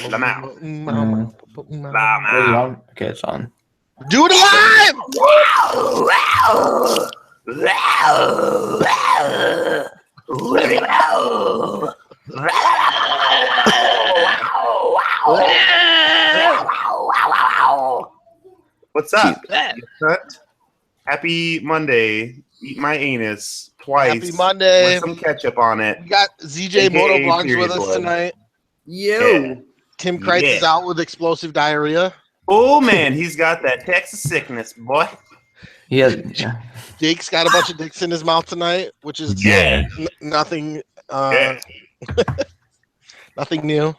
Lamau. Lamau. Okay, it's on. Do it live! What's up? Happy Monday. Eat my anus twice. Happy Monday. With some ketchup on it. We got ZJ Moto Vlogs with us tonight. Yo. Tim Kreitz is out with explosive diarrhea. Oh, man. He's got that Texas sickness, boy. Jake's got a bunch of dicks in his mouth tonight, which is nothing nothing new.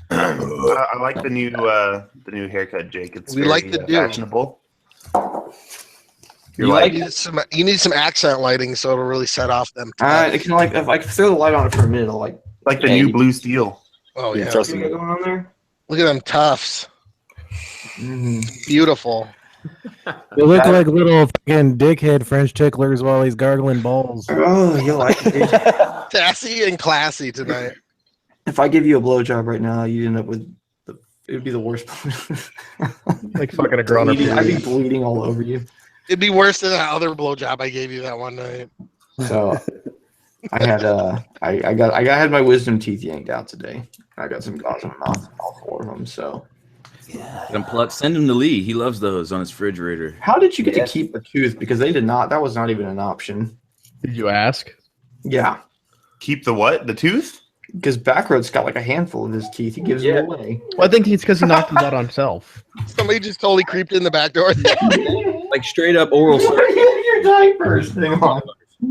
I like the new haircut, Jake. It's we very, like the fashionable. You need some accent lighting so it'll really set off them. It can if I throw the light on it for a minute, it'll like the new blue steel. Oh yeah, going on there. Look at them tufts. Beautiful. They look like little fucking dickhead French ticklers while he's gargling balls. Oh, you like it, dude. Sassy and classy tonight. If I give you a blowjob right now, you'd end up with it would be the worst. Like fucking a girl. I'd be bleeding all over you. It'd be worse than that other blowjob I gave you that one night. So I had I had my wisdom teeth yanked out today. I got some gauze in my mouth, all 4 of them. So Send him to Lee. He loves those on his refrigerator. how did you get to keep a tooth? Because they did not. That was not even an option. Did you ask? Yeah, Keep the what? The tooth? because Backroad's got like a handful of his teeth. He gives them away. Well, I think it's because he knocked them out on himself. Somebody just totally creeped in the back door. Like straight up oral sex. Your diapers. Hang on.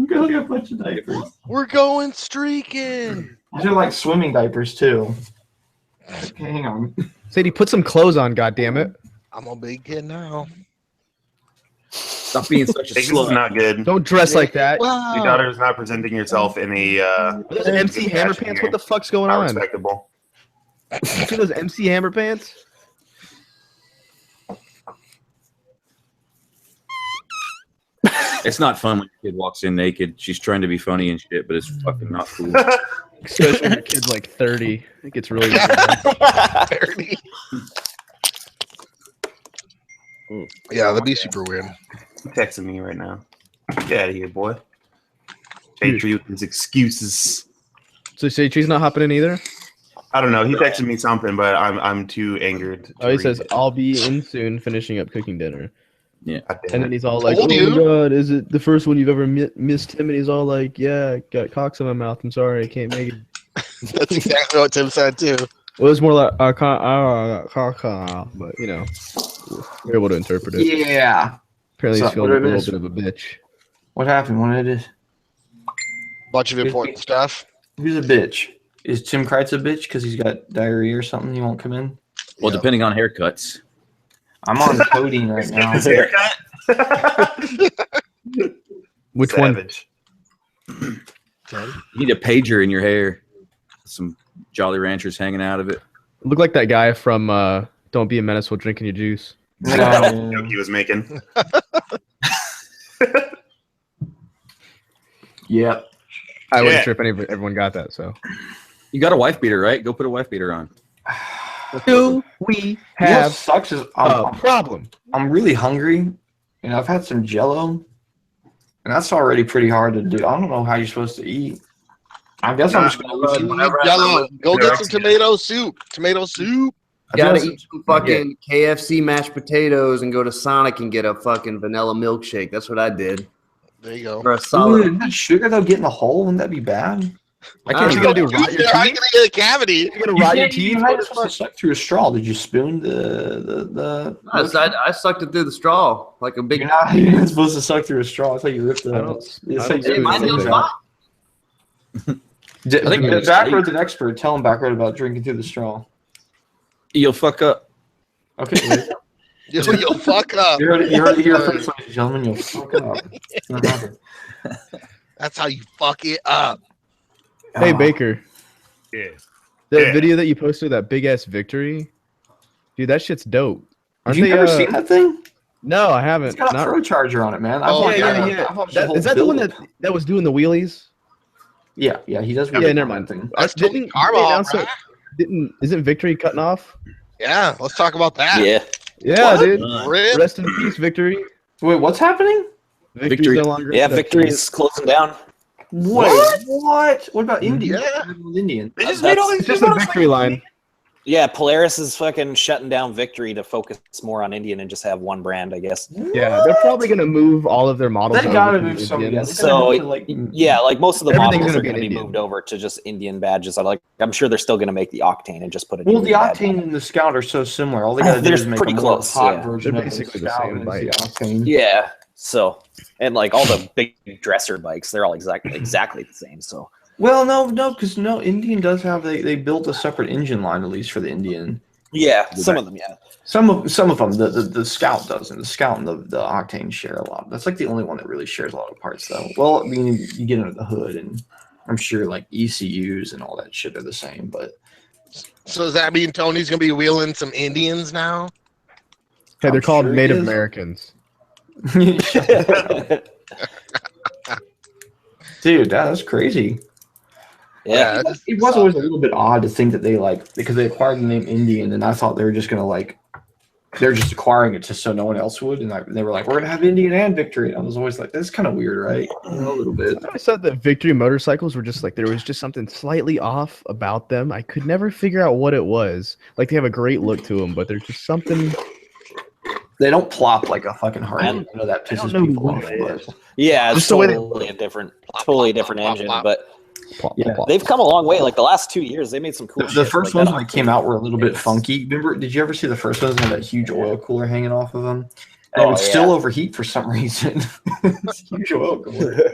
Go get a bunch of diapers. We're going streaking. These are like swimming diapers too. Okay, hang on. Sadie, put some clothes on, goddammit. I'm a big kid now. Stop being such a This is slut. not good. Don't dress like that. Wow. Your daughter is not presenting yourself in a Are those MC Hammer fashion pants? here. What the fuck's going Not on? respectable. You see those MC Hammer pants? It's not fun when your kid walks in naked. She's trying to be funny and shit, but it's fucking not cool. Especially when your kid's like 30. It gets really weird. 30. Yeah, that'd be super weird. He's texting me right now. Get out of here, boy. Patri with his excuses. So Sadie's not hopping in either? I don't know. He texted me something, but I'm too angered. to Oh, he read says, it. I'll be in soon, finishing up cooking dinner. Yeah. God damn And it. then he's all like, Told oh you. my god, is it the first one you've ever missed him? And he's all like, yeah, I got cocks in my mouth. I'm sorry, I can't make it. That's exactly what Tim said too. Well, it was more like, but you know, we're able to interpret it. Yeah. Apparently So, he's feeling what like a it little is? bit of a bitch. What happened? What it is? Bunch of important stuff. Who's a bitch? Is Tim Kreitz a bitch because he's got diarrhea or something? He won't come in. Well, depending on haircuts. I'm on codeine right now. His haircut? Which one? Savage. You need a pager in your hair. Some Jolly Ranchers hanging out of it. Look like that guy from Don't Be a Menace While Drinking Your Juice. That joke he was making. Yep. I wasn't Yeah. sure if everyone got that, so. You got a wife beater, right? Go put a wife beater on. Do we You know what have sucks is a problem? I'm really hungry, and I've had some Jello, and that's already pretty hard to do. I don't know how you're supposed to eat. I guess I'm just gonna. Yellow. Go get some tomato soup. Tomato soup. Gotta eat some fucking KFC mashed potatoes and go to Sonic and get a fucking vanilla milkshake. That's what I did. There you go. For a solid. Dude, that sugar though, get in the hole, wouldn't that be bad? I can't you gonna do rot your I'm teeth? gonna get a cavity. You gonna rot your teeth? How are you supposed to suck through a straw? Did you spoon the? I sucked it through the straw like a big. You're not supposed to suck through a straw. I thought you ripped the. I don't Hey, mine feels fine. I think it's Backroad's an expert. Tell him Backroad about drinking through the straw. You'll fuck up. Okay. You'll fuck up. You heard it here first, ladies and gentlemen. You'll fuck up. It's not happening. That's how you fuck it up. Hey, Baker. Yeah. That Yeah. video that you posted, that big ass victory, dude, that shit's dope. Have you ever seen that thing? No, I haven't. It's got a throw charger on it, man. Oh, I've yeah, watched- yeah. I've watched Is that the one that was doing the wheelies? Yeah, he does. Yeah, never mind. That's Didn't Tony they Carmel, announce bruh. that- Isn't Victory cutting off? Yeah, let's talk about that. Yeah. Yeah, What? dude. Rip. Rest in peace, Victory. Wait, what's happening? Victory's Victory. no longer in Yeah, production. Victory is closing down. Wait, what? What about Indian? Yeah. Indian. They just made all these It's just a Victory line. Yeah, Polaris is fucking shutting down Victory to focus more on Indian and just have one brand, I guess. Yeah, they're probably gonna move all of their models. They over gotta to move some. Indian. Yeah, So yeah, like most of the Everything's models gonna are be going to be Indian. moved over to just Indian badges. I'm sure they're still going to make the Octane and just put it. Well, the Octane and the Scout are so similar. All they gotta do They're is make pretty a more close, hot yeah. version They're of the basically the Scout same and bike. the Octane. Yeah. So and like all the big dresser bikes, they're all exactly the same. So Well, no, because Indian does have they built a separate engine line at least for the Indian. yeah, some of them, yeah. Some of them, the Scout doesn't. The Scout and the Octane share a lot. That's like the only one that really shares a lot of parts, though. Well, I mean, you get under the hood, and I'm sure like ECUs and all that shit are the same. But So does that mean Tony's gonna be wheeling some Indians now? Hey, they're I'm called sure he Native is. Americans. Dude, that's crazy. Yeah. It was always a little bit odd to think that they because they acquired the name Indian, and I thought they were just gonna they're just acquiring it just so no one else would, and they were like, we're gonna have Indian and Victory. And I was always like, that's kind of weird, right? A little bit. I said that Victory motorcycles were just like there was just something slightly off about them. I could never figure out what it was. Like they have a great look to them, but there's just something. They don't plop like a fucking Harley. And I know that I don't pisses know people what off. it But is. Yeah, it's Just the way they totally a different engine, plop. but Plop, Yeah, plop, plop. they've come a long way. Like the last 2 years, they made some cool. The shit. first like ones that when they Octane. came out were a little bit It's- funky. Remember? Did you ever see the first ones that had that huge oil cooler hanging off of them? And it would Oh, yeah. still overheat for some reason. It's a huge oil cooler.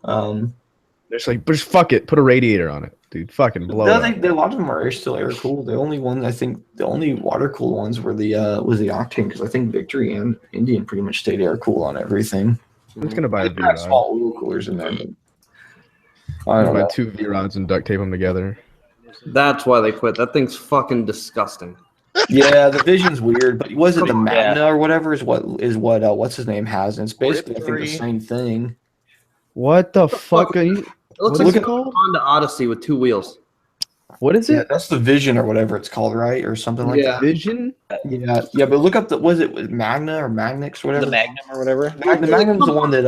They're just like, just fuck it, put a radiator on it, dude. Fucking blow No, it. a lot of them are still air cooled. The only one I think, the only water cooled ones were the Octane, because I think Victory and Indian pretty much stayed air cool on everything. I'm just gonna buy a They V had rod. small oil coolers in there. But I I'm don't gonna know. buy 2 V rods and duct tape them together. That's why they quit. That thing's fucking disgusting. Yeah, the vision's weird, but was it the Yeah. Magna or whatever is what what's his name has? And it's basically I think the Three. same thing. What the fuck are you? It looks What like is it a called? Honda Odyssey with 2 wheels. What is Yeah, it? that's the Vision or whatever it's called, right? Or something like Yeah. Vision? that. Yeah, but look up was it Magna or Magnix or whatever? the Magnum or whatever. The Magnum's the one that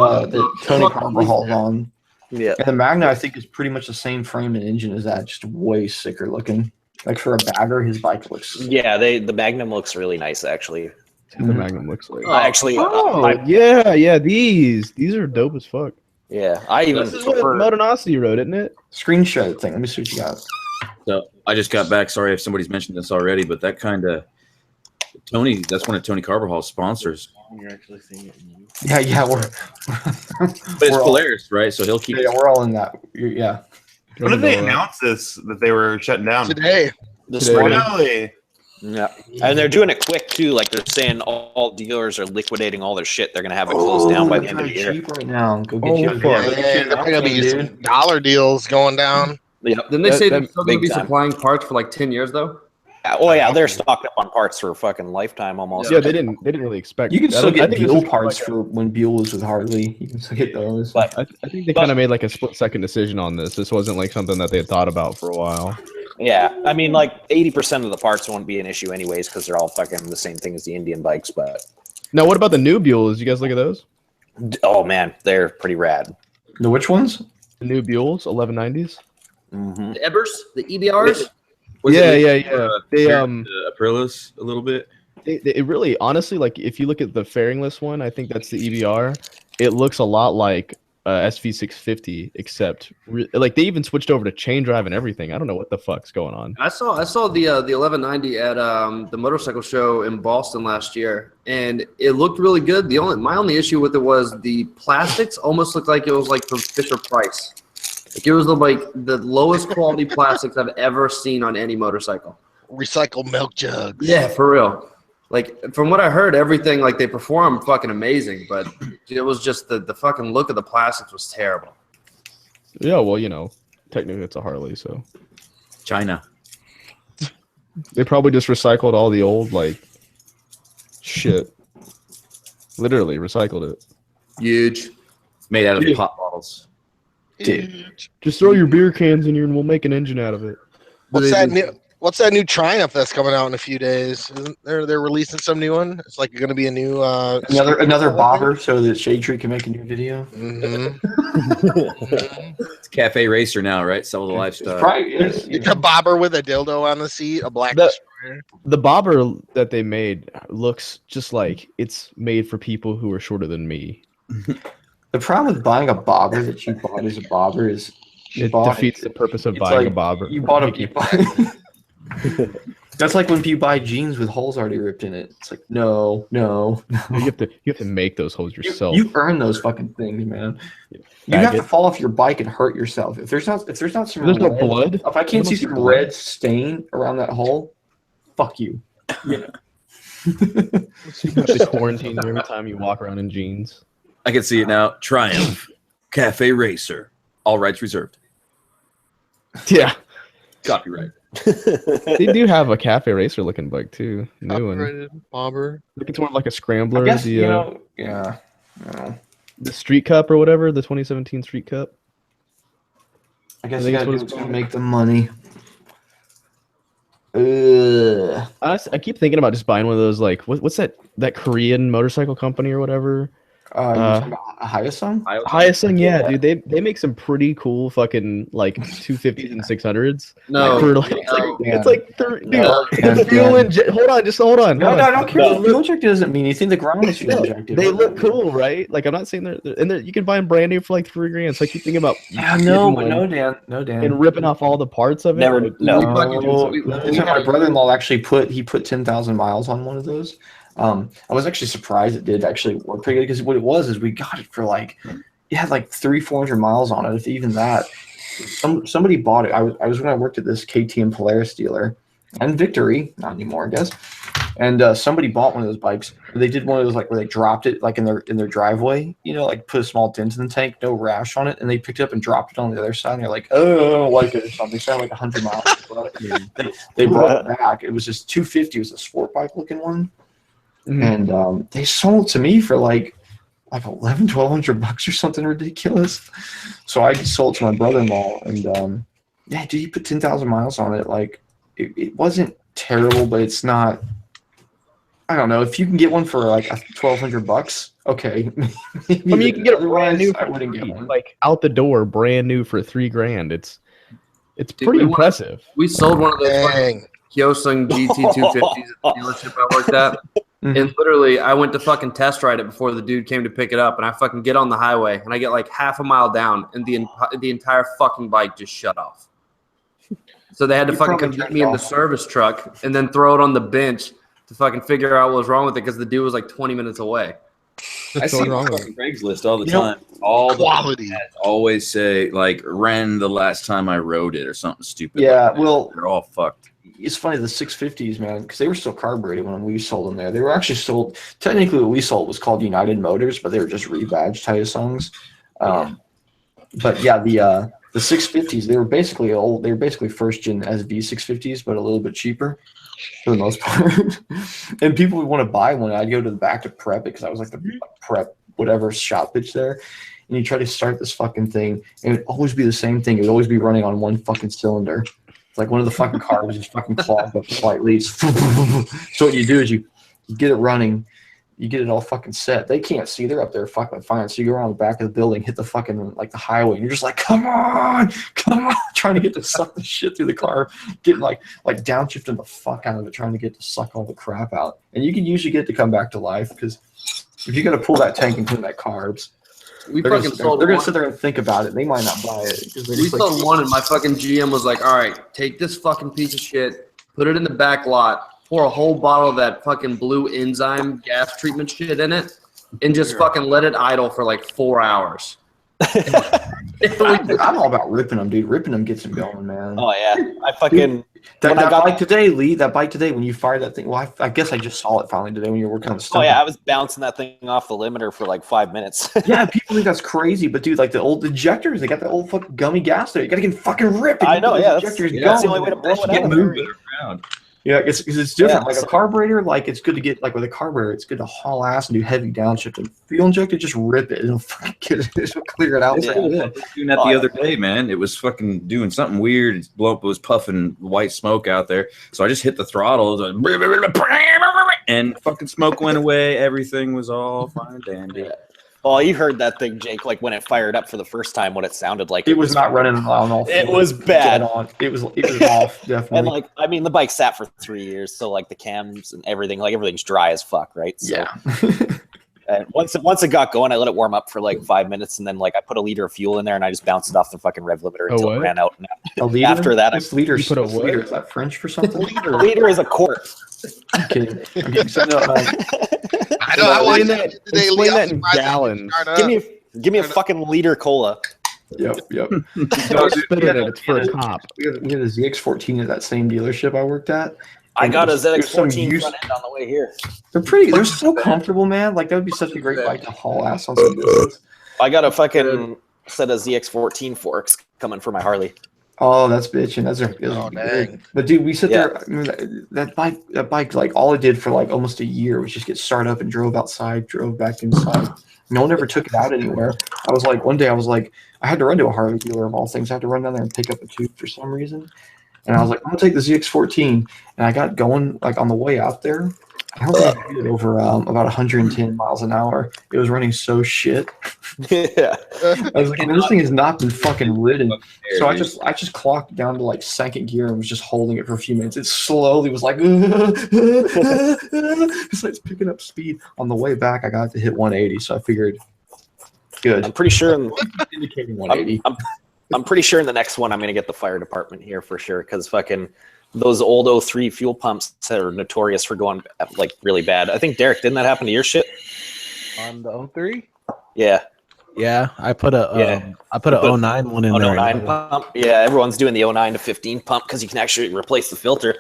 Tony Carvajal's on. Yeah. And the Magna I think is pretty much the same frame and engine as that, just way sicker looking. Like for a bagger, his bike looks. Yeah, the Magnum looks really nice actually. The Magnum looks like. Actually, Oh, I, yeah, these are dope as fuck. yeah, I even This is what prefer. Motonosity wrote, isn't it? Screenshot the thing. Let me see what you got. So I just got back. Sorry if somebody's mentioned this already, but that kind of Tony. That's one of Tony Carvajal's sponsors. You're actually seeing it in you. Yeah, we're. But it's we're all, Polaris, right? So he'll keep. yeah, we're all in that. Yeah. When did they announce this that they were shutting down? Today. This Today. morning. Really? Yeah, and they're doing it quick too. Like they're saying, all dealers are liquiddating all their shit. They're gonna have it closed down by the end of the year. Cheap right now. Go get Oh, you. fuck. Go get you Yeah, an there are gonna be Octane, some dude. dollar deals going down. Yep. Didn't they That- say that- they're still going to big be time. supplying parts for like 10 years, though? Oh yeah, they're stocked up on parts for a fucking lifetime almost. Yeah, they didn't really expect. You can I still don't- I get think this Buell is parts like for when Buell was with Harley. You can still get those. But I think they kind of made like a split-second decision on this. This wasn't like something that they had thought about for a while. yeah, I mean, like 80% of the parts won't be an issue anyways because they're all fucking the same thing as the Indian bikes. But Now, what about the new Buells? You guys look at those? oh man, they're pretty rad. The which ones? The new Buells, 1190s. Mm-hmm. The Ebers? The EBRs? Yeah. They Aprilis a little bit. it really honestly like if you look at the fairingless one, I think that's the EBR. It looks a lot like SV650, except like they even switched over to chain drive and everything. I don't know what the fuck's going on. I saw the 1190 at the motorcycle show in Boston last year, and it looked really good. My only issue with it was the plastics almost looked like it was like from Fisher Price. Like it was the lowest quality plastics I've ever seen on any motorcycle. Recycled milk jugs. Yeah, for real. Like from what I heard, everything like they perform fucking amazing, but it was just the fucking look of the plastics was terrible. Yeah, well, you know, technically it's a Harley, so China. they probably just recycled all the old like shit. Literally recycled it. Huge. Made out of pop bottles. Huge. Just throw your beer cans in here and we'll make an engine out of it. What's that new Triumph that's coming out in a few days? Isn't they're releasing some new one? It's like going to be a new another bobber so that Shade Tree can make a new video. Mm-hmm. It's Cafe Racer now, right? Some of the lifestyle. It's a bobber with a dildo on the seat, a black destroyer. The bobber that they made looks just like it's made for people who are shorter than me. The problem with buying a bobber that you bought as a bobber is it defeats the purpose of buying a bobber. You bought That's like when you buy jeans with holes already ripped in it. It's like no. You have to make those holes yourself. You earn those fucking things, man. You have to fall off your bike and hurt yourself. If there's not some no blood. If I can't see some red stain around that hole, fuck you. Yeah. You have to quarantine every time you walk around in jeans. I can see it now. Triumph Cafe Racer. All rights reserved. Yeah. Copyright. They do have a Cafe Racer looking bike too. New one. Bobber. Looking more like a scrambler. I guess, the Street Cup or whatever, the 2017 Street Cup. I guess you gotta do what's gonna make the money. Honestly, I keep thinking about just buying one of those, like what's that Korean motorcycle company or whatever. Hyosung? Hyosung, yeah, dude. They make some pretty cool fucking like 250s and 600s. No, it's like the fuel hold on. No, I don't care. Fuel injected doesn't mean anything. The ground is fuel injected. They look cool, right? Like I'm not saying you can buy them brand new for like $3,000. So I keep thinking about no, Dan, and ripping off all the parts of it. My brother-in-law actually put 10,000 miles on one of those. I was actually surprised it did actually work pretty good because what it was is we got it for like it had like 300-400 miles on it, if even that. Somebody bought it. I was when I worked at this KTM Polaris dealer and Victory, not anymore, I guess. And somebody bought one of those bikes. They did one of those like where they dropped it like in their driveway, like put a small dent in the tank, no rash on it, and they picked it up and dropped it on the other side. And they're like, oh, I don't like it or something. So I had like 100 miles. They brought it back. It was just 250. It was a sport bike looking one. And they sold to me for like $1,100-$1,200 or something ridiculous. So I sold to my brother-in-law, and dude, he put 10,000 miles on it. Like it wasn't terrible, but it's not. I don't know if you can get one for like $1,200. Okay, I mean you can get a brand new. I wouldn't get one. Like out the door, brand new for $3,000. It's pretty impressive. We sold one of those Hyosung GT250s at the dealership I worked at. And literally, I went to fucking test ride it before the dude came to pick it up. And I fucking get on the highway, and I get like half a mile down, and the entire fucking bike just shut off. So they had to fucking come get me in the service truck and then throw it on the bench to fucking figure out what was wrong with it because the dude was like 20 minutes away. I see fucking Craigslist all the time. All quality. The ads always say like ran the last time I rode it or something stupid. Yeah, like well, they're all fucked. It's funny, the 650s, man, because they were still carbureted when we sold them there. They were actually sold. Technically, what we sold was called United Motors, but they were just rebadged Hyosung. But yeah, the 650s, they were basically old. They were basically first gen SV 650s, but a little bit cheaper for the most part. And people would want to buy one. I'd go to the back to prep it because I was like the prep whatever shop bitch there. And you try to start this fucking thing, and it would always be the same thing. It would always be running on one fucking cylinder. Like one of the fucking cars just fucking clogged up slightly. So what you do is you get it running, you get it all fucking set. They can't see; they're up there fucking fine. So you go around the back of the building, hit the fucking like the highway, and you're just like, come on, trying to get to suck the shit through the car, getting like downshifting the fuck out of it, trying to get to suck all the crap out. And you can usually get it to come back to life because if you're gonna pull that tank and clean that carbs. They're gonna sit there and think about it. They might not buy it. We sold one, and my fucking GM was like, all right, take this fucking piece of shit, put it in the back lot, pour a whole bottle of that fucking blue enzyme gas treatment shit in it, and just fucking let it idle for like 4 hours. I'm all about ripping them, dude. Ripping them gets them going, man. Oh, yeah. I fucking... That bike today, Lee, when you fired that thing, well, I guess I just saw it finally today when you were working on the stuff. Oh, yeah, I was bouncing that thing off the limiter for like 5 minutes. Yeah, people think that's crazy, but dude, like the old ejectors, they got that old fucking gummy gas there. You gotta get fucking ripped. I know, yeah. That's the only way to blow it out. Yeah, it's different. Yeah, like a carburetor, like it's good to get like with a carburetor, it's good to haul ass and do heavy downshifting. Fuel injected, just rip it. It'll fucking it'll clear it out. Yeah. for you. I was doing that the other day, man. It was fucking doing something weird. It was puffing white smoke out there. So I just hit the throttle. It was like, and fucking smoke went away. Everything was all fine and dandy. Oh, you heard that thing, Jake? Like when it fired up for the first time, what it sounded like. It was not running on all. It was dead bad. on. It was off definitely. And like, I mean, the bike sat for 3 years, so like the cams and everything, like everything's dry as fuck, right? So, yeah. And once it got going, I let it warm up for like 5 minutes, and then like I put a liter of fuel in there, and I just bounced it off the fucking rev limiter until it what? ran out. And A liter? after that, What's liter? You put a What's what? liter? Is that French for something? a liter is a quart. I'm kidding. I'm kidding. So, no, I know. I watched Explain it today. explain Lee, that I'm in surprised I gallons. didn't start up. Give me a fucking liter cola. Yep. Don't spit it. It's for a cop. We had a ZX14 at that same dealership I worked at. I And got a there's some ZX14 use- front end on the way here. They're so comfortable, man. Like that would be such a great bike to haul ass on some distance. I got a fucking set of ZX14 forks coming for my Harley. Oh, that's bitching. Those are Oh, good. dang. But dude, we sit Yeah. there. I mean, that bike, like all it did for like almost a year was just get started up and drove outside, drove back inside. No one ever took it out anywhere. I was like, one day I had to run to a Harley dealer of all things. I had to run down there and pick up a tube for some reason. And I was like, I'm gonna take the ZX14, and I got going like on the way out there. I don't think I did it over about 110 miles an hour. It was running so shit. Yeah. I was like, this thing has not been fucking ridden. So I just clocked down to like second gear and was just holding it for a few minutes. It slowly was like, it's like it's picking up speed. On the way back, I got to hit 180, so I figured, good. I'm pretty sure. Indicating 180. I'm pretty sure in the next one I'm gonna get the fire department here for sure, because fucking those old 03 fuel pumps are notorious for going like really bad. I think Derek, didn't that happen to your shit? On the 03? Yeah. Yeah, I put a 09 one in there. 09 pump. Yeah, everyone's doing the 09 to 15 pump because you can actually replace the filter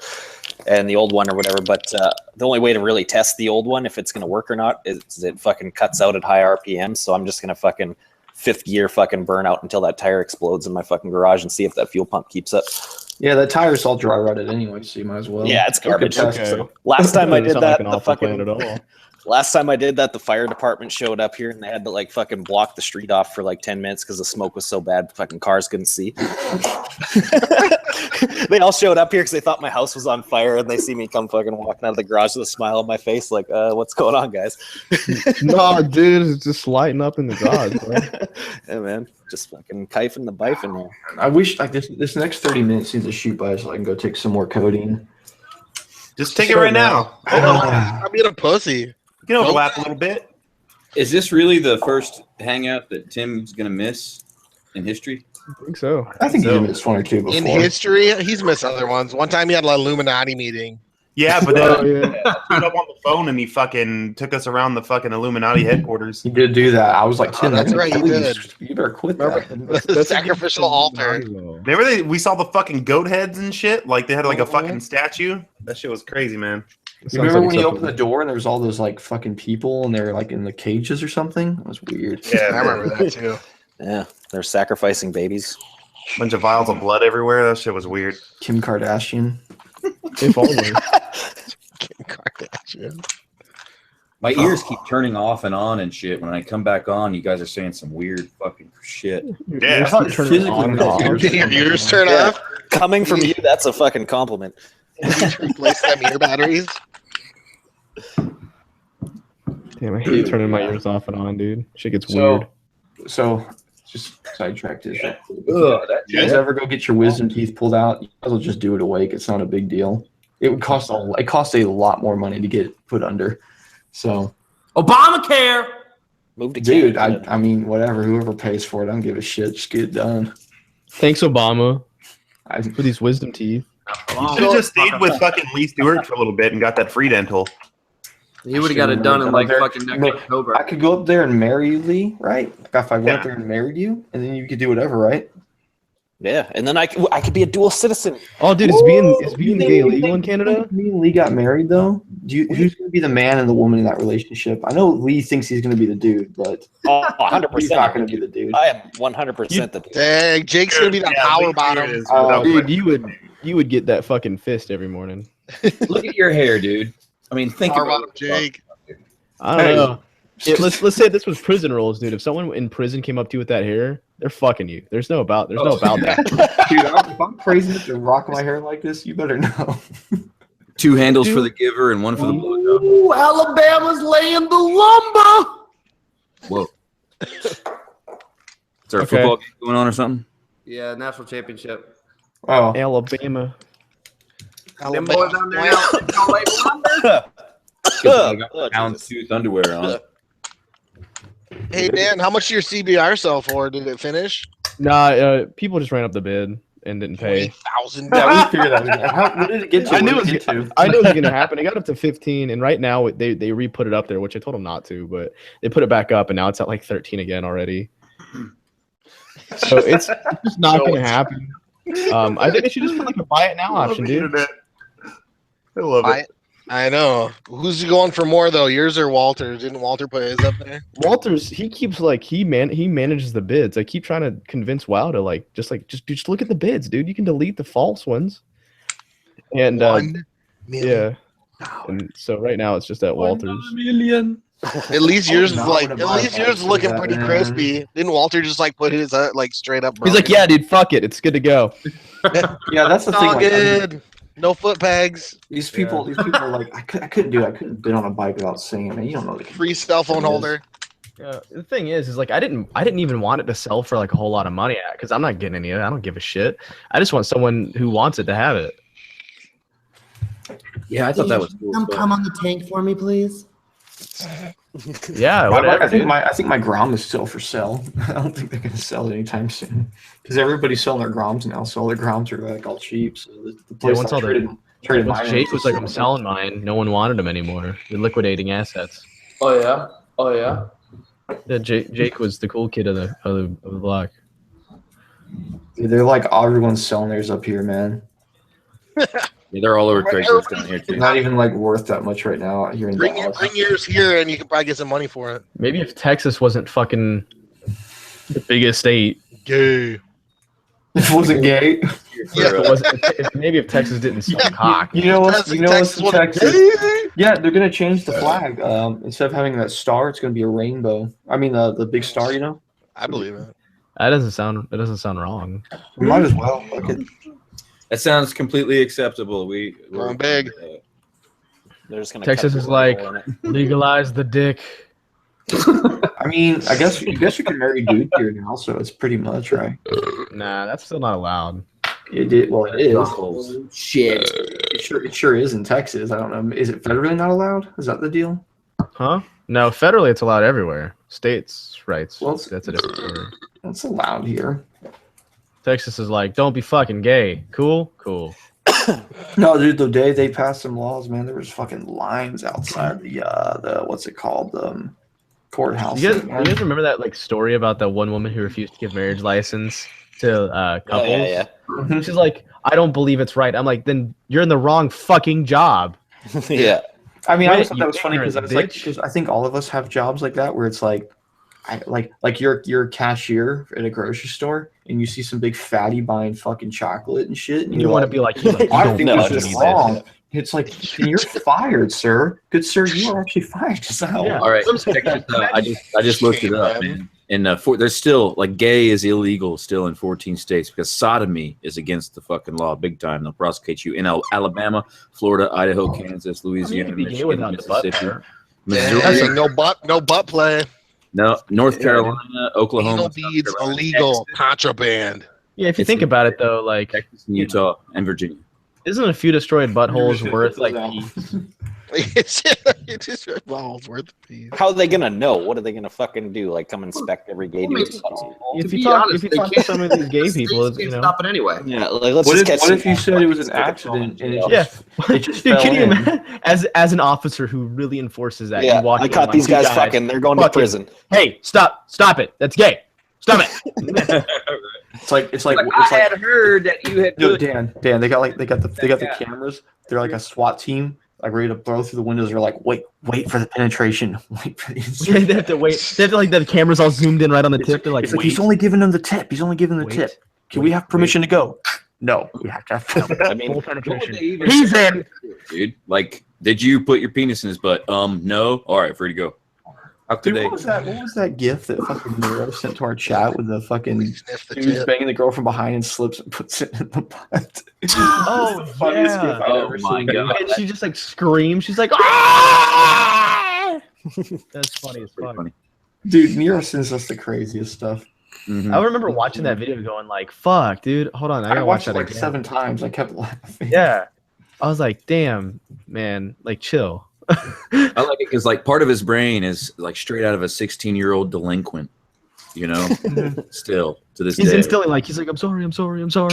and the old one or whatever. But the only way to really test the old one, if it's gonna work or not, is it fucking cuts out at high RPM. So I'm just gonna fucking fifth gear fucking burn out until that tire explodes in my fucking garage and see if that fuel pump keeps up. Yeah, that tire's all dry rotted anyway, so you might as well. Yeah, it's garbage. Okay. So last time I did Doesn't sound like that, an the awful plan fucking at all. last time I did that, the fire department showed up here and they had to like fucking block the street off for like 10 minutes because the smoke was so bad, fucking cars couldn't see. They all showed up here because they thought my house was on fire, and they see me come fucking walking out of the garage with a smile on my face, like, "What's going on, guys?" No, dude, it's just lighting up in the garage, bro. Yeah, man, just fucking kifing the bife in there. I wish like this next 30 minutes needs to shoot by so I can go take some more codeine. Just take it right now. I'm being a pussy. You can overlap a little bit. Is this really the first hangout that Tim's gonna miss in history? I think so. I think So- you missed one or two before. In history, he's missed other ones. One time he had an Illuminati meeting. Yeah, but then Oh, yeah. put up on the phone and he fucking took us around the fucking Illuminati headquarters. He did do that. I was like, Tim, that's right, he please, did. You better quit Remember that. the sacrificial altar? Remember we saw the fucking goat heads and shit? Like they had like a fucking statue? That shit was crazy, man. You remember when you opened the door and there was all those like fucking people and they're like in the cages or something? That was weird. Yeah, I remember that too. Yeah, they're sacrificing babies. bunch of vials of blood everywhere. That shit was weird. Kim Kardashian. If only. Kim Kardashian. My ears keep turning off and on and shit. When I come back on, you guys are saying some weird fucking shit. Yeah. It's not Turn it physically on and off. off. Did your ears turn Yeah. off? Coming from you, that's a fucking compliment. Replace them ear batteries. Damn, I hate turning my ears off and on, dude. Shit gets So- weird. So, just sidetrack this. Ugh, that You guys ever go get your wisdom teeth pulled out? You guys will just do it awake. It's not a big deal. It would cost a lot more money to get it put under. So, Obamacare! Move to dude, Canada. I mean, whatever. Whoever pays for it, I don't give a shit. Just get it done. Thanks, Obama, I, for these wisdom teeth. You should have just stayed with fucking Lee Stewart for a little bit and got that free dental. You would have got it done in like fucking next I October. could go up there and marry you, Lee, right? Like if I went Yeah. up there and married you, and then you could do whatever, right? Yeah, and then I could be a dual citizen. Oh, dude, is being gay illegal in Canada? If me and Lee got married, though, who's going to be the man and the woman in that relationship? I know Lee thinks he's going to be the dude, but Oh, he's not 100%. going to be the dude. I am 100% the dude. Dang, Jake's gonna be that Yeah, power Lee Stewart bottom. is without Dude, you would get that fucking fist every morning. Look at your hair, dude. I mean, think How about about Jake? I don't know. Yeah, let's say this was prison rules, dude. If someone in prison came up to you with that hair, they're fucking you. There's no about that. Dude, if I'm crazy enough to rock my hair like this, you better know. 2 handles for the giver and 1 for the blowjob. Ooh, Alabama's laying the lumber. Whoa. Is there a Okay. football game going on or something? Yeah, national championship. Oh, Alabama. Them boys down there now, they gonna lay the lumber. I got down tooth underwear on. Hey Dan, how much did your CBR sell for? Did it finish? Nah, people just ran up the bid and didn't pay. $20,000. yeah, we figured that out. What did it get to? I knew What it did was. it get to? I knew it was gonna happen. It got up to 15, and right now they re-put it up there, which I told them not to, but they put it back up, and now it's at like 13 again already. So it's just not gonna happen. I think they should just put like a buy it now option, dude. I love it. I know. Who's going for more though? Yours or Walter's? Didn't Walter put his up there? Walters, he keeps like he manages the bids. I keep trying to convince WoW to just look at the bids, dude. You can delete the false ones. And 1 million. yeah, and so right now it's just at Walters. At least yours is no, like. I At would've least bought yours is that. looking Yeah, pretty man. crispy. Didn't Walter just like put his like straight up? He's like, yeah, dude, fuck it, it's good to go. Yeah, that's the It's thing. all Like, good. No foot pegs. these people are like, I couldn't do it. I couldn't bid on a bike without saying, man, you don't know the Free cell phone holder. Yeah, the thing is like I didn't even want it to sell for like a whole lot of money because I'm not getting any of it. I don't give a shit. I just want someone who wants it to have it. Yeah, I thought that was cool. Come on the tank for me, please. Yeah, Well, whatever. I think dude. my Grom is still for sale. I don't think they're gonna sell it anytime soon because everybody's selling their Groms now. So all their Groms are like all cheap. So the place once I all the- traded Once mine Jake in, was like, I'm selling mine. No one wanted them anymore. They're liquidating assets. Oh yeah. Oh yeah. Yeah, Jake was the cool kid of the block. Dude, they're like everyone's selling theirs up here, man. Yeah, they're all over Craigslist down here They're too. not even like worth that much right now out here in Bring Dallas. yours here, and you can probably get some money for it. Maybe if Texas wasn't fucking the biggest state. Gay. It wasn't gay. Maybe if Texas didn't sell cock. You know what? You know what's Texas in wasn't Texas? gay. Yeah, they're gonna change the flag. Instead of having that star, it's gonna be a rainbow. I mean, the big star. You know, I believe it. That doesn't sound wrong. we might as well. Fuck it. That sounds completely acceptable. We're Going big. They're just gonna Texas cut is the like hole in it. legalize the dick. I mean, I guess you can marry dude here now, so it's pretty much right. Nah, that's still not allowed. It did. Well, it is. Shit. It sure is in Texas. I don't know. Is it federally not allowed? Is that the deal? Huh? No, federally it's allowed everywhere. States rights. Well, That's a different story. It's allowed here. Texas is like, don't be fucking gay. Cool? Cool. No, dude. The day they passed some laws, man, there was fucking lines outside the what's it called, courthouse. You man. guys remember that like story about that one woman who refused to give marriage license to couples? Yeah. She's like, I don't believe it's right. I'm like, then you're in the wrong fucking job. Yeah. I mean, I Wait, always thought you that was funny because I ignorant was like, bitch. because I think all of us have jobs like that where it's like, like you're a cashier at a grocery store and you see some big fatty buying fucking chocolate and shit. And You want to be like, you I don't think no, this fucking is need wrong. this. It's like, then you're fired, sir. Good sir, you are actually fired. So, Yeah. All right, check this out. I just looked it up, man. And there's still like gay is illegal still in 14 states because sodomy is against the fucking law big time. They'll prosecute you in Alabama, Florida, Idaho, Kansas, Louisiana, be gay Michigan, without the butt Mississippi, part. Missouri, Dang, no butt play. no, North Carolina, Oklahoma, Anal South beads Carolina, illegal. Texas, Contraband. Yeah, if you It's think about it though, like, Texas, and Utah, and Virginia. isn't a few destroyed buttholes worth like It's just well, it's worth it. How are they gonna know? What are they gonna fucking do? Like come inspect every gay dude? if you talk to some of these gay people, it's, you know. Stop it anyway. Yeah, like let's What just if, get what some if you said it was an accident and it Yeah. just, it just Dude, fell can you in? imagine as an officer who really enforces that? Yeah, you walk I in caught like, these "You guys fucking. They're going to fucking- prison. Hey, stop it! That's gay. Stop it. It's like heard that you had no, Dan, they got the cameras. They're like a SWAT team, like ready to throw through the windows. They're like, wait for the penetration. Wait for the Yeah, they have to wait. They have to like the cameras all zoomed in right on the tip. They're like, it's like wait. he's only giving them the tip. He's only giving the Wait. tip. Can we have permission to go? No, we have to have I mean, Full What would penetration. they even He's say, in. dude? Like, did you put your penis in his butt? No. All right, free to go. How could Dude, they? what was that gift that fucking Nero sent to our chat with the fucking Sniff the dude tip. banging the girl from behind and slips and puts it in the butt? Oh, It's the funniest yeah. gift I've Oh ever my seen. God. And she just like screams. She's like, ah! That's funny as Pretty fuck. funny. Dude, Nero sends us the craziest stuff. Mhm. I remember watching that video going like, fuck, dude. Hold on. I I gotta watched watch it that like again. 7 times. I kept laughing. Yeah. I was like, damn, man, like chill. I like it because like part of his brain is like straight out of a 16-year-old delinquent, you know. Still to this He's day. instilling like he's like, I'm sorry,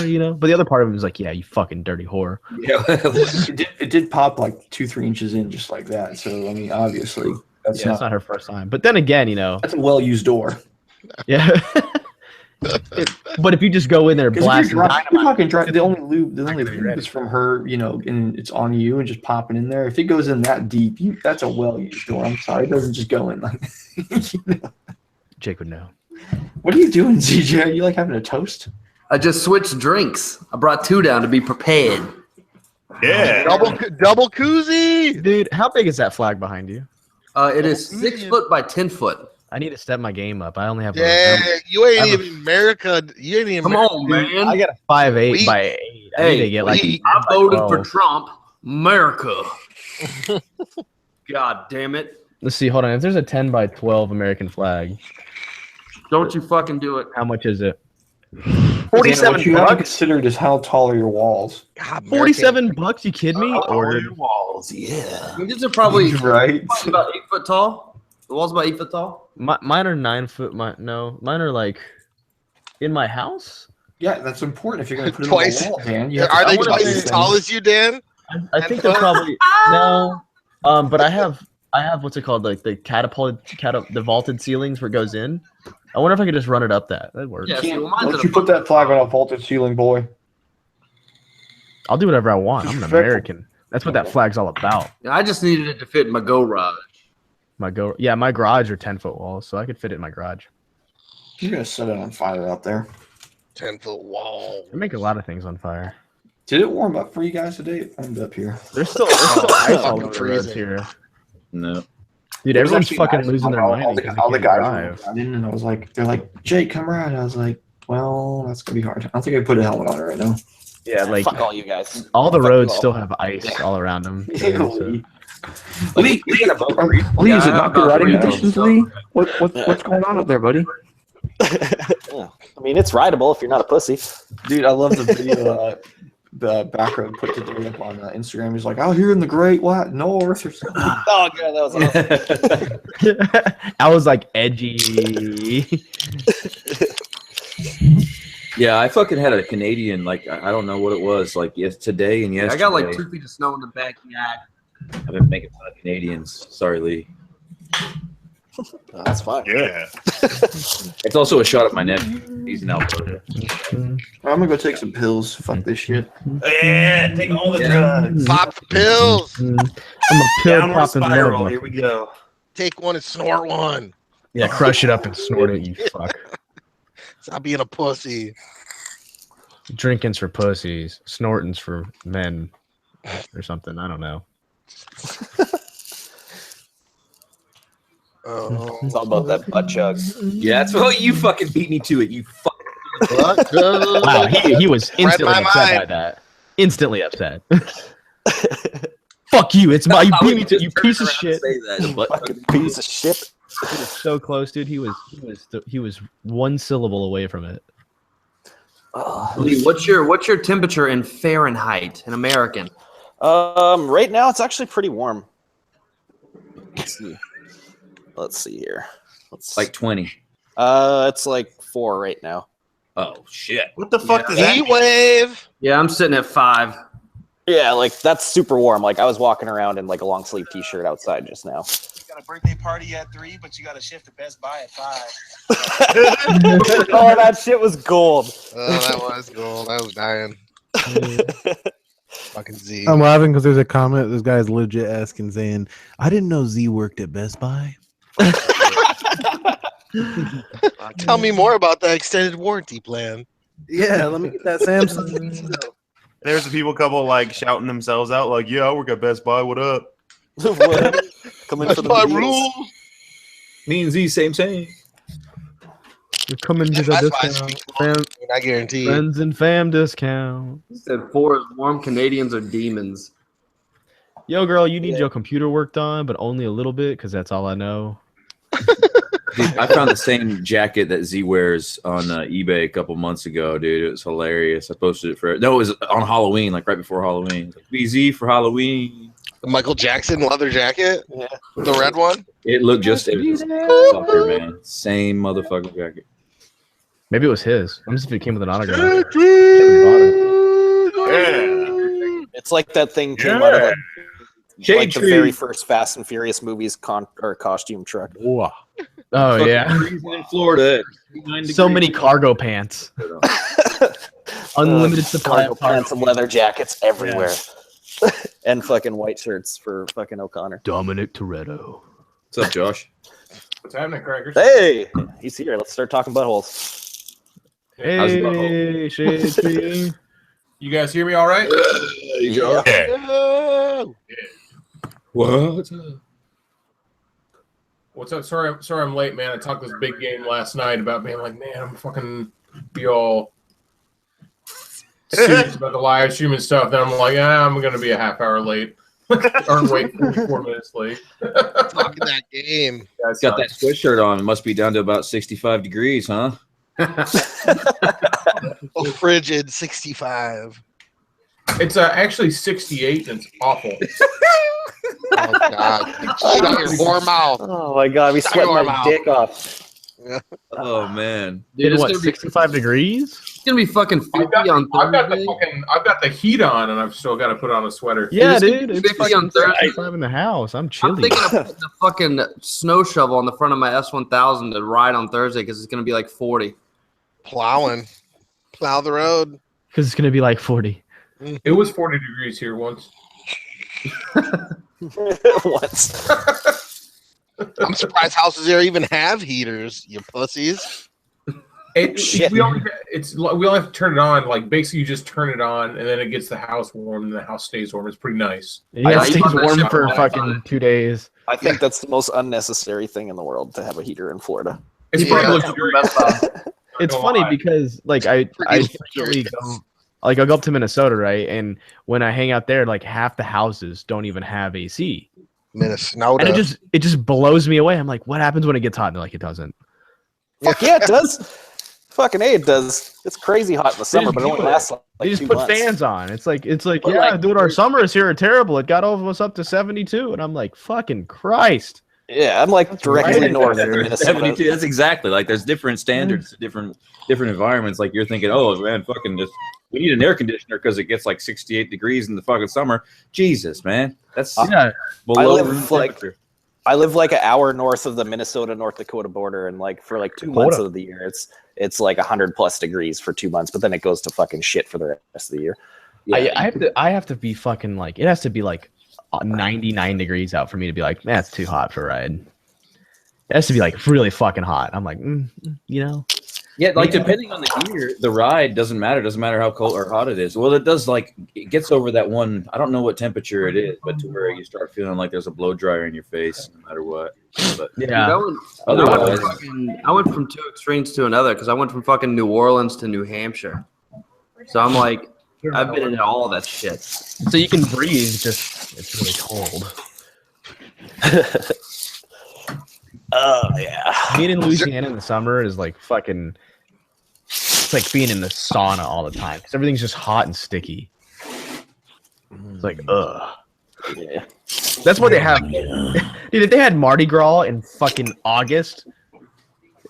you know. But the other part of him is like, yeah, you fucking dirty whore. Yeah. It did pop like 2-3 inches in just like that. So I mean, obviously that's Yeah, it's not her first time. But then again, you know, that's a well-used door. yeah. But if you just go in there Because blasting you're dynamite, fucking the only lube gonna be ready. is from her, you know, and it's on you and just popping in there. If it goes in that deep, that's a well-used door. I'm sorry, it doesn't just go in like. You know? Jake would know. What are you doing, CJ? Are you like having a toast? I just switched drinks. I brought 2 down to be prepared. Yeah. Double koozie. Dude, how big is that flag behind you? It is 6 foot by 10 foot. I need to step my game up. I only have Yeah, you ain't I have even America. You ain't even. Come on, man. I got a 5'8" We- by 8. I need to Hey, get like I voted for 12. Trump. America. God damn it. Let's see, hold on. If there's a 10 by 12 American flag, Don't you fucking do it. how much is it? What you have to consider is how tall are your walls. God, $47? You kidding me? Ordered walls. Yeah. These are probably Right. about 8 foot tall. The wall's about 8 foot tall. Mine are 9 foot. Mine are like in my house. Yeah, that's important if you're going to put it Twice. on the wall, man. You have to Are they elevate twice as things. tall as you, Dan? I think they're probably no. But I have what's it called, like the the vaulted ceilings where it goes in. I wonder if I could just run it up that. That works. Yeah, see, well, mine's Don't at you a put that flag on a vaulted ceiling, boy? I'll do whatever I want. I'm an Disrespectful. American. That's what that flag's all about. I just needed it to fit in my garage. My garage are 10-foot walls, so I could fit it in my garage. You're going to set it on fire out there. 10-foot wall. I make a lot of things on fire. Did it warm up for you guys today? It warmed up here. There's still ice all fucking over the roads freezing. here. No. Dude, It was everyone's actually fucking nice. losing their All mind. the because all they the can't guys drive. were running, and I was like, they're like, Jake, come around. I was like, well, that's gonna be hard. I don't think I put a helmet on it right now. Yeah, like Fuck all you guys. all the Fuck roads you all. still have ice all around them. Lee, is it not good riding conditions, Lee? What's going on up there, buddy? Yeah. I mean, it's rideable if you're not a pussy. Dude, I love the video the back road put today up on Instagram. He's like, out here in the great what north or something. Oh, God, that was awesome. I was like edgy. Yeah, I fucking had a Canadian, like, I don't know what it was, like, today and yesterday. I got like 2 feet of snow in the backyard. I've been making fun of Canadians. Sorry, Lee. Oh, that's fine. Yeah. It's also a shot at my nephew. He's in Alberta. I'm gonna go take some pills. Fuck this shit. Yeah. Take all the drugs. Pop the pills. I'm a pill Downward popping spiral. motherfucker. Here we go. Take one and snort one. Yeah, crush it up and snort it, you fuck. Stop being a pussy. Drinking's for pussies, snorting's for men, or something. I don't know. Oh. It's all about that butt chug. Yeah, that's what you fucking beat me to it, you fucking. Wow, he was instantly my upset by mind. that. Instantly upset. Fuck you! It's my you beat me to you piece of shit. Say that, but Fucking piece of shit. He was so close, dude. He was one syllable away from it. Lee, what's your temperature in Fahrenheit in American? Right now it's actually pretty warm. Let's see here. like 20. It's like 4 right now. Oh shit! What the fuck does that Heat mean? wave. Yeah, I'm sitting at 5. Yeah, like that's super warm. Like I was walking around in like a long sleeve t-shirt outside just now. You got a birthday party at 3, but you got to shift to Best Buy at 5. Oh, that shit was gold. Oh, that was gold. I was dying. Fucking Z. I'm laughing because there's a comment. This guy's legit asking, saying, "I didn't know Z worked at Best Buy." Tell me more about that extended warranty plan. Yeah, let me get that Samsung. There's a couple like shouting themselves out, like, "Yeah, I work at Best Buy. What up?" What? Coming for the my deals. rule. Me and Z, same. You're coming to the Best Buy's discount. cool. Fam, I guarantee. friends and fam discount. He said 4 is warm. Canadians are demons. Yo, girl, you need your computer work done, but only a little bit, because that's all I know. Dude, I found the same jacket that Z wears on eBay a couple months ago, dude. It was hilarious. I posted it it was on Halloween, like right before Halloween. Like, BZ for Halloween. The Michael Jackson leather jacket. Yeah. The red one. It looked just fucker, man. Same motherfucking jacket. Maybe it was his. I'm just if it came with an autograph. It's like that thing came out of like the Tree. very first Fast and Furious movies costume truck. Whoa. Oh, yeah. In Florida. So many cargo pants. Unlimited supply of Pants and leather jackets everywhere. And fucking white shirts for fucking O'Connor. Dominic Toretto. What's up, Josh? What's happening, Crackers? Hey, he's here. Let's start talking buttholes. Hey, shade for you. You guys hear me all right? Yeah. What's up? What's up? Sorry, I'm late, man. I talked this big game last night about being like, man, I'm fucking be all serious about the live stream and stuff. Then I'm like, I'm gonna be a half hour late. Or wait 44 minutes late. Talking that game. Got that sweatshirt on. It must be down to about 65 degrees, huh? Oh, frigid 65. It's actually 68 and it's awful. Oh god. Shut out your whore mouth. Oh my god, we sweat my dick off. Oh man. Dude, It's it's what, gonna be 65 degrees? it's gonna be fucking 50 on I've got Thursday. I've got the heat on and I've still got to put on a sweater. Yeah, It's gonna dude. be It's 50 on fucking Thursday. 65 in the house. I'm I'm chilly. thinking of putting the fucking snow shovel on the front of my S1000 to ride on Thursday because it's gonna be like 40. Plowing. Plow the road. Because it's going to be like 40. It was 40 degrees here once. What? I'm surprised houses there even have heaters, you pussies. We only have to turn it on. Like basically, you just turn it on, and then it gets the house warm, and the house stays warm. It's pretty nice. Yeah, it you stays put that warm shit for on. fucking 2 days. I think that's the most unnecessary thing in the world to have a heater in Florida. It's Yeah. probably luxurious. It's funny because like I frequently go, like I'll go up to Minnesota, right? And when I hang out there, like half the houses don't even have AC. Minnesota. And it just blows me away. I'm like, what happens when it gets hot? And they're like, it doesn't. Fuck yeah, it does. Fucking A, it does. It's crazy hot in the summer, but it only lasts like They just 2 put months. fans on. It's like But, yeah, like, dude, our summers here are terrible. It got all of us up to 72, and I'm like, fucking Christ. Yeah, I'm like directly right. north of Minnesota. 72. That's exactly like there's different standards, different environments. Like you're thinking, oh man, fucking just we need an air conditioner because it gets like 68 degrees in the fucking summer. Jesus, man, that's Yeah, below I room live like temperature. I live like an hour north of the Minnesota North Dakota border, and like for like 2 months of the year, it's like 100+ degrees for 2 months, but then it goes to fucking shit for the rest of the year. Yeah, I have to be fucking like it has to be like 99 degrees out for me to be like, man, it's too hot for a ride. It has to be like really fucking hot. I'm like, you know. yeah, like depending on the gear, the ride doesn't matter. Doesn't matter how cold or hot it is. Well, it does like it gets over that one. I don't know what temperature it is, but to where you start feeling like there's a blow dryer in your face, no matter what. But Yeah. otherwise, I went from two extremes to another because I went from fucking New Orleans to New Hampshire. So I'm like, I've been into all that shit. So you can breathe, just it's really cold. Oh yeah. Being in Louisiana in the summer is like fucking. It's like being in the sauna all the time because everything's just hot and sticky. It's like Yeah. That's what they have. Dude, if they had Mardi Gras in fucking August,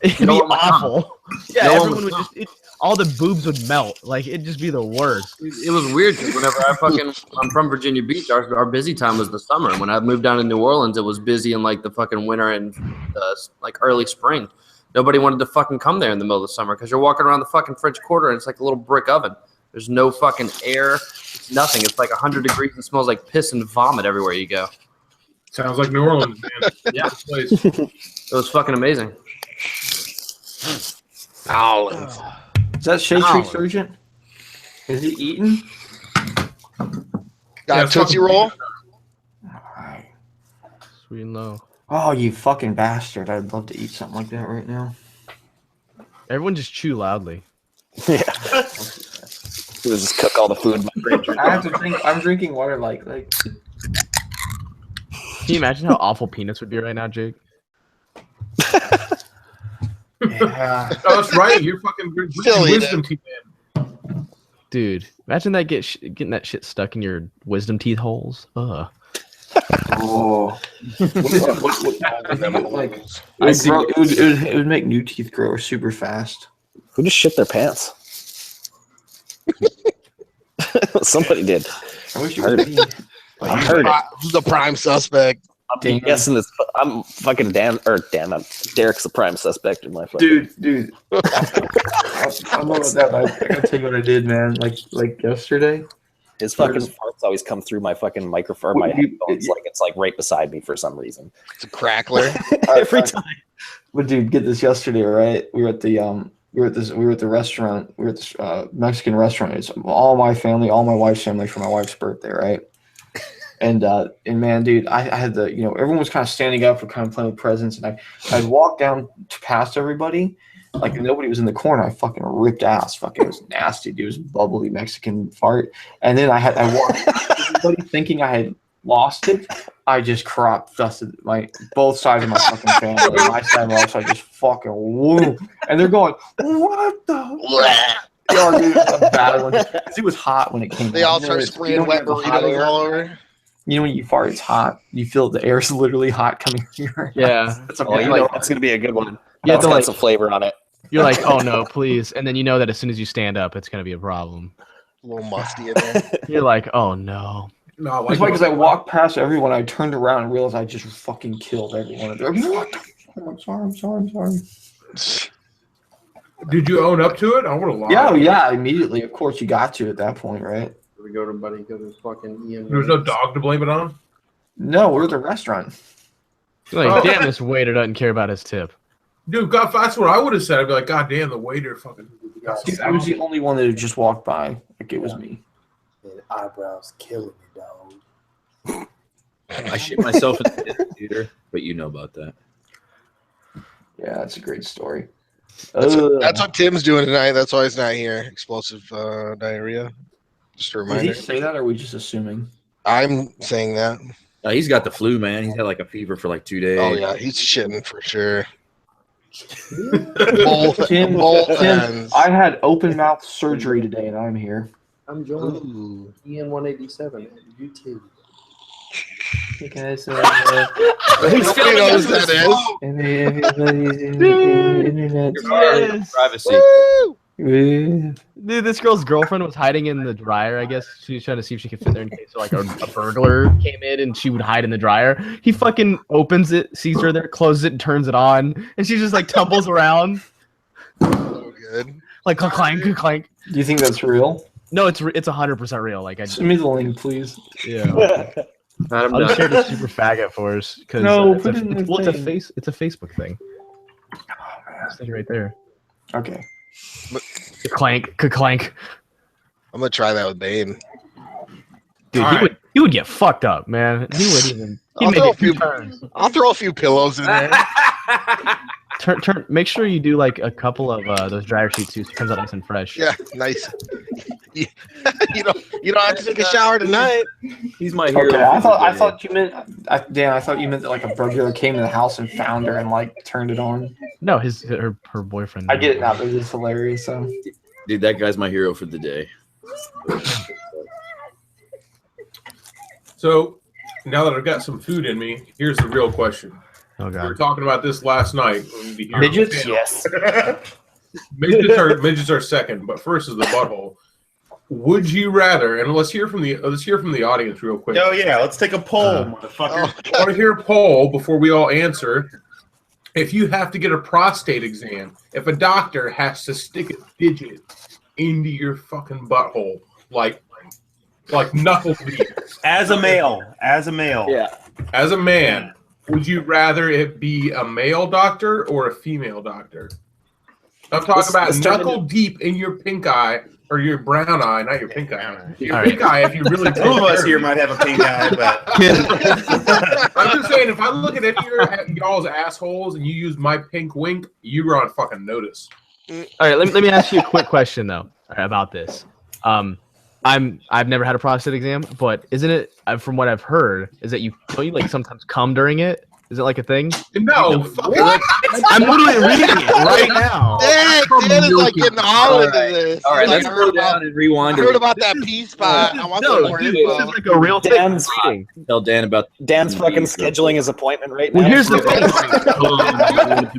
it'd be awful. Yeah, everyone would just. All the boobs would melt. Like it'd just be the worst. It was weird because whenever I'm from Virginia Beach, our busy time was the summer. And when I moved down to New Orleans, it was busy in like the fucking winter and like early spring. Nobody wanted to fucking come there in the middle of the summer because you're walking around the fucking French Quarter and it's like a little brick oven. There's no fucking air. It's nothing. It's like 100 degrees and smells like piss and vomit everywhere you go. Sounds like New Orleans, man. Yeah. Place. It was fucking amazing. Olive. Is that Shade Tree Surgeon? Is he eating? Got a Tootsie Roll? Alright. Sweet and low. Oh, you fucking bastard. I'd love to eat something like that right now. Everyone just chew loudly. Yeah. We'll just cook all the food in my fridge. I have to drink. I'm drinking water like. Can you imagine how awful peanuts would be right now, Jake? Yeah. Oh, that's right. You're fucking wisdom teeth, man. Dude, imagine that getting that shit stuck in your wisdom teeth holes. Ugh. Oh. It would make new teeth grow super fast. Who just shit their pants? Somebody did. I wish you heard it. I heard it. Who's the prime suspect? I'm guessing this. I'm fucking Derek's the prime suspect in my fucking. Dude. I don't know about that, but I gotta tell you what I did, man. Like yesterday. His fucking farts always come through my fucking microphone, my headphones, like it's like right beside me for some reason. It's a crackler. Every time. But dude, get this yesterday, right? We were at the restaurant. We were at this Mexican restaurant. It's all my family, all my wife's family for my wife's birthday, right? And man, dude, I had the everyone was kind of standing up for kind of playing with presents, and I'd walk down past everybody. Like nobody was in the corner. I fucking ripped ass. Fucking it was nasty, dude. It was bubbly Mexican fart. And then I walked past everybody thinking I had lost it. I just crop dusted both sides of my fucking family. My side also I just fucking woo. And they're going, what the? Yo, dude, it was a bad one. 'Cause it was hot when it came. They all start spraying wet burritos all over. You know when you fart, it's hot. You feel the air is literally hot coming here. Yeah. That's That's gonna be a good one. Yeah, That's got some flavor on it. You're like, oh no, please, and then you know that as soon as you stand up, it's gonna be a problem. A little musty in there. You're like, oh no. No, It's because I walked past everyone. I turned around and realized I just fucking killed everyone. They're like, what the fuck? I'm sorry. Did you own up to it? I would have lied. Yeah, immediately. Of course, you got to at that point, right? We go to Buddy because it's fucking EN187. There was no dog to blame it on? No, we're at the restaurant. You're like, damn, this waiter doesn't care about his tip. Dude, God, that's what I would have said. I'd be like, God damn, the waiter fucking. Dude, I was the only one that had just walked by. Like it was me. And eyebrows killing me, dog. I shit myself in the theater, but you know about that. Yeah, that's a great story. That's what Tim's doing tonight. That's why he's not here. Explosive diarrhea. Just a Did reminder. he say that, or are we just assuming? I'm saying that. He's got the flu, man. He's had like a fever for like 2 days. Oh yeah, he's shitting for sure. Tim, ends. I had open mouth surgery today, and I'm here. I'm joining EN187 at YouTube. Hey guys, Nobody knows who that is. everybody's in the internet. Yes. Privacy. Dude, this girl's girlfriend was hiding in the dryer. I guess she was trying to see if she could fit there in case like a burglar came in and she would hide in the dryer. He fucking opens it, sees her there, closes it, and turns it on, and she just like tumbles around. So good. Like clank. Do you think that's real? No, it's 100% real. Like Send me the link, please. Yeah. I'll just share the super faggot for us because it's a Facebook thing. Oh man, It's right there. okay. Clank. I'm gonna try that with Bane. Dude, he would get fucked up, man. He would even. He'd make a few turns. I'll throw a few pillows in there. Turn. Make sure you do like a couple of those dryer sheets too, so it comes out nice and fresh. Yeah, nice. you don't have to take a shower tonight. He's my hero. Okay, I thought you meant Dan. I thought you meant that like a burglar came in the house and found her and like turned it on. No, her boyfriend. I get it now, but it's hilarious. So, Dude, that guy's my hero for the day. So, now that I've got some food in me, here's the real question. Oh We were god. talking about this last night. midgets, Yes. midgets are second, but first is the butthole. Would you rather? And let's hear from the audience real quick. Oh yeah, let's take a poll, motherfucker. I want to hear a poll before we all answer. If you have to get a prostate exam, if a doctor has to stick a digit into your fucking butthole, like knuckle deep, As a male. Yeah. as a man, would you rather it be a male doctor or a female doctor? I'm talking about knuckle deep in your pink eye or your brown eye, not your pink eye. Your pink eye, if you really take Two of us care here of might have a pink eye, but I'm just saying, if I look at any of y'all's assholes and you use my pink wink, you're on fucking notice. All right, let me ask you a quick question though about this. I've never had a prostate exam, but isn't it from what I've heard is that you like sometimes come during it? Is it like a thing? No, what? I'm literally reading it right now. Dang, Dan is like getting all into this. All right, Like, let's go down and rewind. I heard about that P spot. I want some more This info. is like a real Dan's thing. Tell Dan about Dan's fucking scheduling his appointment right now. Well, here's the thing.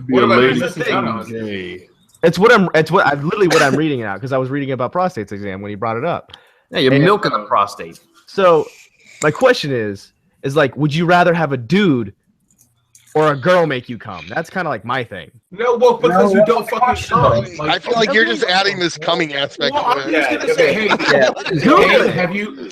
What about this is not on? It's what I'm literally what I'm reading now because I was reading about prostate exam when he brought it up. yeah, you're milking the prostate. So my question is like, would you rather have a dude or a girl make you come? That's kind of like my thing. No, well, because you don't fucking come. I feel like you're just adding this coming aspect. Well, I'm to just it. gonna say, hey, Dan, have you?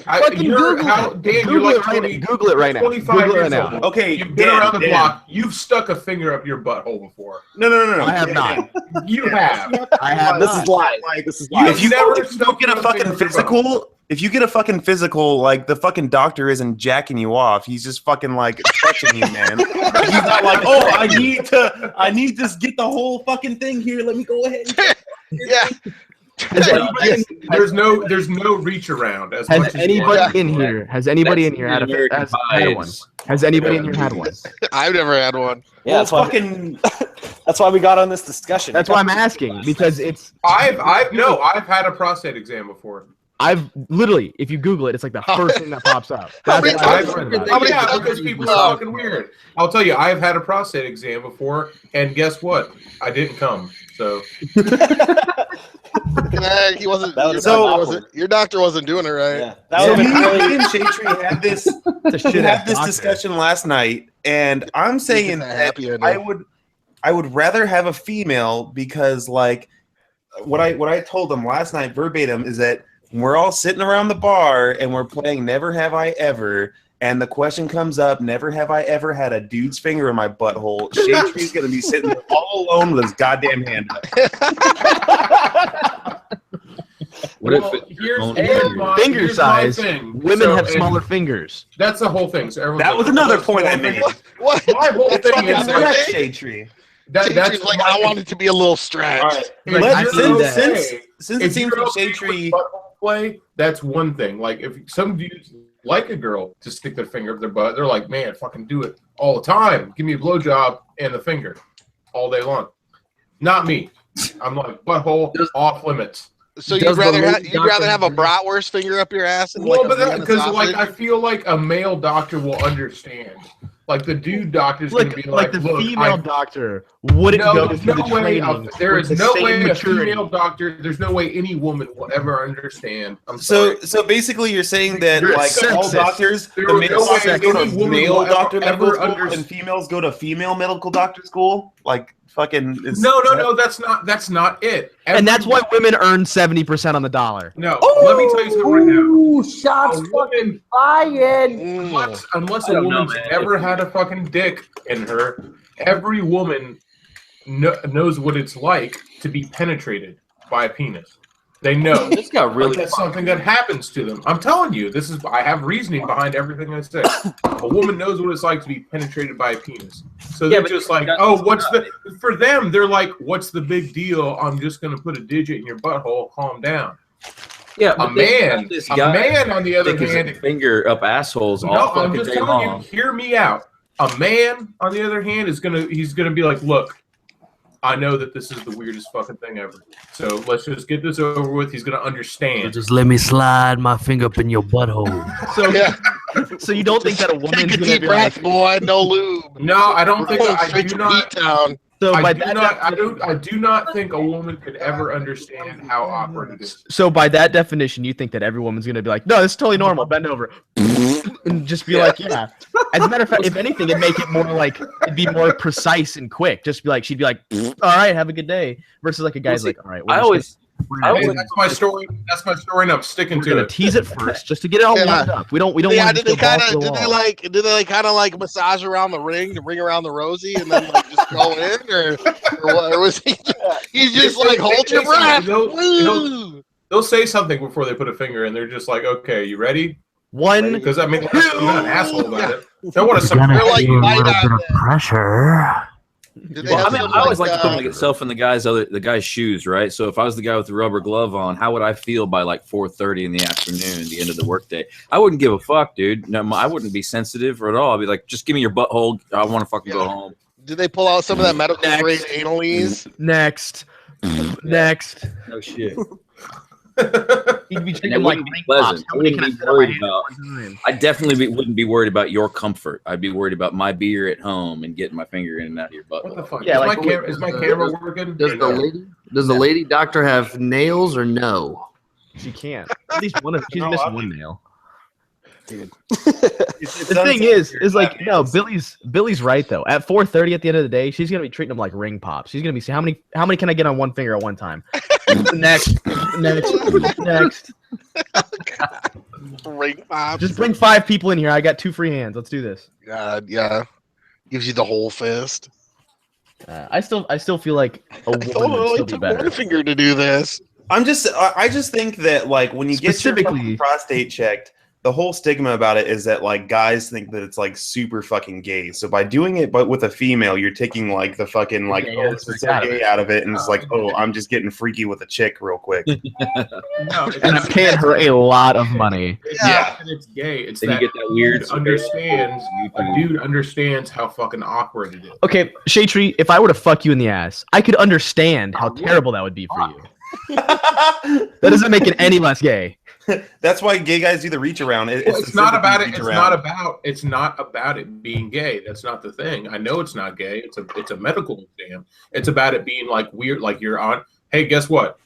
Dan, you're like 20, Google it right now. 25 Google it years right now. old. Okay, You've been around the block. You've stuck a finger up your butthole before. No. I have not. You have. I have This not. is live. This is live. If you never go get a fucking physical, if you get a fucking physical, like the fucking doctor isn't jacking you off, he's just fucking like touching you, man. Like, he's not like, oh, I need to get the whole fucking thing here. Let me go ahead. Yeah. There's no reach around. As much Has as you anybody want. in here? Has anybody in here had one? Has anybody in here had one? I've never had one. Yeah, that's why. fucking. That's why we got on this discussion. That's why I'm asking because it's. I've had a prostate exam before. I've literally, if you Google it, it's like the first thing that pops up. How many That's why I've times- heard about it. how many Yeah, times because have you people come? are fucking weird. I'll tell you, I've had a prostate exam before, and guess what? I didn't come. So He wasn't. That Your, was doctor awkward. wasn't your doctor wasn't doing it right. Yeah, that So would me have been really. and Shaytree had this. It's a We shit had ass this doctor. discussion last night, and I'm saying that that happy ending. I would rather have a female because, like, what I told them last night verbatim is that we're all sitting around the bar and we're playing Never Have I Ever, and the question comes up, never have I ever had a dude's finger in my butthole. Shaytree's gonna be sitting there all alone with his goddamn hand up. What well, if Finger here's my size. thing. Women So, have and smaller fingers. That's the whole thing. So everyone's That was another point I made. What? My whole That's thing is fucking correct, Shaytree. that's She's like, I want it to be a little stretched. All right. If Let's- you're that. since it if seems you're like okay Shaytree. with butthole play, that's one thing. Like if some dudes like a girl to stick their finger up their butt, they're like, man, fucking do it all the time. Give me a blowjob and the finger all day long. Not me. I'm like butthole off limits. So Does you'd the rather lady you'd rather have a doctor- bratwurst finger up your ass and Well, like but a because sausage? like I feel like a male doctor will understand. Like the dude doctor's gonna be Like like, the look, female doctor wouldn't go there's through the way training. there with is the no same way maturity. a female doctor. There's no way any woman will ever understand. I'm sorry. So basically, you're saying that You're like all sexist. doctors, There the was male no way doctors go any to woman male will doctor ever medical school, understand. and females go to female medical doctor school. Like fucking. No, that's not it. And that's why women earn 70% on the dollar. No, let me tell you something right now. Ooh, shots A fucking woman, fired. unless I a don't know, woman's man. ever had a fucking dick in her, every woman knows what it's like to be penetrated by a penis. They know. This got Like, really. that's something that happens to them. I'm telling you, I have reasoning behind everything I say. A woman knows what it's like to be penetrated by a penis. So Yeah, they're but just like, for them, they're like, what's the big deal? I'm just going to put a digit in your butthole, calm down. Yeah, A man on the other stick his hand, finger up assholes all no, I'm fucking just day telling long. you, hear me out. A man, on the other hand, he's gonna be like, look, I know that this is the weirdest fucking thing ever. So let's just get this over with. He's gonna understand. Just let me slide my finger up in your butthole. So, Yeah. so you don't think that a woman's Take a gonna deep be breath, like, boy. No lube. No, I don't think Going I straight do to not. P-town. so by I that do not think a woman could ever understand how awkward it is. so by that definition, you think that every woman's gonna be like, no, this is totally normal. Bend over, and just be like, yeah. As a matter of fact, if anything, it'd make it more like it'd be more precise and quick. Just be like, she'd be like, all right, have a good day. Versus like a guy's see, like, all right. we're I just always That's my story. That's my story, and I'm sticking We're to gonna it. tease it first, just to get it all warmed up. We don't Yeah, want did to they kind of kind of like massage around the ring around the rosy and then like just go in or what? Or was he's just like hold your breath? They'll say something before they put a finger in. They're just like, okay, you ready? One, because I mean, you're not an asshole about it. Don't want to You're gonna like feel a little bit of pressure. Well, I mean, I always like to put myself in the guy's shoes, right? So if I was the guy with the rubber glove on, how would I feel by like 4:30 in the afternoon, the end of the workday? I wouldn't give a fuck, dude. No, I wouldn't be sensitive at all. I'd be like, just give me your butthole. I want to fucking go home. Did they pull out some of that medical grade analese? Next. No shit. He'd be And treating it him like wouldn't be ring pleasant. pops. I How many wouldn't can I be fit on my worried hand about. at one time? I definitely wouldn't be worried about your comfort. I'd be worried about my beer at home and getting my finger in and out of your butt. What the fuck? Yeah, is my camera working? Does the lady doctor have nails or no? She can't. At least one of she's missing one nail. Dude. The thing is like Billy's right though. At 4:30 at the end of the day, she's gonna be treating them like ring pops. She's gonna be saying how many can I get on one finger at one time? next. Ring pops. Just bring 5 people in here. I got 2 free hands. Let's do this. God, yeah. Gives you the whole fist. I still feel like a woman would still be better. One finger to do this. I just think that like when you get your fucking prostate checked, the whole stigma about it is that like guys think that it's like super fucking gay. So by doing it but with a female, you're taking like the fucking like this is so gay out of it, and it's like, oh, I'm just getting freaky with a chick real quick. And I'm paying her a lot of money. Yeah, and it's gay. It's Then that you get that weird a dude understands how fucking awkward it is. Okay, Shaytree, if I were to fuck you in the ass, I could understand how terrible that would be for you. That doesn't make it any less gay. That's why gay guys do the reach around. It's not about it. It's not about it being gay. That's not the thing. I know it's not gay. It's a medical exam. It's about it being like weird. Like you're on. Hey, guess what?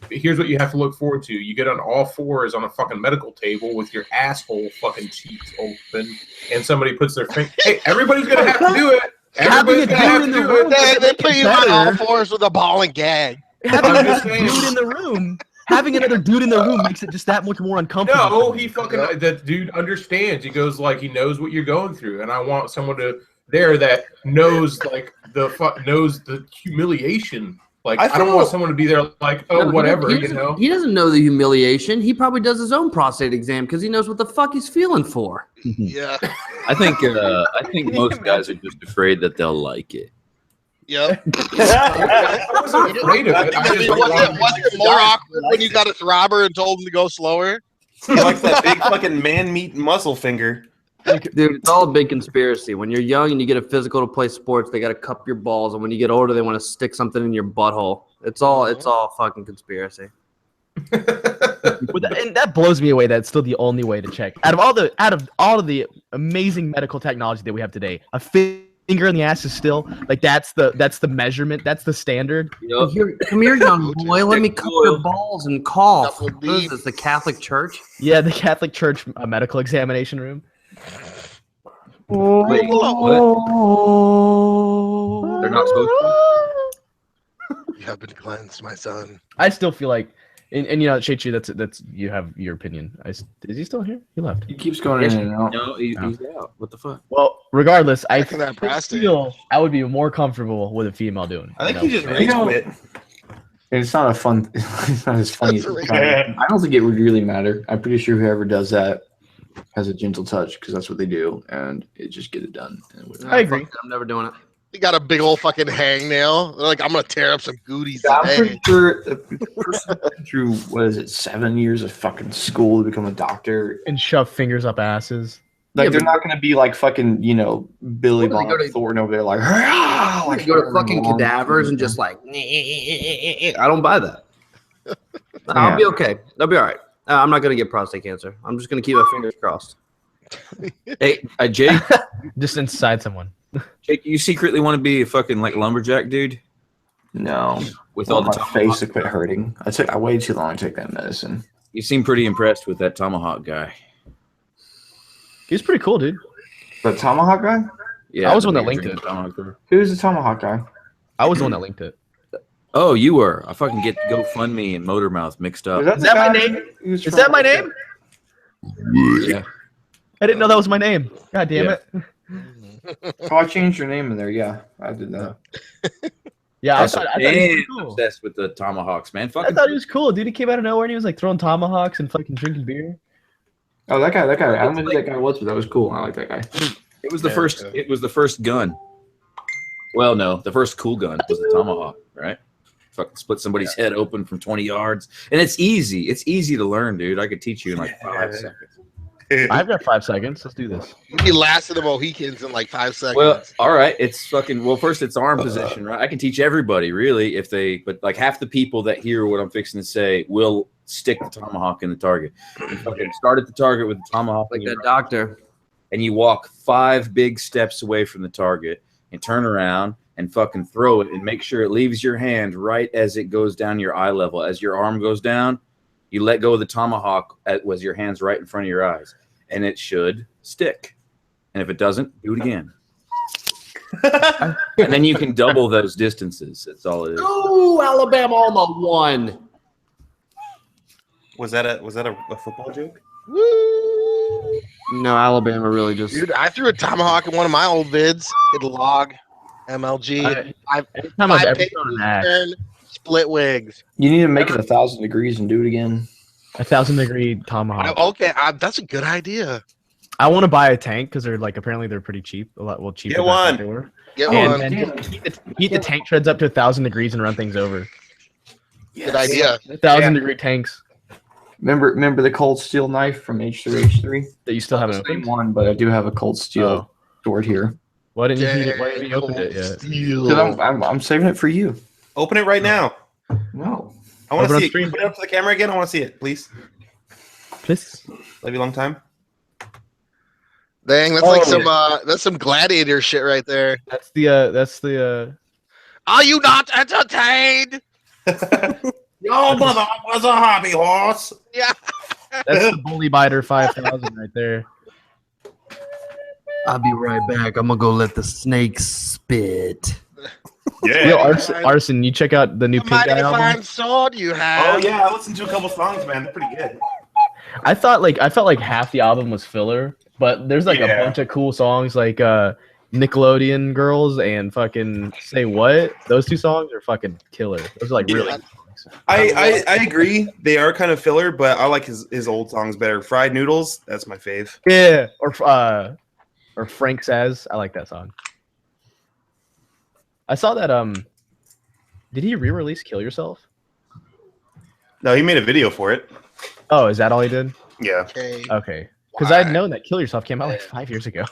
Here's what you have to look forward to. You get on all fours on a fucking medical table with your asshole fucking cheeks open, and somebody puts their finger. Hey, everybody's gonna have to do it. Everybody's gonna have to do it. They put you on all fours with a ball and gag. Having another dude in the room. Having another dude in the room makes it just that much more uncomfortable. No, he fucking that dude understands. He goes like he knows what you're going through, and I want someone there that knows like knows the humiliation. Like I don't want someone to be there like, oh, whatever, you know. He doesn't know the humiliation. He probably does his own prostate exam because he knows what the fuck he's feeling for. Yeah. I think most guys are just afraid that they'll like it. Yep. I wasn't afraid of it. Was it more awkward when you got a throbber and told him to go slower? He likes that big fucking man meat muscle finger. Dude, it's all a big conspiracy. When you're young and you get a physical to play sports, they got to cup your balls, and when you get older, they want to stick something in your butthole. It's all fucking conspiracy. And that blows me away. That's still the only way to check. Out of all of the amazing medical technology that we have today, a finger in the ass is still like that's the measurement. That's the standard. Come here, young boy. Let me cup your balls and cough. What is this, the Catholic Church? Yeah, the Catholic Church medical examination room. Wait, what? They're not supposed to. You have been cleansed, my son. I still feel like, and you know, Shaychi, that's you have your opinion. Is he still here? He left. He keeps going in and out. No, he's out. What the fuck? Well, regardless, I that feel I would be more comfortable with a female doing it. I think he just rage quit. It's not a fun. It's not as funny as it's trying. I don't think it would really matter. I'm pretty sure whoever does that has a gentle touch because that's what they do, and it just get it done. I agree. I'm never doing it. You got a big old fucking hangnail. They're like, I'm gonna tear up some goodies I'm today. pretty sure the person through 7 years of fucking school to become a doctor And shove fingers up asses. Like they're not gonna be like fucking Billy Bob Thornton over there like like go to fucking cadavers and just like I don't buy that. I'll be okay. I'll be all right. I'm not gonna get prostate cancer. I'm just gonna keep my fingers crossed. Hey, Jake, just inside someone. Jake, you secretly want to be a fucking like lumberjack dude? No. With I all want the my face to quit hurting. I waited too long to take that medicine. You seem pretty impressed with that Tomahawk guy. He's pretty cool, dude. The Tomahawk guy? Yeah, I was the one that linked it. Who's the Tomahawk guy? I was the one that linked it. Oh, you were. I fucking get GoFundMe and Motormouth mixed up. Is that my name? Is that my name? Yeah. I didn't know that was my name. God damn it. Oh, I changed your name in there. Yeah, I did that. Yeah, I thought he was cool. Obsessed with the Tomahawks, man. I Fucking thought he was cool, dude. He came out of nowhere and he was like throwing tomahawks and fucking drinking beer. Oh, that guy. I don't know who that guy was, but that was cool. I like that guy. It was the first. It was the first gun. Well, no, the first cool gun was the Tomahawk, right? Fucking split somebody's head open from 20 yards, and it's easy. It's easy to learn, dude. I could teach you in like 5 seconds. I've got 5 seconds. Let's do this. He lasted the Mohicans in like 5 seconds. Well, all right. It's fucking. Well, first it's arm position, right? I can teach everybody really if they, but like half the people that hear what I'm fixing to say will stick the tomahawk in the target. You fucking start at the target with the tomahawk, Like a doctor. and you walk 5 big steps away from the target and turn around and fucking throw it and make sure it leaves your hand right as it goes down your eye level. As your arm goes down, you let go of the tomahawk as your hand's right in front of your eyes, and it should stick. And if it doesn't, do it again. And then you can double those distances. That's all it is. Ooh, Alabama on the 1. Was that a football joke? Woo! No, Alabama really just. Dude, I threw a tomahawk in one of my old vids. Hit a log, MLG. Time I've ever thrown an axe. Split wigs. You need to make it 1,000 degrees and do it again. 1,000-degree tomahawk. Okay, that's a good idea. I want to buy a tank because they're like apparently they're pretty cheap. A lot cheaper. Get than I thought one. they were. Get And one. then heat the tank treads up to 1,000 degrees and run things over. Good idea. 1,000-degree tanks Remember the cold steel knife from H3H3? that you still haven't Same opened. one, but I do have a cold steel stored here. Why didn't you heat it? Why haven't you opened it yet? Because I'm saving it for you. Open it right now. No. I want Open to on see it. stream. Put it up to the camera again. I want to see it, please. Please. That'd be a long time. Dang, that's some gladiator shit right there. That's the Are you not entertained? Your mother was a hobby horse. Yeah. that's the Bully Biter 5000 right there. I'll be right back. I'm gonna go let the snakes spit. Yeah. Yo, Arson, you check out the new Pink Mighty Guy album. fine sword you have. Oh yeah, I listened to a couple songs, man. They're pretty good. I felt like half the album was filler, but there's like a bunch of cool songs like Nickelodeon Girls and fucking Say What. Those 2 songs are fucking killer. Those are like really good songs. I agree. They are kind of filler, but I like his old songs better. Fried Noodles, that's my fave. Yeah, or Frank Says. I like that song. I saw that did he re-release Kill Yourself? No, he made a video for it. Oh, is that all he did? Yeah. Okay. Because I had known that Kill Yourself came out like 5 years ago.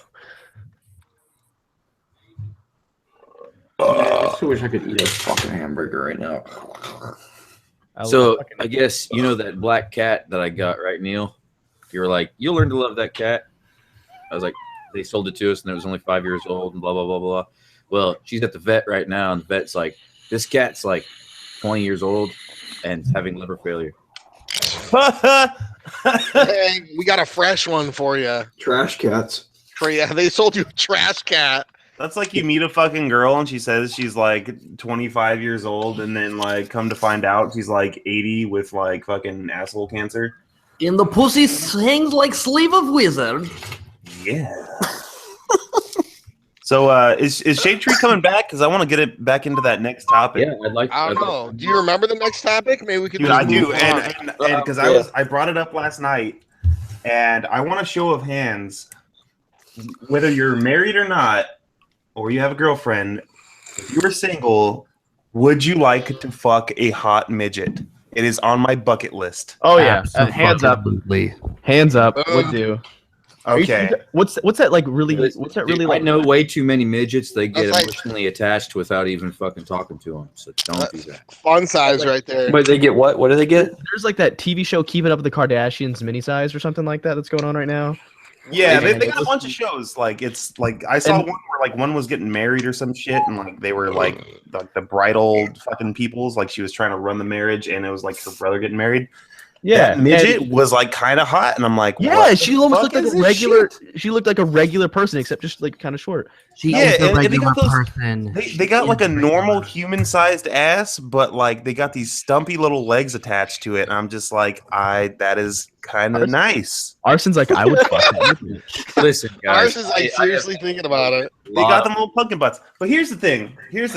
I just wish I could eat a fucking hamburger right now. So I guess you know that black cat that I got, right, Neil? You were like, you'll learn to love that cat. I was like, they sold it to us and it was only 5 years old and blah, blah, blah, blah. Well, she's at the vet right now, and the vet's like, this cat's like 20 years old and having liver failure. Hey, we got a fresh one for you. Trash cats. Yeah, they sold you a trash cat. That's like you meet a fucking girl and she says she's like 25 years old, and then like come to find out she's like 80 with like fucking asshole cancer. In the pussy hangs like sleeve of wizard. Yeah. So is Shade Tree coming back? Because I want to get it back into that next topic. Yeah, I'd like. I don't know. Do you remember the next topic? Maybe we could. Dude, just I do, move and on. because I brought it up last night, and I want a show of hands, whether you're married or not, or you have a girlfriend. If you were single, would you like to fuck a hot midget? It is on my bucket list. Oh yeah, hands up. Hands up. Would do. Okay. What's that like? Really? What's that really I like? know way too many midgets. They get That's like- emotionally attached without even fucking talking to them. So don't do that. Fun size right there. But they get what? What do they get? There's like that TV show Keeping Up with the Kardashians mini size or something like that that's going on right now. Yeah, they got a bunch of shows. Like it's like I saw one where like one was getting married or some shit, and like they were like the bridal fucking peoples. Like she was trying to run the marriage, and it was like her brother getting married. Yeah, that midget was like kind of hot, and I'm like, yeah, what she the almost fuck looked like is a this regular. shit? She looked like a regular person, except just like kind of short. She Yeah, is a and they regular got those. person. They got like a normal human-sized ass, but like they got these stumpy little legs attached to it, and I'm just like, that is kind of nice. Arson's like, I would fuck that. Listen, guys. Ours is like seriously thinking about it. They got them little pumpkin butts. But here's the thing. There's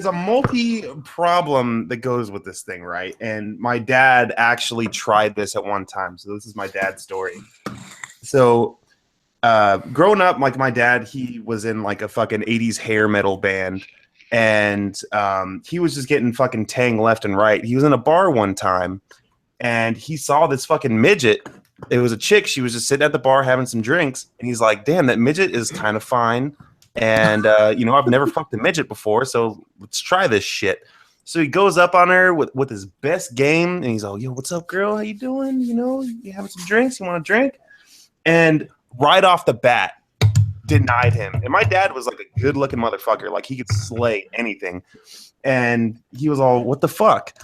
a multi-problem that goes with this thing, right? And my dad actually tried this at one time. So this is my dad's story. So growing up, like my dad, he was in like a fucking 80s hair metal band. And he was just getting fucking tang left and right. He was in a bar one time, and he saw this fucking midget. It was a chick. She was just sitting at the bar having some drinks, and he's like, damn, that midget is kind of fine. And, I've never fucked a midget before, so let's try this shit. So he goes up on her with his best game, and he's like, yo, what's up, girl? How you doing? You having some drinks? You want a drink? And right off the bat, denied him. And my dad was like a good-looking motherfucker. Like, he could slay anything. And he was all, what the fuck?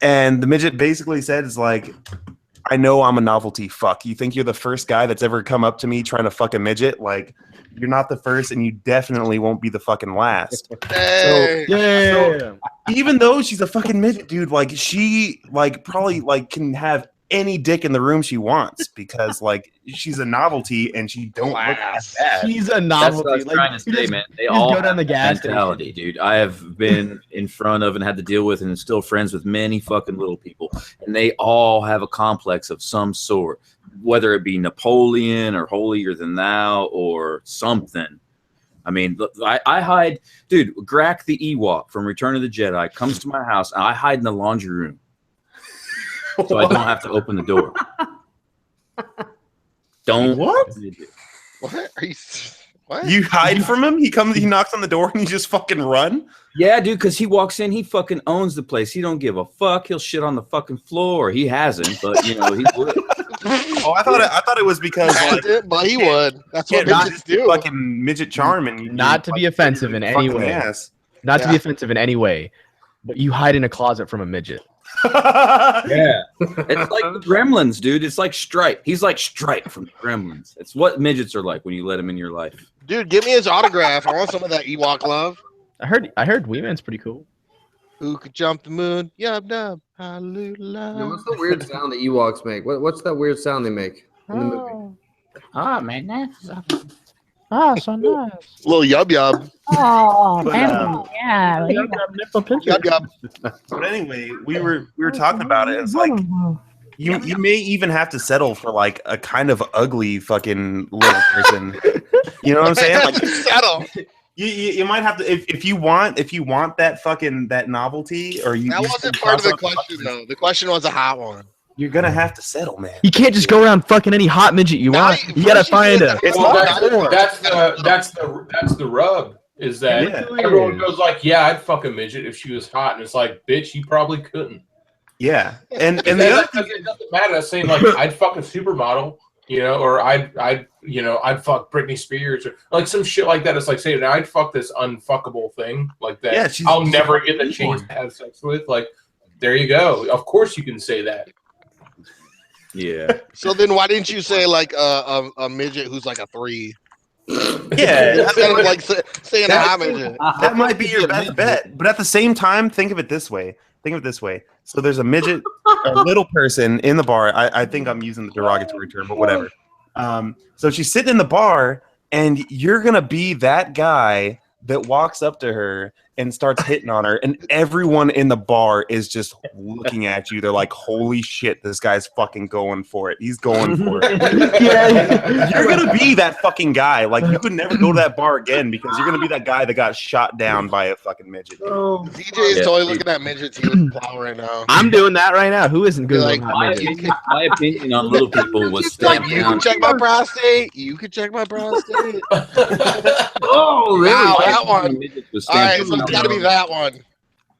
And the midget basically said, is like, I know I'm a novelty fuck. You think you're the first guy that's ever come up to me trying to fuck a midget? Like, you're not the first, and you definitely won't be the fucking last. Hey. So even though she's a fucking midget, dude, like, she, like, probably, like, can have any dick in the room she wants because, like, she's a novelty and she don't look that bad. She's a That's novelty. what I was Like, trying to you say, just- man. They you just all go down have the gas mentality, dude. I have been in front of and had to deal with and still friends with many fucking little people, and they all have a complex of some sort, whether it be Napoleon or holier than thou or something. I mean, look, I hide, dude. Grak the Ewok from Return of the Jedi comes to my house, and I hide in the laundry room. So I don't have to open the door. Don't. What? What are you? What? You hide from him? He comes, he knocks on the door, and you just fucking run? Yeah, dude, because he walks in, he fucking owns the place. He don't give a fuck. He'll shit on the fucking floor. He hasn't, but he would. Oh, I thought it was because like, but he would. That's what not midgets do. fucking midget charm and Not to be offensive in any way. Not to be offensive in any way, but you hide in a closet from a midget. Yeah, it's like the Gremlins, dude. It's like Stripe. He's like Stripe from the Gremlins. It's what midgets are like when you let him in your life. Dude, give me his autograph. I want some of that Ewok love. I heard Wee Man's pretty cool. Who could jump the moon? Yub dub. Hallelujah. Now, what's the weird sound the Ewoks make? What's that weird sound they make in the movie? Oh man, that's so nice. Little yub yub. Oh man, yeah. Yub yub. But anyway, we were talking about it. It's like you may even have to settle for like a kind of ugly fucking little person. You know what I'm saying? Like settle. You might have to if you want that fucking that novelty or you. That wasn't part of the question though. The question was a hot one. You're gonna have to settle, man. You can't just go around fucking any hot midget you want. You gotta find a. That's the rub. Is that everyone goes like, yeah, I'd fuck a midget if she was hot, and it's like, bitch, you probably couldn't. Yeah, and the other thing, it doesn't matter. That's saying like I'd fuck a supermodel, or I'd fuck Britney Spears or like some shit like that. It's like saying I'd fuck this unfuckable thing like that. Yeah, I'll never get the chance to have sex with. Like, there you go. Of course you can say that. Yeah. So then why didn't you say like a midget who's like a 3? Yeah, instead of like saying a hot midget. That might be your best bet. But at the same time, think of it this way. So there's a midget, a little person in the bar. I think I'm using the derogatory term, but whatever. So she's sitting in the bar, and you're gonna be that guy that walks up to her and starts hitting on her, and everyone in the bar is just looking at you. They're like, holy shit, this guy's fucking going for it. He's going for it. Yeah. You're going to be that fucking guy. Like, you could never go to that bar again because you're going to be that guy that got shot down by a fucking midget. DJ is totally looking at midgets. He would plow right now. I'm doing that right now. Who isn't good? Like, my opinion on little people was stamped you down. can check my prostate. You can check my prostate. Oh, really? Wow, that one. All right, so down. it's got to be that one.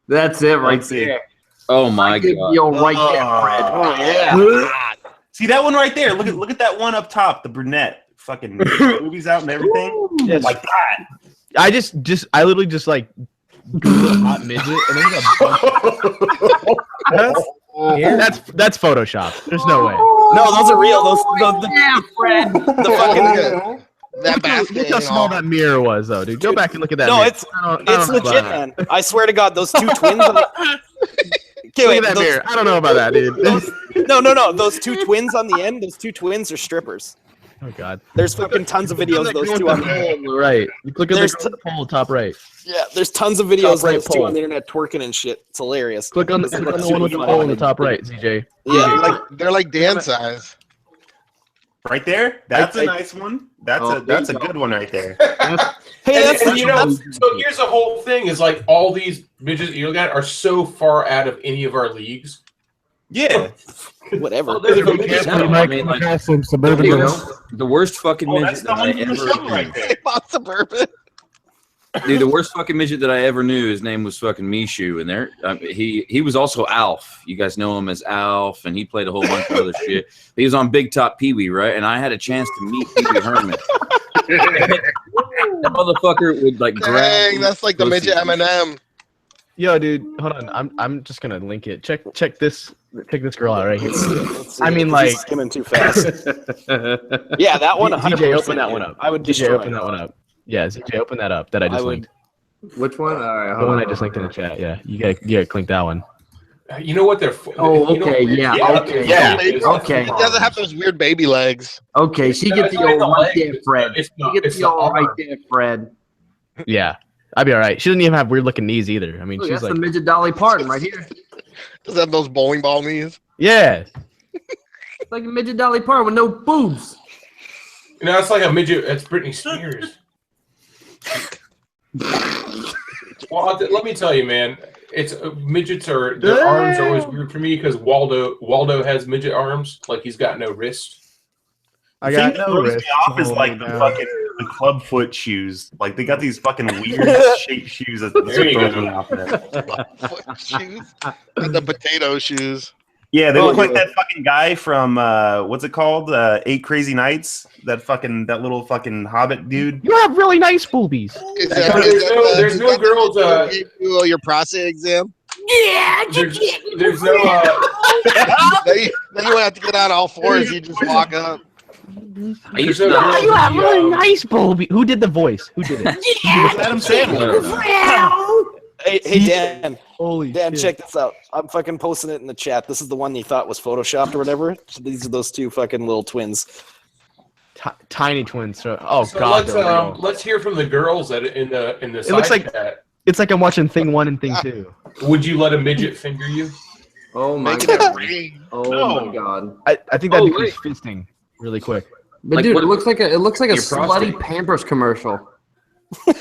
That's it right Let's see. there. Oh my god! Yo, right there, Fred. Oh yeah. See that one right there? Look at that one up top, the brunette. Fucking movies out and everything. Yes. Like that. I literally just like Google hot midget, and there's a bunch. That's Photoshop. There's no way. No, those are real. Fred. The fucking that basket. Look how small that mirror was, though, dude. Go back and look at that. No, mirror. it's legit, man. I swear to God, those two twins. Okay, look at that mirror. I don't know about that, dude. No. Those two twins on the end. Those two twins are strippers. Oh God. There's fucking tons of videos of those two on the pole, right. You click on the pole top right. Yeah, there's tons of videos of those two on the internet twerking and shit. It's hilarious. Click on the one with the pole on the top right, CJ. Yeah, they're like Dan size. Right there? That's a nice one. That's a good one right there. Hey, and you know, so here's the whole thing: is like all these midgets you look at are so far out of any of our leagues. Yeah. Whatever. The worst fucking midget that I ever knew. Suburban. Dude, the worst fucking midget that I ever knew, his name was fucking Mishu, and he was also Alf. You guys know him as Alf, and he played a whole bunch of other shit. He was on Big Top Pee Wee, right? And I had a chance to meet Pee Wee Herman. That motherfucker would like grab. Dang, that's like the midget Eminem. Yo, dude, hold on. I'm just gonna link it. Check this girl out right here. I mean, like skimming too fast. Yeah, that one. DJ, open that one up. I would DJ, open that one up. Yeah, CJ, open that up. That I just linked. Which one? All right, the one I just linked in the chat. Yeah, you gotta click that one. You know what they're? Okay. He doesn't have those weird baby legs. Okay, she gets the old right there, Fred. She gets the old right there, Fred. Yeah, I'd be all right. She doesn't even have weird looking knees either. I mean, Look, she's that's like the midget Dolly Parton right here. Does have those bowling ball knees? Yeah. It's like a midget Dolly Parton with no boobs. You know, it's like a midget. It's Britney Spears. Well, let me tell you, man. It's midgets are their arms are always weird for me because Waldo has midget arms, like he's got no wrist. I got no wrist. Off is like the club foot shoes. Like they got these fucking weird shaped shoes that throws me off there. Foot shoes and the potato shoes. Yeah, they look like that fucking guy from what's it called? 8 Crazy Nights. That little fucking Hobbit dude. You have really nice boobies. There's no girls. Your prostate exam. Yeah, there's no. Then you have to get out all fours. You just walk up. You have really nice boobies. Who did the voice? Who did it? Adam Sandler. Hey Dan. Holy Dan, shit. check this out. I'm fucking posting it in the chat. This is the one you thought was photoshopped or whatever. So these are those two fucking little twins. Tiny twins. Oh so God. let's hear from the girls in the It looks like chat. It's like I'm watching Thing 1 and Thing 2. Would you let a midget finger you? Oh my god. Oh my god. I think that'd be fisting really quick. But Like, dude, what- it looks like a Your slutty prostate. Pampers commercial.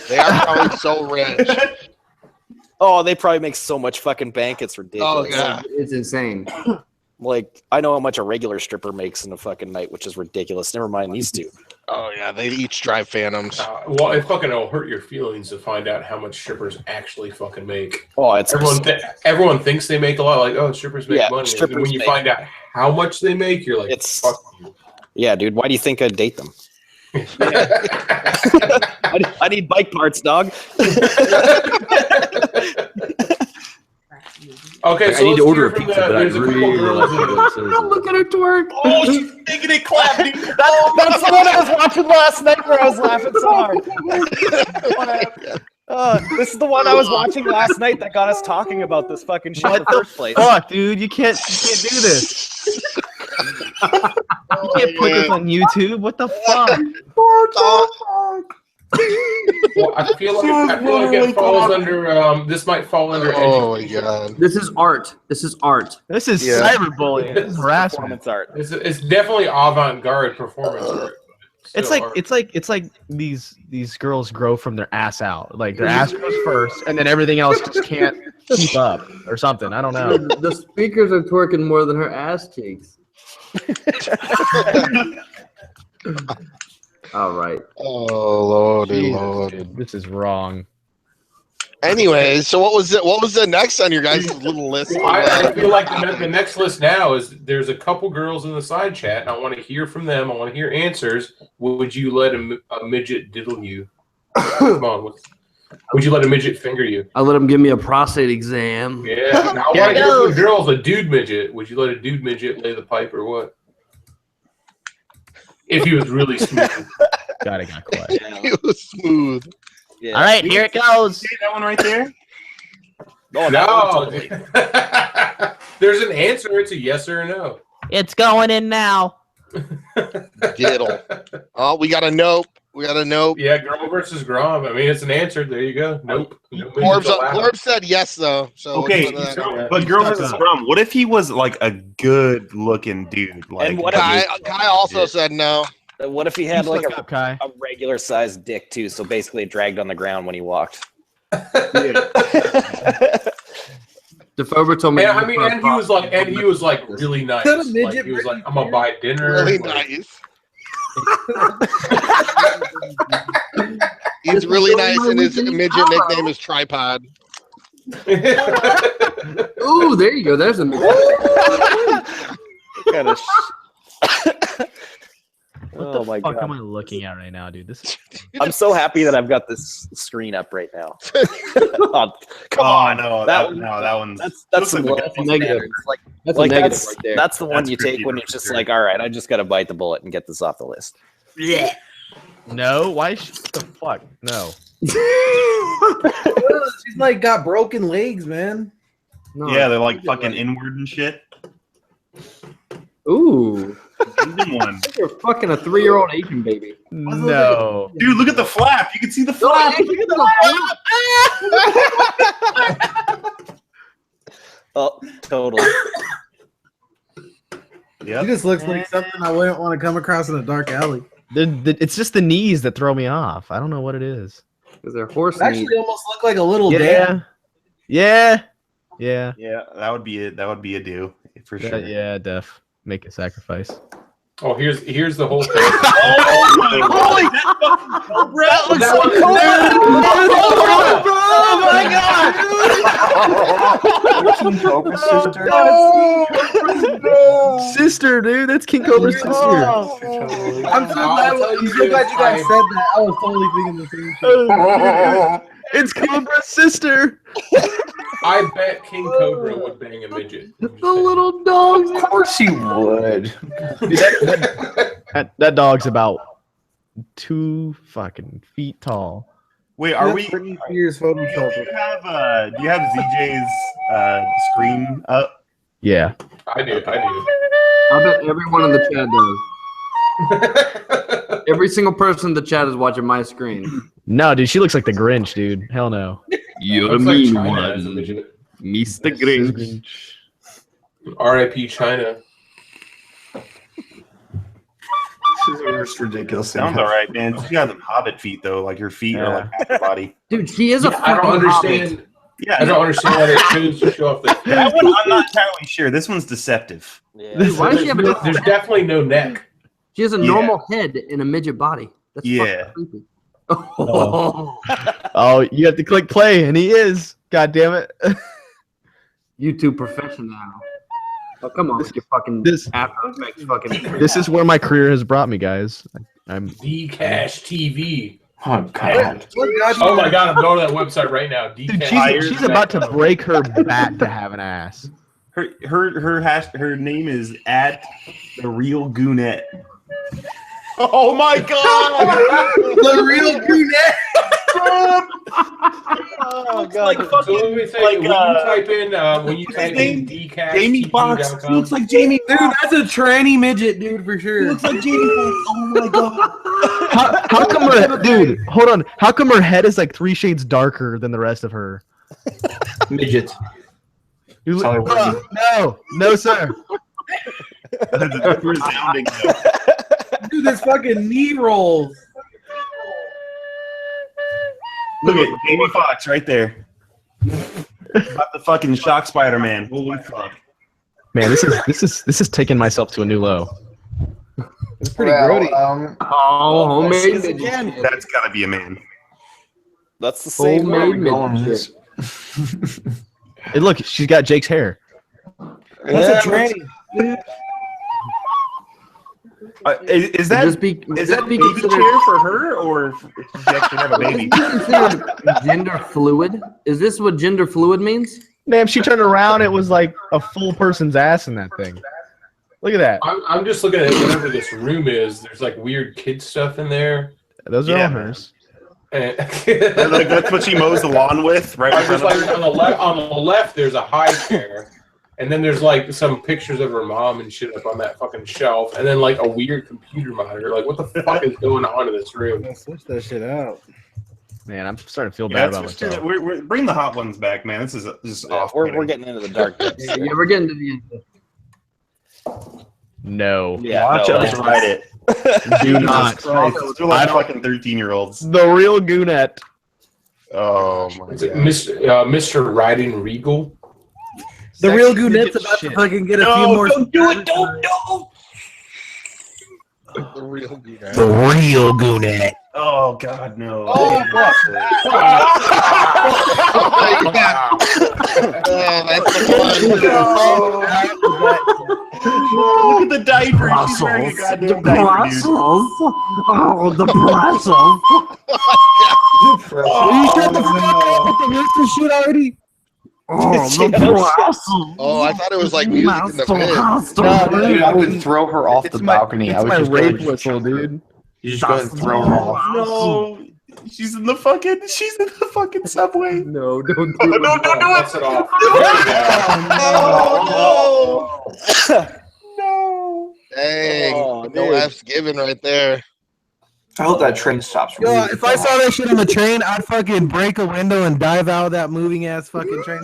They are probably so rich. Oh, they probably make so much fucking bank. It's ridiculous. Oh yeah. It's insane. Like, I know how much a regular stripper makes in a fucking night, which is ridiculous. Never mind these two. Oh yeah. They each drive Phantoms. Well, it fucking will hurt your feelings to find out how much strippers actually fucking make. Oh, it's Everyone thinks they make a lot. Like, oh, strippers make Yeah, money. strippers And when you make- find out how much they make, you're like, It's- fuck you. yeah, dude. Why do you think I'd date them? I need bike parts, dog. Okay, I so need to let's order hear a from pizza, but I there's a couple really girls like in what it says. Look at her twerk. Oh, she's making it clap, dude. That's the one I was watching last night where I was laughing so hard. This is the one I was watching last night that got us talking about this fucking shit in the first place. Fuck, dude, you can't do this. You can't put this on YouTube. What the fuck? Well, I feel like it falls under. This might fall under. Oh my education. god. This is art. This is art. This is Yeah. cyberbullying. This is harassment. Performance art. It's definitely avant-garde performance art. It's like these girls grow from their ass out. Like their ass grows first, and then everything else just can't keep up or something. I don't know. The speakers are twerking more than her ass cheeks. All right. Oh lordy, Jesus, lordy. dude, this is wrong. Anyways, so what was it? What was the next on your guys' little list? I feel like the next list now is there's a couple girls in the side chat, and I want to hear from them. I want to hear answers. Would you let a midget diddle you? Come on, Would you let a midget finger you? I let him give me a prostate exam. Yeah. Now, I want to hear from a girl's a dude midget. Would you let a dude midget lay the pipe or what? If he was really smooth. God, it got quiet. It was smooth. Yeah. All right, here it goes. See that one right there? Oh, No. totally. There's an answer. It's a yes or a no. It's going in now. Diddle. Oh, we got a nope. We got a nope. Yeah, girl versus Grom. I mean, it's an answer. There you go. Nope. No midgets allowed. Corb said yes though. So Okay, but girl versus Grom. What if he was like a good-looking dude? Like, And what Kai also said no. What if he had like Up, Kai. a regular sized dick too? So basically, it dragged on the ground when he walked. DeFover told me. And I mean, and he was like really nice. Is that a Like, midget he was like, I'm gonna buy dinner. Really like, nice. He's really nice, and his midget nickname is Tripod. Ooh, there you go. There's a midget. Kind of. What the my fuck God. am I looking at right now, dude? This is I'm so happy that I've got this screen up right now. Oh, come Oh, on, no, that that one's. that's some looks low like negative. standards. Like, That's like a negative that's, right there. that's the one That's you creepy take when for you're just sure. like, all right, I just got to bite the bullet and get this off the list. no. Why? The fuck? No. She's like got broken legs, man. No, Yeah, they're like fucking inward and shit. Ooh, Even one. you're fucking a 3-year-old Asian baby. No. Dude, look at the flap. You can see the flap. Look at the flap. Oh, totally. She Yep. just looks like something I wouldn't want to come across in a dark alley. It's just the knees that throw me off. I don't know what it is. Because they're horse It actually meat. almost look like a little Yeah. dam. Yeah. Yeah. Yeah, that would be it. That would be a do for sure. Yeah, def. Make a sacrifice. Oh, here's the whole thing. Oh my holy! That looks That so was- cool. Oh my god! Sister, dude, that's King Cobra's sister. I'm so glad, I'm so glad you guys said that. I was totally thinking the same thing. It's Cobra's sister. I bet King Cobra would bang a midget. The little dogs. Of course he would. Dude, that dog's about 2 fucking feet tall. Wait, are we? Britney Spears Photoshop. Do you have ZJ's screen up? Yeah. I do. I bet everyone in the chat does. Every single person in the chat is watching my screen. No, dude, she looks like the Grinch, dude. Hell no. You're Looks like China as a midget. Mr. Grinch. R.I.P. China. This is the most ridiculous thing. Sounds all right, man. You got them hobbit feet though. Like your feet are like half your body. Dude, she is a Yeah, I don't fucking understand. hobbit. Yeah, I don't understand why they choose to show off the. That one, I'm not entirely sure. This one's deceptive. Yeah. Dude, why does she have a There's definitely no neck. She has a Yeah. normal head in a midget body. That's Yeah. fucking creepy. Oh. Oh, you have to click play, and he is. God damn it. YouTube professional. Oh, come on with your fucking This- After Effects fucking. This is where my career has brought me, guys. I'm Dcash TV. Oh god. Oh my god, I'm going to that website right now. dude, Dcash. she's about to break her back to have an ass. Her name is @TheRealGoonette. Oh my god! The real brunette. Oh god! Like So let me say, when you type in Dcash Jamie Foxx. He TV.com, looks like Jamie Dude, Foxx. that's a tranny midget, dude, for He sure. looks like Jamie Foxx. Oh my god! How come her dude? Hold on. How come her head is like 3 shades darker than the rest of her? Midget. You Sorry, look, no, sir. That's resounding. Though. Dude, this fucking knee rolls. Look at Jamie Foxx right there. Got the fucking shock Spider-Man. Holy fuck! Man, this is taking myself to a new low. It's pretty grody. Oh, homemade midget. Again. That's gotta be a man. That's the same. Homemade Going midget. this. Hey, look, she's got Jake's hair. That's a tranny. Is that baby chair for her, or does she actually have a baby? Gender fluid? Is this what gender fluid means? Damn, she turned around. It was like a full person's ass in that thing. Look at that. I'm just looking at whatever this room is. There's like weird kid stuff in there. Those are all hers. And like, that's what she mows the lawn with, right? On the left, there's a high chair, and then there's like some pictures of her mom and shit up on that fucking shelf, and then like a weird computer monitor. Like, what the fuck is going on in this room? Switch that shit out. Man, I'm starting to feel bad about myself. We're bring the hot ones back, man. This is off. We're getting into the dark depths. Yeah, we're getting to the end. No. Yeah, Watch no, us ride it. Do not. We're like fucking 13-year-olds. The real Goonet. Oh my Is it Mr. Riding Regal? The real Goonet's about to fucking get a few more. Don't do it! Don't! The real Goonet. The real Goonet. Oh God, no! Oh, fuck. That's the Look at the diaper. She's wearing a goddamn diaper, dude. Oh, the Brussels. Are you sure the Mr. shit already? Oh, the Brussels. Oh, I thought it was like music in the pit. Dude, I would throw her off the balcony. I It's would my just rape whistle, dude. You just go and throw her off. No, she's in the fucking subway. No, don't do No, it. don't do it. That's it off. No. Dang, Oh, no dude. F's given right there. I hope that train stops. Yo, if I saw that shit on the train, I'd fucking break a window and dive out of that moving ass fucking train.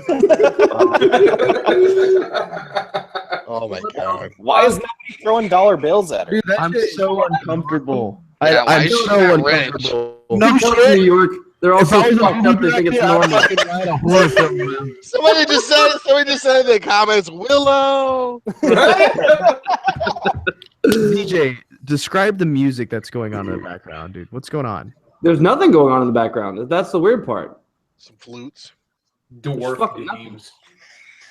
Oh my God. Why is nobody throwing dollar bills at her? Dude, that I'm shit- so uncomfortable. Yeah, why I'm is she so not rich? uncomfortable. No New shit. York, they're all If so I was a fucked up they movie think it's director, I'd normal. fucking ride a horse somewhere. Somebody just said in the comments, Willow. DJ, describe the music that's going on in the background, dude. What's going on? There's nothing going on in the background. That's the weird part. Some flutes. Dwarf Fucking games.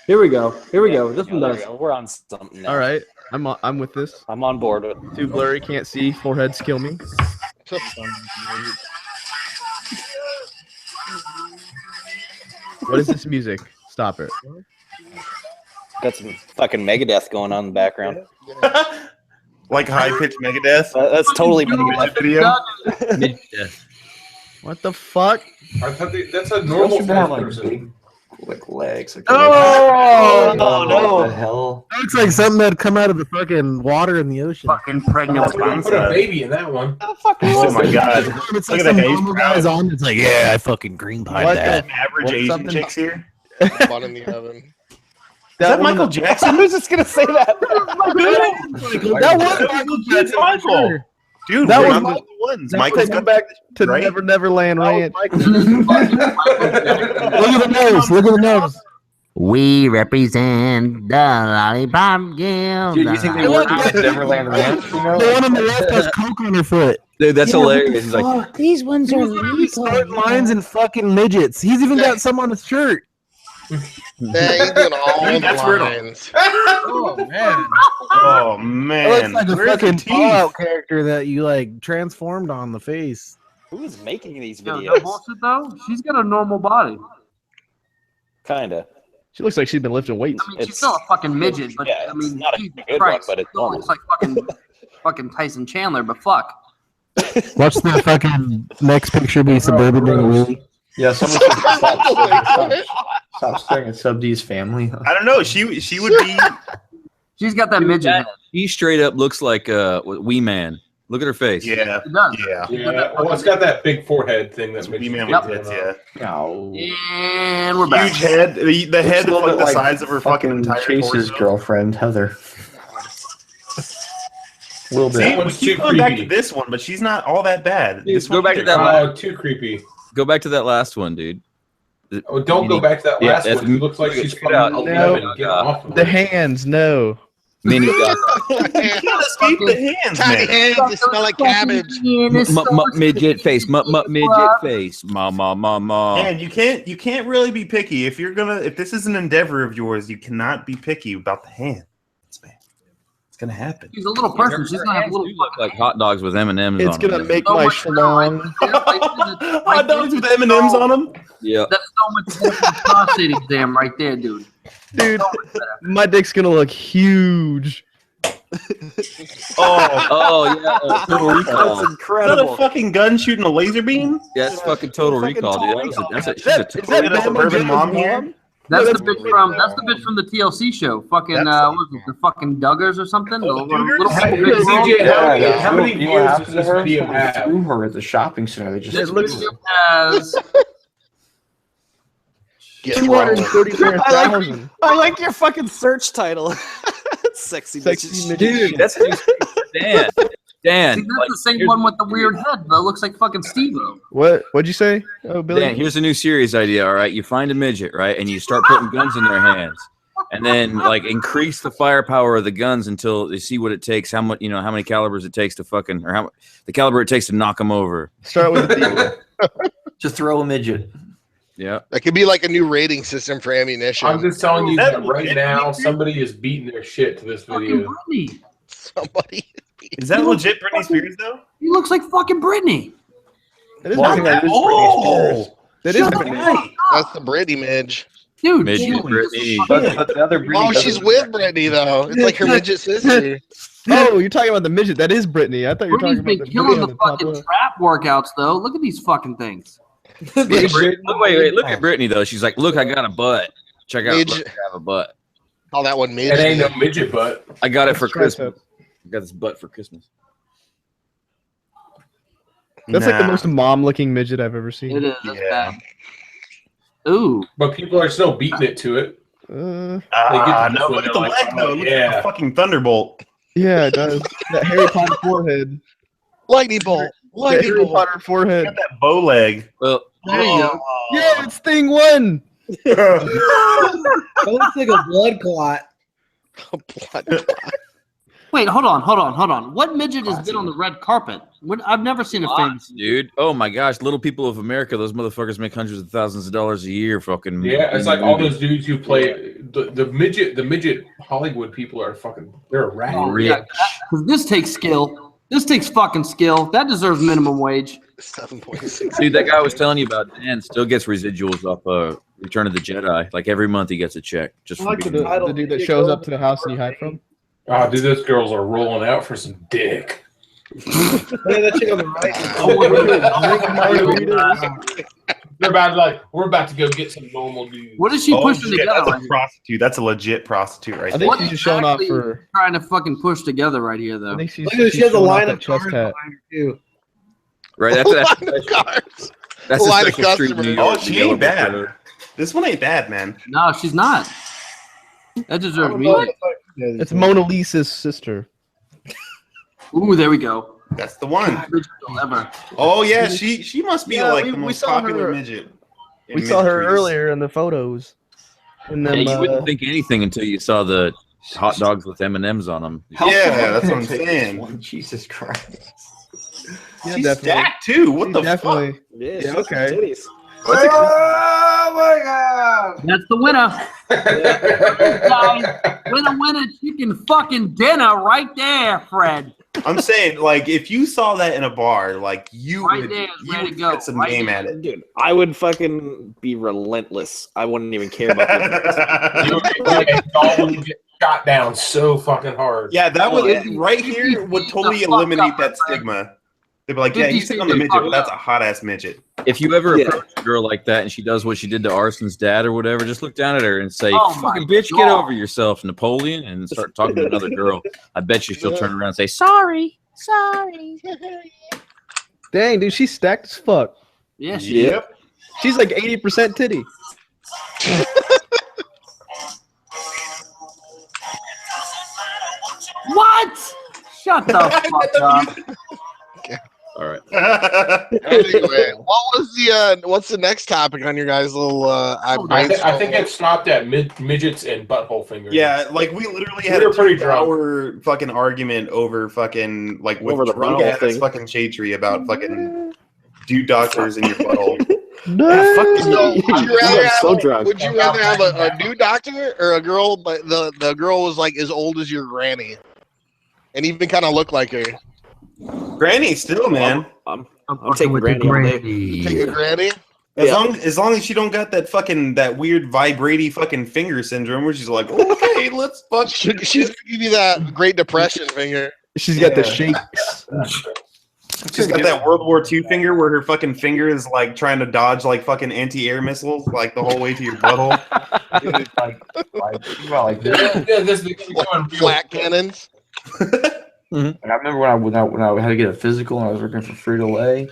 Here we go. Here we go. Yeah, This one there does. we go. We're on something now. All right, I'm with this. I'm on board with it. Too blurry, can't see. Foreheads kill me. What is this music? Stop it. Got some fucking Megadeth going on in the background. Like high-pitched Megadeth. That's totally Megadeth. Video. What the fuck? I thought that's a normal fat like person. big, like legs. Like Oh, what the hell? That looks like something that'd come out of the fucking water in the ocean. Fucking pregnant Put a baby in that one. Oh my God! It's Look like at the some haze normal guys on. It's like, yeah, I fucking green pie What that. the- Average What, Asian something- chicks here. Bun in the oven. Is that Michael Jackson? I was just gonna say that. That was Michael That's Jackson. Michael. Dude, That we're was on my- the ones. That Michael's was got back to right? Never Neverland Ranch. Look at the nose. Look at the nose. We represent the lollipop guild. Dude, you think they work at Neverland Ranch? You know? The one on the left has coke on her foot. Dude, that's hilarious. He's like, These ones are He's starting lines and fucking midgets. He's even got some on his shirt. Dang, he's doing all Dude, the that's weird. lines. Oh man, Oh that man, looks like a Where's fucking the teeth? Fallout character that you like transformed on the face. Who is making these No videos? bullshit though. She's got a normal body. Kinda. She looks like she's been lifting weights. I mean, she's still a fucking midget, but Yeah, I mean, it's not a Jesus good Christ, one, but it's still looks like fucking Tyson Chandler. But fuck. Watch the fucking next picture be suburban Willie. Yeah, someone should stop staring at Sub D's family. I don't know. She would be. She's got that midget head. he straight up looks like Wee Man. Look at her face. Yeah, It does. yeah. Yeah, well, it's got that big forehead thing that makes Wee Man you with tits, yeah. No. And we're back. Huge head. The head Looks a is little like bit the size of her fucking entire Chase's torso. girlfriend, Heather. A little See, bit. we one's keep too going back to creepy. this one, but she's not all that bad. Dude, This go one back to here- that Too creepy. Go back to that last one, dude. Oh, don't go back to that Yeah, last that's- one. She looks like she's Get out. fucking No. 11. Get off of The her. hands, no. Mini You can't escape the hands, Tiny man. hands, they smell like cabbage. midget face, midget face, ma. And you can't really be picky if this is an endeavor of yours. You cannot be picky about the hand. It's bad. gonna happen. She's a little person. She's gonna have a little. Look like hot dogs with M&Ms. It's on gonna them. make So my much schlong. Hot dogs with M&Ms on them. Yeah. That's so much better than the prostate exam right there, dude. Dude, my dick's gonna look huge. Oh yeah. Total That's Recall. Is that a fucking gun shooting a laser beam? Yeah, it's fucking Total Fucking Recall, Total dude. Recall. She's a Is that suburban mom here? That's the bitch from. That's the bitch from the TLC show. Fucking what was it? The fucking Duggars or something. The little Yeah, How many you know what views happened does to this her? video Someone have? threw her at the shopping center. They just This video has 234,000. I like your fucking search title. Sexy Sexy bitches. midget. Dude, that's Dan. Dan, See, that's like, the same here's- one with the weird head that looks like fucking Steve-O. What'd you say? Oh, Billy. Dan, here's a new series idea. All right, you find a midget, right, and you start putting guns in their hands, and then like increase the firepower of the guns until they see what it takes, how much, how many calibers it takes to fucking, or how the caliber it takes to knock them over. Start with the to throw a midget. Yeah. That could be like a new rating system for ammunition. I'm just telling you That that right legit now, Britney? somebody is beating their shit to this Fucking video. Britney. Somebody. Is that legit Britney Spears though? He looks like fucking Britney. That is Well, Britney. that is Britney Spears. That is Shut Britney. up. That's the Britney midge. Dude, Midget she- Britney. But the other Britney Oh, doesn't- she's with Britney though. It's like her midget sister. Oh, you're talking about the midget. That is Britney. I thought you were talking Britney's about been the killing Britney the on the top fucking left. trap workouts though. Look at these fucking things. Look at wait, look at Brittany though. She's like, look, I got a butt. Check out, Midge. look, I have a butt. Call that one It midget. ain't no midget butt. I got it for Try Christmas. to- I got this butt for Christmas. That's like the Nah. most mom-looking midget I've ever seen. It is. That's Yeah. bad. Ooh. But people are still beating it to it. Uh, No, look at the leg though. Look at the fucking thunderbolt. yeah, it does. That Harry Potter forehead. Lightning bolt. That Lightning Harry bolt. Potter forehead. Look at that bow leg. Well, There you go. Yeah, it's thing one. That looks like a blood clot. Wait, hold on. What midget has been on the red carpet? I've never seen a famous. dude. Oh my gosh, Little People of America. Those motherfuckers make hundreds of thousands of dollars a year. Fucking Yeah, it's like all those dudes who play the midget Hollywood people are fucking. They're a rat. Oh, yeah, 'cause this takes skill. This takes fucking skill. That deserves minimum wage. 7.6. Dude, that guy I was telling you about, Dan, still gets residuals off Return of the Jedi. Like every month he gets a check just for being The dude that shows up to the house and you hide from. Oh, dude, those girls are rolling out for some dick. Hey, that chick on the right. They're about we're about to go get some normal dudes. What is she pushing shit, together that's right a here? prostitute. That's a legit prostitute right I there. think she's just showing off for. Trying to fucking push together right here, though. I think she's. Look at her, she has a showing off line that of chest cars hat. behind her too. right. That's Line of cars. that's a line of special street in New customers. York. Oh, she the Yellow ain't Brick bad. Road. This one ain't bad, man. No, she's not. That deserves Oh, music. It's Mona Lisa's sister. Ooh, there we go. That's the one. Midget ever. Oh yeah, she must be Yeah, like we- the we most saw popular her- midget. in We saw her mid-trees. earlier in the photos. And then Yeah, you wouldn't think anything until you saw the hot dogs with M&Ms on them. Yeah, that's what I'm saying. Jesus Christ. Yeah, She's definitely. stacked too. What the Definitely. fuck? Yeah, Yeah, okay. Oh my god! That's the winner. Guys, winner, chicken fucking dinner right there, Fred. I'm saying, like, if you saw that in a bar, like, you Right would, there, you ready would to go. get some Right game there. at it. dude, I would fucking be relentless. I wouldn't even care about this. You would get shot down so fucking hard. Yeah, that would Yeah. right here would totally The fuck eliminate up, that man. stigma. They'd be like, yeah, he's sitting on the midget, but that's a hot ass midget. If you ever Yeah. approach a girl like that and she does what she did to Arson's dad or whatever, just look down at her and say, Oh my fucking bitch, get God. over yourself, Napoleon, and start talking to another girl. I bet you she'll turn around and say, sorry. Dang, dude, she's stacked as fuck. Yeah, she Yep. She's like 80% titty. What? Shut the fuck up. All right. Anyway, what's the next topic on your guys' little I think it stopped at midgets and butthole fingers. Yeah, like we literally We had were a pretty 2-hour fucking argument over fucking like with Over the drunk butthole ass thing. fucking shade tree about fucking dude doctors in your butthole. No. So, would you rather have, so drunk. Would you rather have a new doctor or a girl, but the girl was like as old as your granny? and even kind of look like her. Granny still, man. I'm taking Granny all day. You taking Granny? As long as she don't got that weird vibrating fucking finger syndrome where she's like, okay, let's fuck. She's gonna give you that Great Depression finger. She's got the shakes. She's got that World War II finger where her fucking finger is like trying to dodge like fucking anti-air missiles like the whole way to your butthole. Flat cannons. And I remember when I had to get a physical and I was working for Frito-Lay.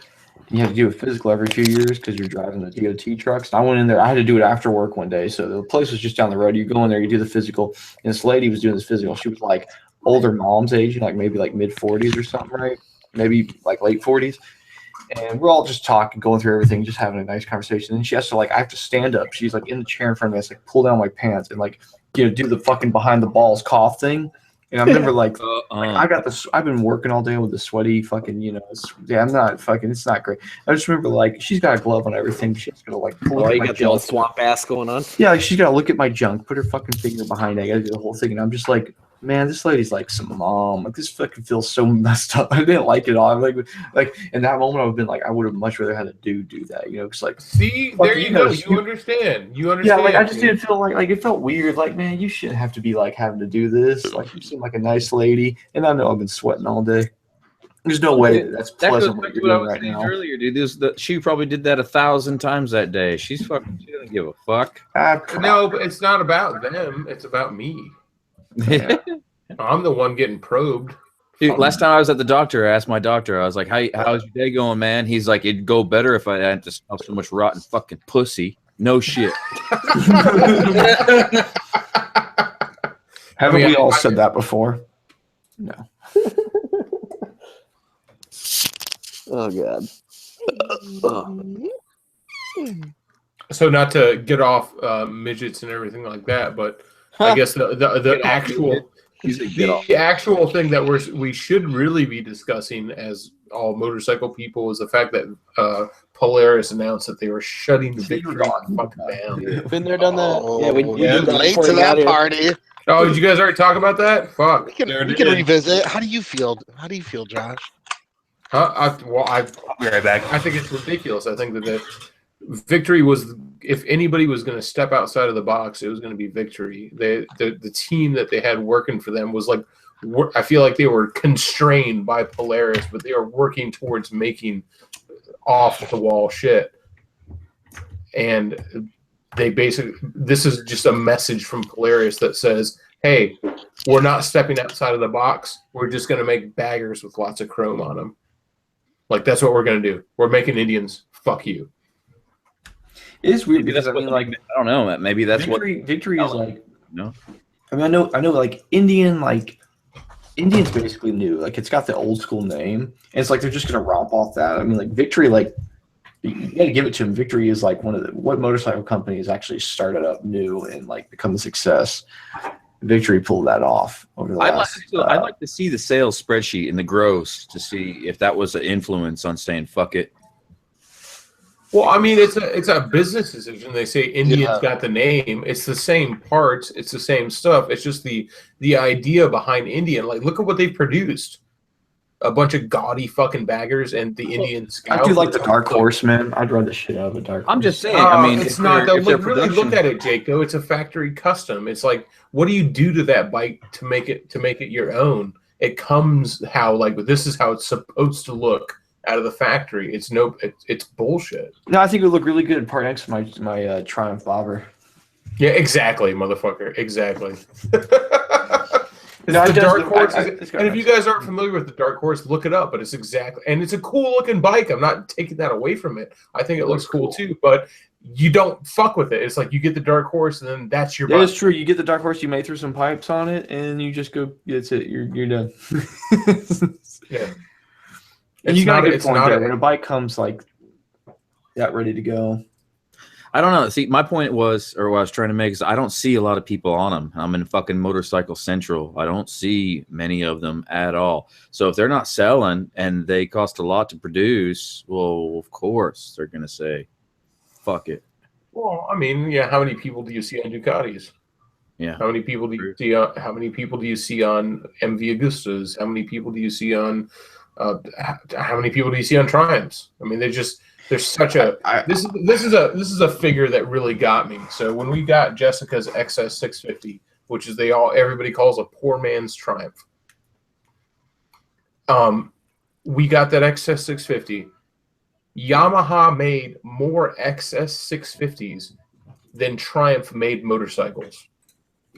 You have to do a physical every few years because you're driving the DOT trucks. And I went in there. I had to do it after work one day. So the place was just down the road. You go in there, you do the physical. And this lady was doing this physical. She was like older mom's age, like maybe like mid 40s or something, right? Maybe like late 40s. And we're all just talking, going through everything, just having a nice conversation. And she has to I have to stand up. She's like in the chair in front of me. I like pull down my pants and do the fucking behind the balls cough thing. And I remember I got this. I've been working all day with the sweaty fucking, I'm not fucking. It's not great. I just remember she's got a glove on everything. She's gonna pull. Oh, you got the old swamp ass going on. Yeah, she's gotta look at my junk, put her fucking finger behind it. I gotta do the whole thing, and I'm just like, man, this lady's like some mom. Like this fucking feels so messed up. I didn't like it at all. I'm like in that moment, I would have been like, I would have much rather had a dude do that, because see, there you go. You understand. You understand. Yeah, I just didn't feel like it felt weird. Like, man, you shouldn't have to be having to do this. Like, you seem like a nice lady, and I know I've been sweating all day. There's no way that's pleasant what you're doing right now. Earlier, dude, she probably did that 1,000 times that day. She doesn't give a fuck. No, but it's not about them. It's about me. Yeah. I'm the one getting probed. Dude, last time I was at the doctor, I asked my doctor, I was like, how's your day going, man? He's like, it'd go better if I hadn't to smell so much rotten fucking pussy. No shit. Haven't we all said that before? No. Oh, God. So not to get off midgets and everything like that, but I guess the actual thing that we should really be discussing as all motorcycle people is the fact that Polaris announced that they were shutting Victory down. Been there, done that. Yeah, we late to that party. Oh, did you guys already talk about that? Fuck. We can revisit. How do you feel? How do you feel, Josh? I'll be right back. I think it's ridiculous. I think that Victory was, if anybody was going to step outside of the box, it was going to be Victory. The team that they had working for them was I feel like they were constrained by Polaris, but they were working towards making off the wall shit. And this is just a message from Polaris that says, hey, we're not stepping outside of the box. We're just going to make baggers with lots of chrome on them. That's what we're going to do. We're making Indians. Fuck you. It is weird because I don't know. Maybe that's Victory is no. I mean, I know Indian's basically new. It's got the old school name, and it's they're just gonna romp off that. I mean, Victory, you gotta give it to him. Victory is one of what motorcycle companies actually started up new and become a success. Victory pulled that off over the last. I'd like to see the sales spreadsheet in the gross to see if that was an influence on saying fuck it. Well, I mean, it's a business decision. They say Indian's got the name. It's the same parts. It's the same stuff. It's just the idea behind Indian. Look at what they've produced. A bunch of gaudy fucking baggers and the Indian Scout. I do like the Dark Horse, man. I'd run the shit out of a Dark Horse. I'm just saying. I mean, it's not. Really look at it, Jake. Though it's a factory custom. It's what do you do to that bike to make it your own? It comes this is how it's supposed to look out of the factory. It's bullshit. No, I think it would look really good part next to my Triumph Bobber. Yeah, exactly, motherfucker. Exactly. No, the Dark Horse. And if you guys aren't familiar with the Dark Horse, look it up. But it's it's a cool looking bike. I'm not taking that away from it. I think it looks cool too. But you don't fuck with it. It's you get the Dark Horse, and then that's your bike. Yeah, it's true. You get the Dark Horse, you may throw some pipes on it, and you just go. That's it. You're done. Yeah. And you got a good point there. When a bike comes that ready to go. I don't know. See, my point was, or what I was trying to make is I don't see a lot of people on them. I'm in fucking Motorcycle Central. I don't see many of them at all. So if they're not selling and they cost a lot to produce, well, of course they're going to say, fuck it. Well, I mean, yeah, how many people do you see on Ducatis? Yeah. How many people do you see? How many people do you see on MV Augustas? How many people do you see on? How many people do you see on Triumphs? I mean, there's such a this is a figure that really got me. So when we got Jessica's XS 650, which is everybody calls a poor man's Triumph. We got that XS 650. Yamaha made more XS 650s than Triumph made motorcycles.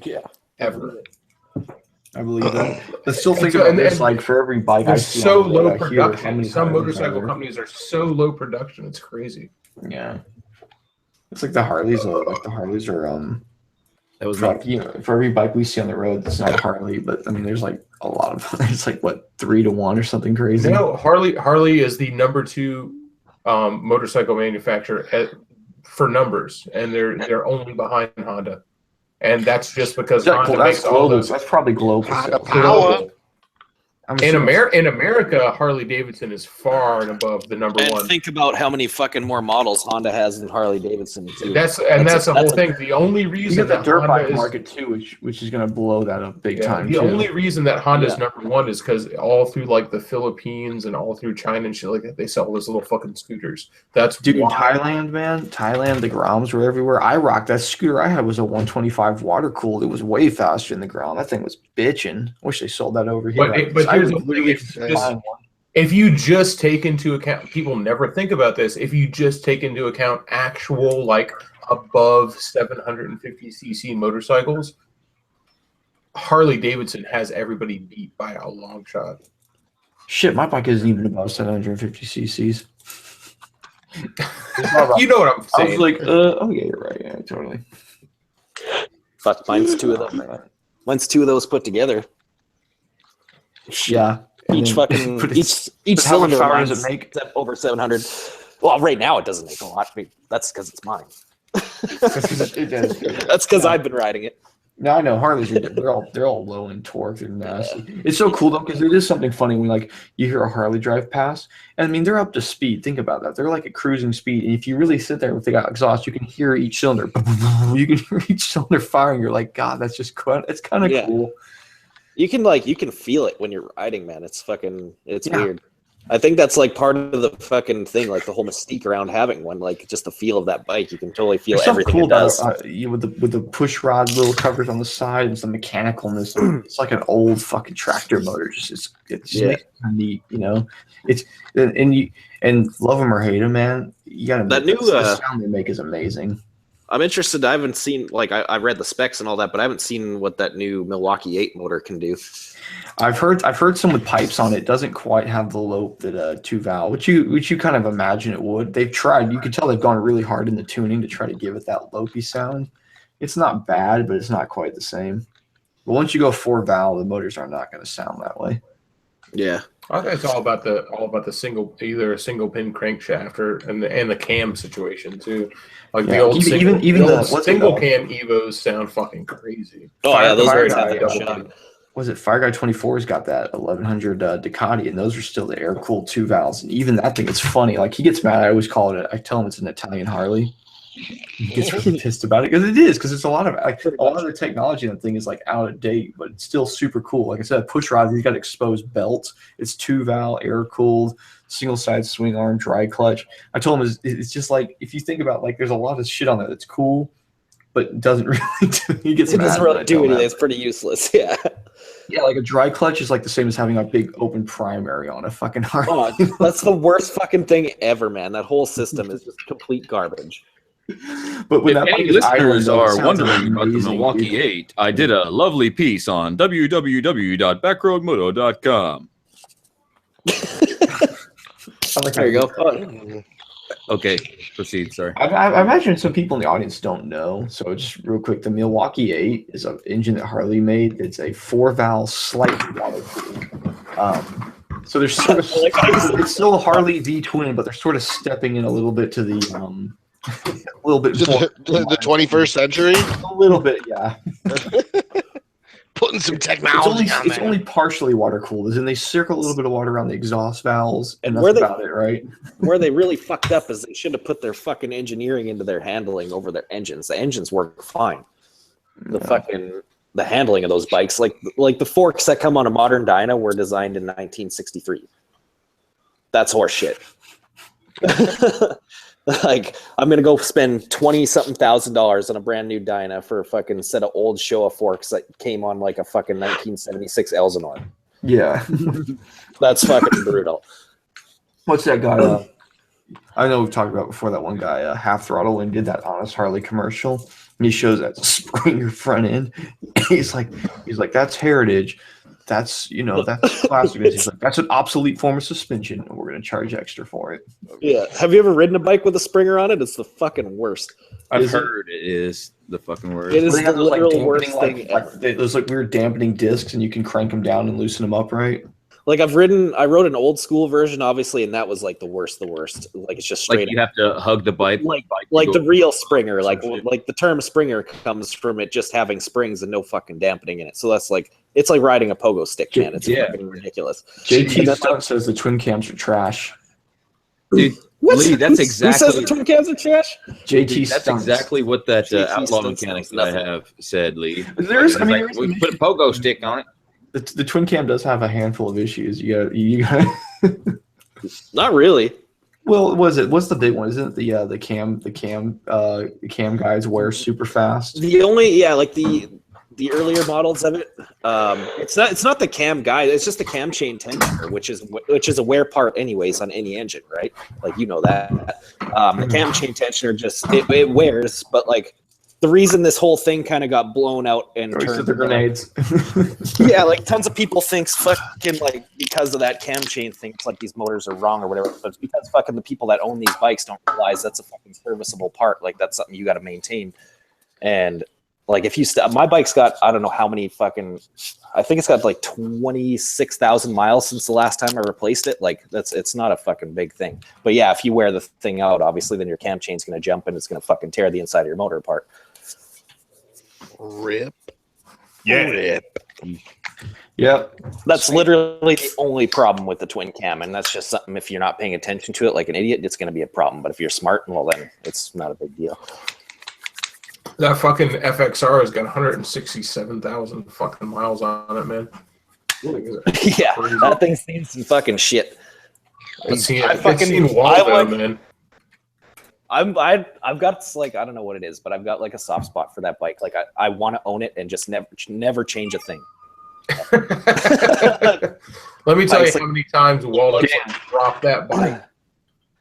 Yeah, ever. I believe that. But still think about this, like for every bike I see so on the road, low I hear production. how many Some tires motorcycle are. companies are so low production, it's crazy. Yeah, it's like the Harleys. Like the Harleys are That was like, you know, for every bike we see on the road that's not a Harley, but I mean, there's like a lot of. It's like what 3-to-1 or something crazy. No, Harley is the number 2 motorcycle manufacturer for numbers, and they're only behind Honda. And that's just because Honda makes all those. That's probably global. Global. In America, Harley Davidson is far and above the number And 1. think about how many fucking more models Honda has than Harley Davidson too. That's the whole thing. The only reason you got that the dirt Honda bike is market too, which is going to blow that up big time. the too. only reason that Honda's number 1 is because all through like the Philippines and all through China and shit like that, they sell those little fucking scooters. That's Dude, why. Thailand, man. Thailand, the Groms were everywhere. I rocked that scooter I had was a 125 water cooled. It was way faster in the ground. That thing was bitching. Wish they sold that over here. But here's the thing. If you just take into account, people never think about this. If you just take into account actual like above 750cc motorcycles, Harley Davidson has everybody beat by a long shot. Shit, my bike isn't even above 750 cc's. You know what I'm saying? I was like, oh yeah, you're right. Yeah, totally. Fuck, mine's 2 of them. Mine's 2 of those put together. Yeah. Each fucking each how much cylinder power does it make? Over 700. Well, right now it doesn't make a lot. That's because it's mine. That's because I've been riding it. No, I know Harleys. They're all low in torque. They're nasty. It's so cool though because there is something funny when like you hear a Harley drive past, and I mean they're up to speed. Think about that. They're like at cruising speed, and if you really sit there with they got exhaust, you can hear each cylinder. You can hear each cylinder firing. You're like, God, that's just it's kind of cool. You can feel it when you're riding, man. It's weird. I think that's like part of the fucking thing, like the whole mystique around having one, like just the feel of that bike. You can totally feel everything cool it does. With the push rod little covers on the side and some mechanicalness. It's like an old fucking tractor motor. It just makes it neat, you know. It's and love them or hate them, man. You gotta that the sound they make is amazing. I'm interested. I haven't seen I've read the specs and all that, but I haven't seen what that new Milwaukee 8 motor can do. I've heard some with pipes on it. Doesn't quite have the lope that a 2-valve, which you kind of imagine it would. They've tried. You can tell they've gone really hard in the tuning to try to give it that lopey sound. It's not bad, but it's not quite the same. But once you go 4-valve, the motors are not going to sound that way. Yeah, I think it's all about the single, either a single pin crankshaft and the cam situation too. Like the old single cam Evos sound fucking crazy. Oh yeah, those are shot. Was it Fire Guy 24's got that 1100 Ducati, and those are still the air cooled 2-valves. And even that thing, it's funny. Like he gets mad. I always call it. I tell him it's an Italian Harley. He gets really pissed about it because it's a lot of the technology in that thing is like out of date, but it's still super cool. Like I said, push rod. He's got exposed belts. It's 2-valve, air cooled, single side swing arm, dry clutch. I told him it's just like if you think about like there's a lot of shit on there that's cool, but doesn't really do. He gets it mad doesn't really do anything. It's pretty useless. Yeah. Yeah, like a dry clutch is like the same as having a big open primary on a fucking Harley. Oh, that's the worst fucking thing ever, man. That whole system is just complete garbage. But when if any listeners are wondering about the Milwaukee 8, I did a lovely piece on www.backroadmoto.com. There you go. Okay, proceed. Sorry. I imagine some people in the audience don't know. So just real quick, the Milwaukee 8 is an engine that Harley made. It's a 4-valve, slightly water cooled. So there's sort of it's still a Harley V twin, but they're sort of stepping in a little bit to the a little bit more the 21st century. A little bit, yeah. Putting some technology on there. It's only partially water cooled, as in they circle a little bit of water around the exhaust valves, and that's about it, right? Where they really fucked up is they should have put their fucking engineering into their handling over their engines. The engines work fine. the handling of those bikes, like the forks that come on a modern dyno were designed in 1963. That's horse shit. Like, I'm gonna go spend $20-something thousand on a brand new dyna for a fucking set of old Showa forks that came on like a fucking 1976 Elsinore. Yeah. That's fucking brutal. What's that guy? I know we've talked about before that one guy, Half Throttle, and did that Honest Harley commercial. And he shows that Springer front end. He's like, that's heritage. That's that's classic. He's like, that's an obsolete form of suspension, and we're gonna charge extra for it. Yeah. Have you ever ridden a bike with a Springer on it? It's the fucking worst. I've heard it is the fucking worst. It is the literal worst thing. Those like weird dampening discs, and you can crank them down and loosen them up, right? Like I rode an old school version, obviously, and that was like the worst. Like it's just straight. Like you have to hug the bike. Like the real Springer, like the term Springer comes from it just having springs and no fucking dampening in it. So that's like, it's like riding a pogo stick, man. It's fucking ridiculous. JT Stunt says the twin cams are trash. Dude, Lee, that's exactly. Who says the twin cams are trash? JT That's Stunts. exactly what that outlaw Stunts mechanic knows that I have said, Lee. We put a pogo stick on it. The twin cam does have a handful of issues. You got. Not really. Well, what's the big one? Isn't it the cam guys wear super fast? The only like the earlier models of it, it's not the cam guide. It's just the cam chain tensioner, which is a wear part anyways on any engine, right? Like that. The cam chain tensioner just it wears, but like. The reason this whole thing kind of got blown out and turned the grenades. Yeah, like tons of people think fucking like because of that cam chain thing, it's like these motors are wrong or whatever. But it's because fucking the people that own these bikes don't realize that's a fucking serviceable part. Like that's something you got to maintain. And like if you my bike's got I don't know how many fucking I think it's got like 26,000 miles since the last time I replaced it. Like it's not a fucking big thing. But yeah, if you wear the thing out, obviously then your cam chain's gonna jump and it's gonna fucking tear the inside of your motor apart. Rip. Yeah. Rip. Yep. That's literally the only problem with the twin cam, and that's just something if you're not paying attention to it like an idiot, it's going to be a problem. But if you're smart, well, then it's not a big deal. That fucking FXR has got 167,000 fucking miles on it, man. Yeah, that thing's seen some fucking shit. It's seen Waldo, man. I've got like I don't know what it is, but I've got like a soft spot for that bike. Like I want to own it and just never change a thing. Let me tell you how many times Waldo dropped that bike.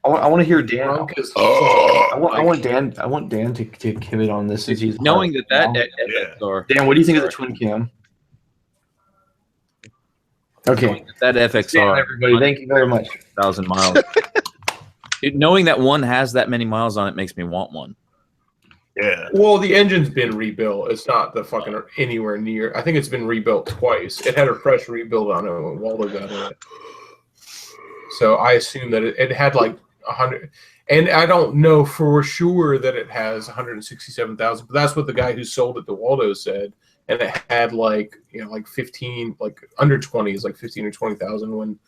I want to hear Dan. I want Dan to commit on this. Since he's knowing that FXR. Dan, what do you think of the twin cam? Okay, that FXR. Dan, everybody, thank you very much. 1,000 miles. Dude, knowing that one has that many miles on it makes me want one. Yeah. Well, the engine's been rebuilt. It's not the fucking anywhere near. I think it's been rebuilt twice. It had a fresh rebuild on it when Waldo got in it. So I assume that it had like 100. And I don't know for sure that it has 167,000, but that's what the guy who sold it to Waldo said. And it had like 15, like under 20 is like 15 or 20,000 when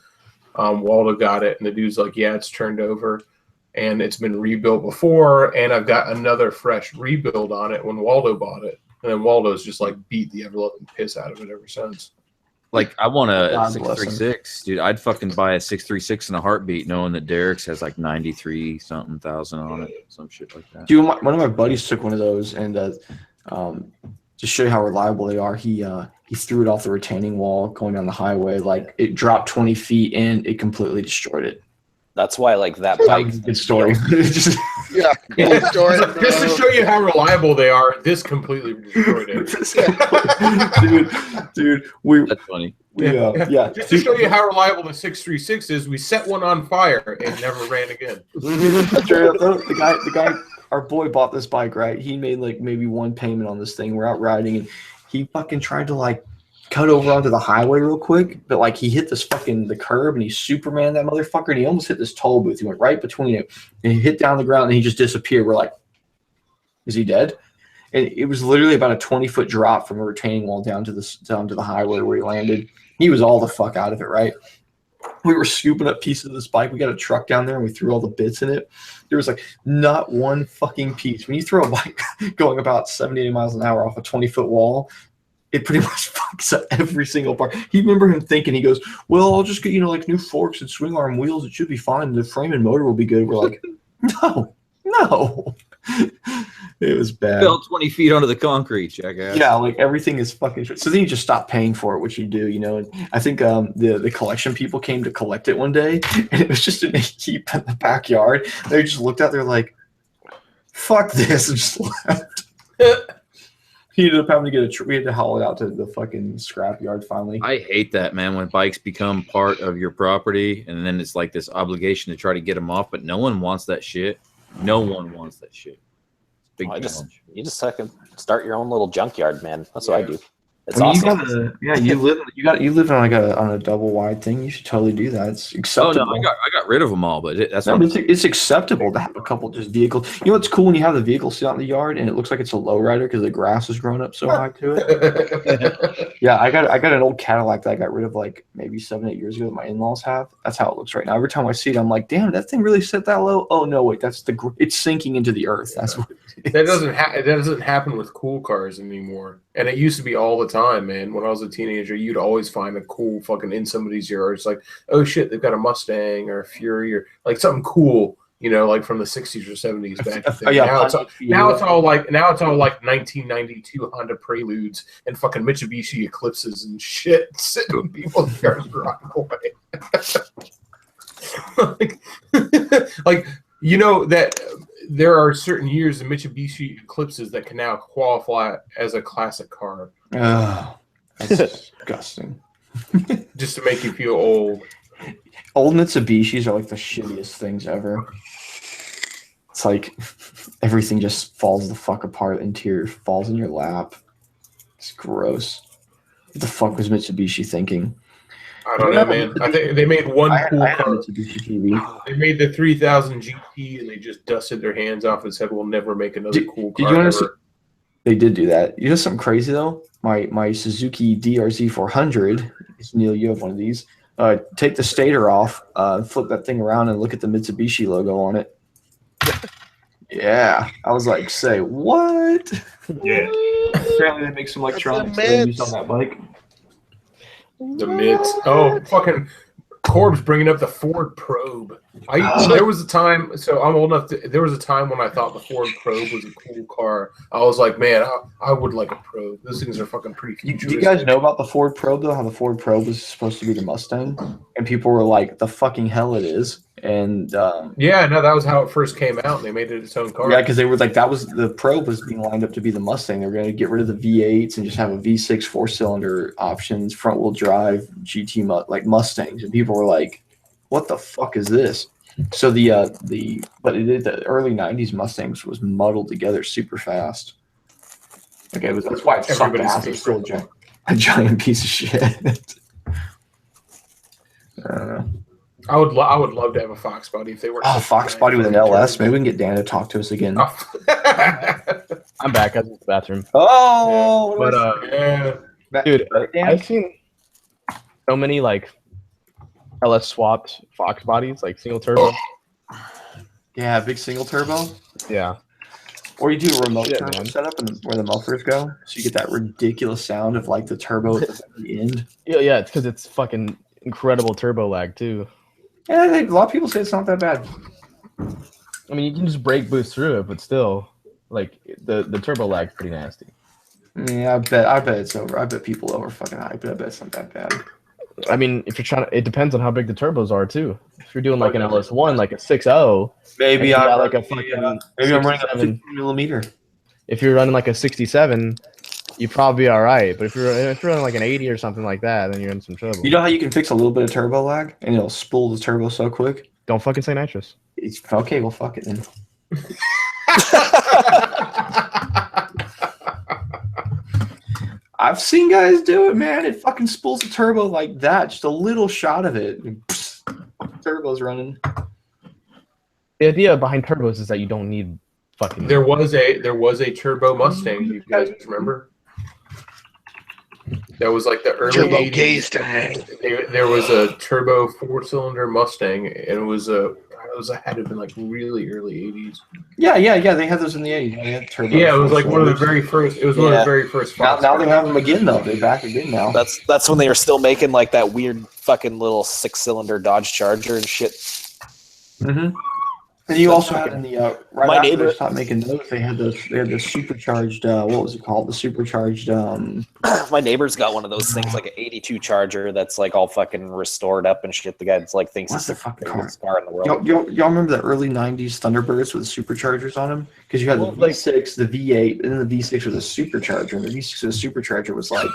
Waldo got it, and the dude's like, yeah, it's turned over and it's been rebuilt before, and I've got another fresh rebuild on it when Waldo bought it, and then Waldo's just like beat the ever-loving piss out of it ever since. Like I want a 636, dude. I'd fucking buy a 636 in a heartbeat, knowing that Derek's has like 93-something thousand on it, some shit like that. Dude, one of my buddies took one of those, and to show you how reliable they are, he threw it off the retaining wall going down the highway. Like it dropped 20 feet and it completely destroyed it. That's why like that bike. Good story. Just to show you how reliable they are, this completely destroyed it. dude, that's funny. Yeah. Just to show you how reliable the 636 is, we set one on fire and never ran again. The guy, our boy bought this bike, right? He made like maybe one payment on this thing. We're out riding, and he fucking tried to like cut over onto the highway real quick, but like he hit the curb and he Superman that motherfucker, and he almost hit this toll booth. He went right between it and he hit down the ground and he just disappeared. We're like, is he dead? And it was literally about a 20-foot drop from a retaining wall down to the highway where he landed. He was all the fuck out of it, right? We were scooping up pieces of this bike. We got a truck down there and we threw all the bits in it. There was like not one fucking piece. When you throw a bike going about 70, 80 miles an hour off a 20-foot wall, it pretty much fucks up every single part. He remember him thinking, he goes, well, I'll just get, like new forks and swing arm wheels. It should be fine. The frame and motor will be good. We're like, no. It was bad. Fell 20 feet onto the concrete, jackass. Yeah, like everything is fucking shit. So then you just stop paying for it, which you do, And I think the collection people came to collect it one day, and it was just in a heap in the backyard. They just looked out there like, fuck this, and just left. He ended up having to get we had to haul it out to the fucking scrap yard finally. I hate that, man, when bikes become part of your property, and then it's like this obligation to try to get them off, but no one wants that shit. No one wants that shit. Big you just start your own little junkyard, man. That's what I do. It's I mean, awesome. you live on on a double wide thing. You should totally do that. It's acceptable. Oh no, I got rid of them all, but it's acceptable to have a couple just vehicles. You know what's cool when you have the vehicle sit out in the yard and it looks like it's a lowrider because the grass has grown up so high to it. Yeah, I got an old Cadillac that I got rid of like maybe 7-8 years ago that my in-laws have. That's how it looks right now. Every time I see it, I'm like, damn, that thing really set that low. Oh no, wait, it's sinking into the earth. That's what it is. That doesn't happen with cool cars anymore. And it used to be all the time, man. When I was a teenager, you'd always find a cool fucking in somebody's yard. It's like, oh shit, they've got a Mustang or a Fury or like something cool, like from the 60s or 70s back then. Oh, yeah, now it's all like 1992 Honda Preludes and fucking Mitsubishi Eclipses and shit sitting in people's yards rotting away. that there are certain years in Mitsubishi Eclipses that can now qualify as a classic car. Oh, that's disgusting. Just to make you feel old. Old Mitsubishis are like the shittiest things ever. It's like everything just falls the fuck apart. Interior falls in your lap. It's gross. What the fuck was Mitsubishi thinking? I don't know, man. I think they made one cool car. They made the 3000 GT and they just dusted their hands off and said, we'll never make another cool car. Did you understand? They did do that. You know something crazy though? My Suzuki DRZ 400, Neil, you have one of these. Take the stator off, flip that thing around and look at the Mitsubishi logo on it. Yeah. I was like, say what? Yeah. Apparently they make some electronics that they used on that bike. The mitts. Oh, fucking Corb's bringing up the Ford Probe. There was a time, so I'm old enough there was a time when I thought the Ford Probe was a cool car. I was like, man, I would like a Probe. Those things are fucking pretty futuristic. Do you guys know about the Ford Probe, though? How the Ford Probe was supposed to be the Mustang? And people were like, the fucking hell it is. And yeah, no, that was how it first came out, and they made it its own car. Yeah, because they were like, the Probe was being lined up to be the Mustang. They were going to get rid of the V8s and just have a V6 4-cylinder options, front-wheel drive GT like Mustangs, and people were like, "What the fuck is this?" So the early '90s Mustangs was muddled together super fast. Okay, that's why it sucked ass. It's still a giant piece of shit. I don't know. I would love to have a Fox body if they were. Oh, Fox body with an LS. Maybe we can get Dan to talk to us again. I'm back. I was in the bathroom. Oh, but dude, I've seen so many like LS swapped Fox bodies, like single turbo. Yeah, big single turbo. Yeah. Or you do a remote turbo setup and where the mufflers go, so you get that ridiculous sound of like the turbo at the end. Yeah, it's because it's fucking incredible turbo lag too. Yeah, a lot of people say it's not that bad. I mean, you can just brake boost through it, but still, like the turbo lag's pretty nasty. Yeah, I bet it's over. I bet people over fucking hype it. I bet it's not that bad. I mean, if you're trying to, it depends on how big the turbos are too. If you're doing like an LS1, like a 6.0, maybe I'm like a fucking maybe I'm running a 50 millimeter. If you're running like a 67, you're probably all right. But if you're running like an 80 or something like that, then you're in some trouble. You know how you can fix a little bit of turbo lag and it'll spool the turbo so quick? Don't fucking say nitrous. It's okay. Well, fuck it then. I've seen guys do it, man. It fucking spools the turbo like that. Just a little shot of it. And turbo's running. The idea behind turbos is that you don't need fucking. There was a turbo Mustang. You guys remember? That was like the early Turbo 80s. gaze tang. There was a turbo 4-cylinder Mustang, and it was had to have been like really early 80s. Yeah. They had those in the 80s. They had turbo. Yeah, it was like one of the very first. It was one of the very first. Now they have them again though. They're back again now. That's when they were still making like that weird fucking little 6-cylinder Dodge Charger and shit. Mm-hmm. And you also had in the right my after neighbor they stopped making those, they had the supercharged what was it called? The supercharged my neighbor's got one of those things, like an 82 Charger that's like all fucking restored up and shit. The guy's like thinks what's it's the the fucking greatest car in the world. Y'all remember the early 90s Thunderbirds with superchargers on them? Because you had the V6, the V8, and then the V6 was a supercharger, and the V6 with a supercharger was like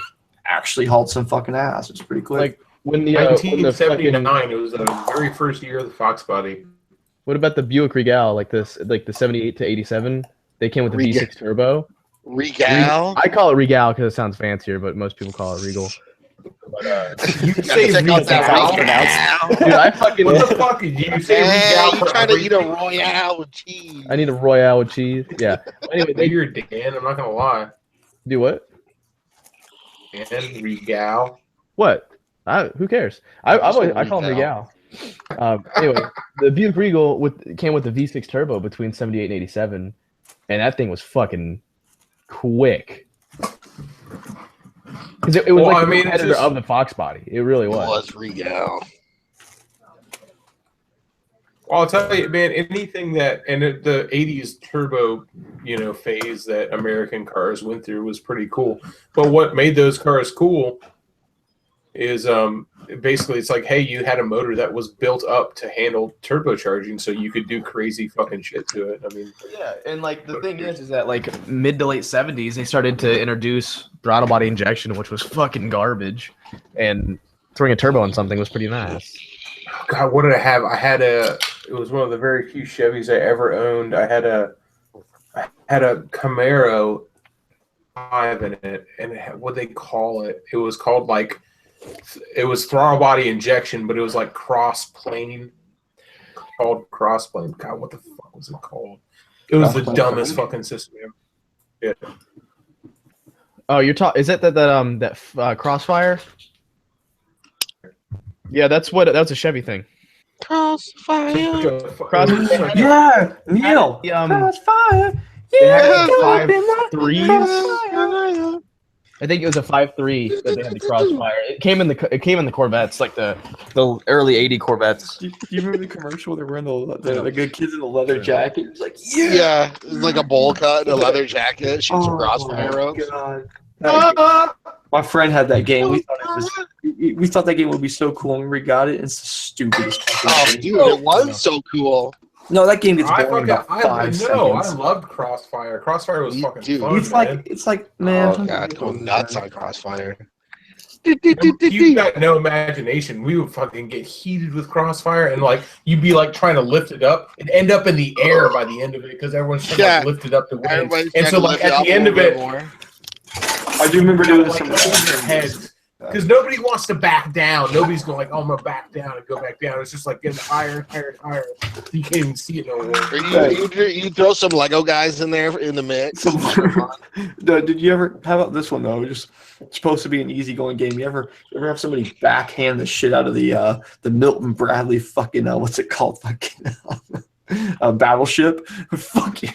actually hauled some fucking ass. It was pretty quick. Like when the 1979, it was the very first year of the Fox body. What about the Buick Regal, like the 78 to 87? They came with the V6 turbo. Regal? I call it Regal because it sounds fancier, but most people call it Regal. You say Regal? Dude, I fucking. What the fuck did you say? Regal? You trying to eat a Royale with cheese? I need a Royale with cheese. Yeah. Anyway, You're Dan. I'm not gonna lie. Do what? Dan Regal. What? Who cares? I call him Regal. Anyway, the Buick Regal came with the V6 turbo between 78 and 87, and that thing was fucking quick. Because it was like the competitor of the Fox body. It really was. It was Regal. Well, I'll tell you, man. Anything that the '80s turbo, phase that American cars went through was pretty cool. But what made those cars cool is basically it's like, hey, you had a motor that was built up to handle turbocharging, so you could do crazy fucking shit to it. I mean, yeah, and like the thing is that like mid to late 70s they started to introduce throttle body injection, which was fucking garbage, and throwing a turbo on something was pretty nice. God, what did I have? It was one of the very few Chevys I ever owned. I had a Camaro 5 in it, and what they call it? It was called it was throttle body injection, but it was like cross plane. Called cross plane. God, what the fuck was it called? It was the dumbest fucking system ever. Yeah. Oh, you're talking? Is that Crossfire? Yeah, that's a Chevy thing. Crossfire. Yeah, Neil. Crossfire. They had 5.3s. I think it was a 5.3 that they had the Crossfire. It came in the Corvettes, like the early '80 Corvettes. Do you remember the commercial? They're wearing the good kids in the leather jacket. It's like yeah, it's like a bowl cut and a leather jacket. Shoots some Crossfire ropes. My friend had that game. We thought that game would be so cool, and we got it. It's the stupidest. Dude, it was so cool. No, that game gets boring about 5 seconds. I loved Crossfire. Crossfire was fucking fun. It's like man. Oh god, go nuts on Crossfire. You got no imagination. We would fucking get heated with Crossfire, and you'd be trying to lift it up and end up in the air by the end of it because everyone's trying to lift it up to win. And so at the end of it, I do remember doing some heads. Because nobody wants to back down. Nobody's going I'm going to back down and go back down. It's just getting higher. You can't even see it no more. You throw some Lego guys in there in the mix. Did you ever, how about this one, though? It's supposed to be an easygoing game. You ever have somebody backhand the shit out of the Milton Bradley fucking, what's it called? Fucking Battleship? Fuck you.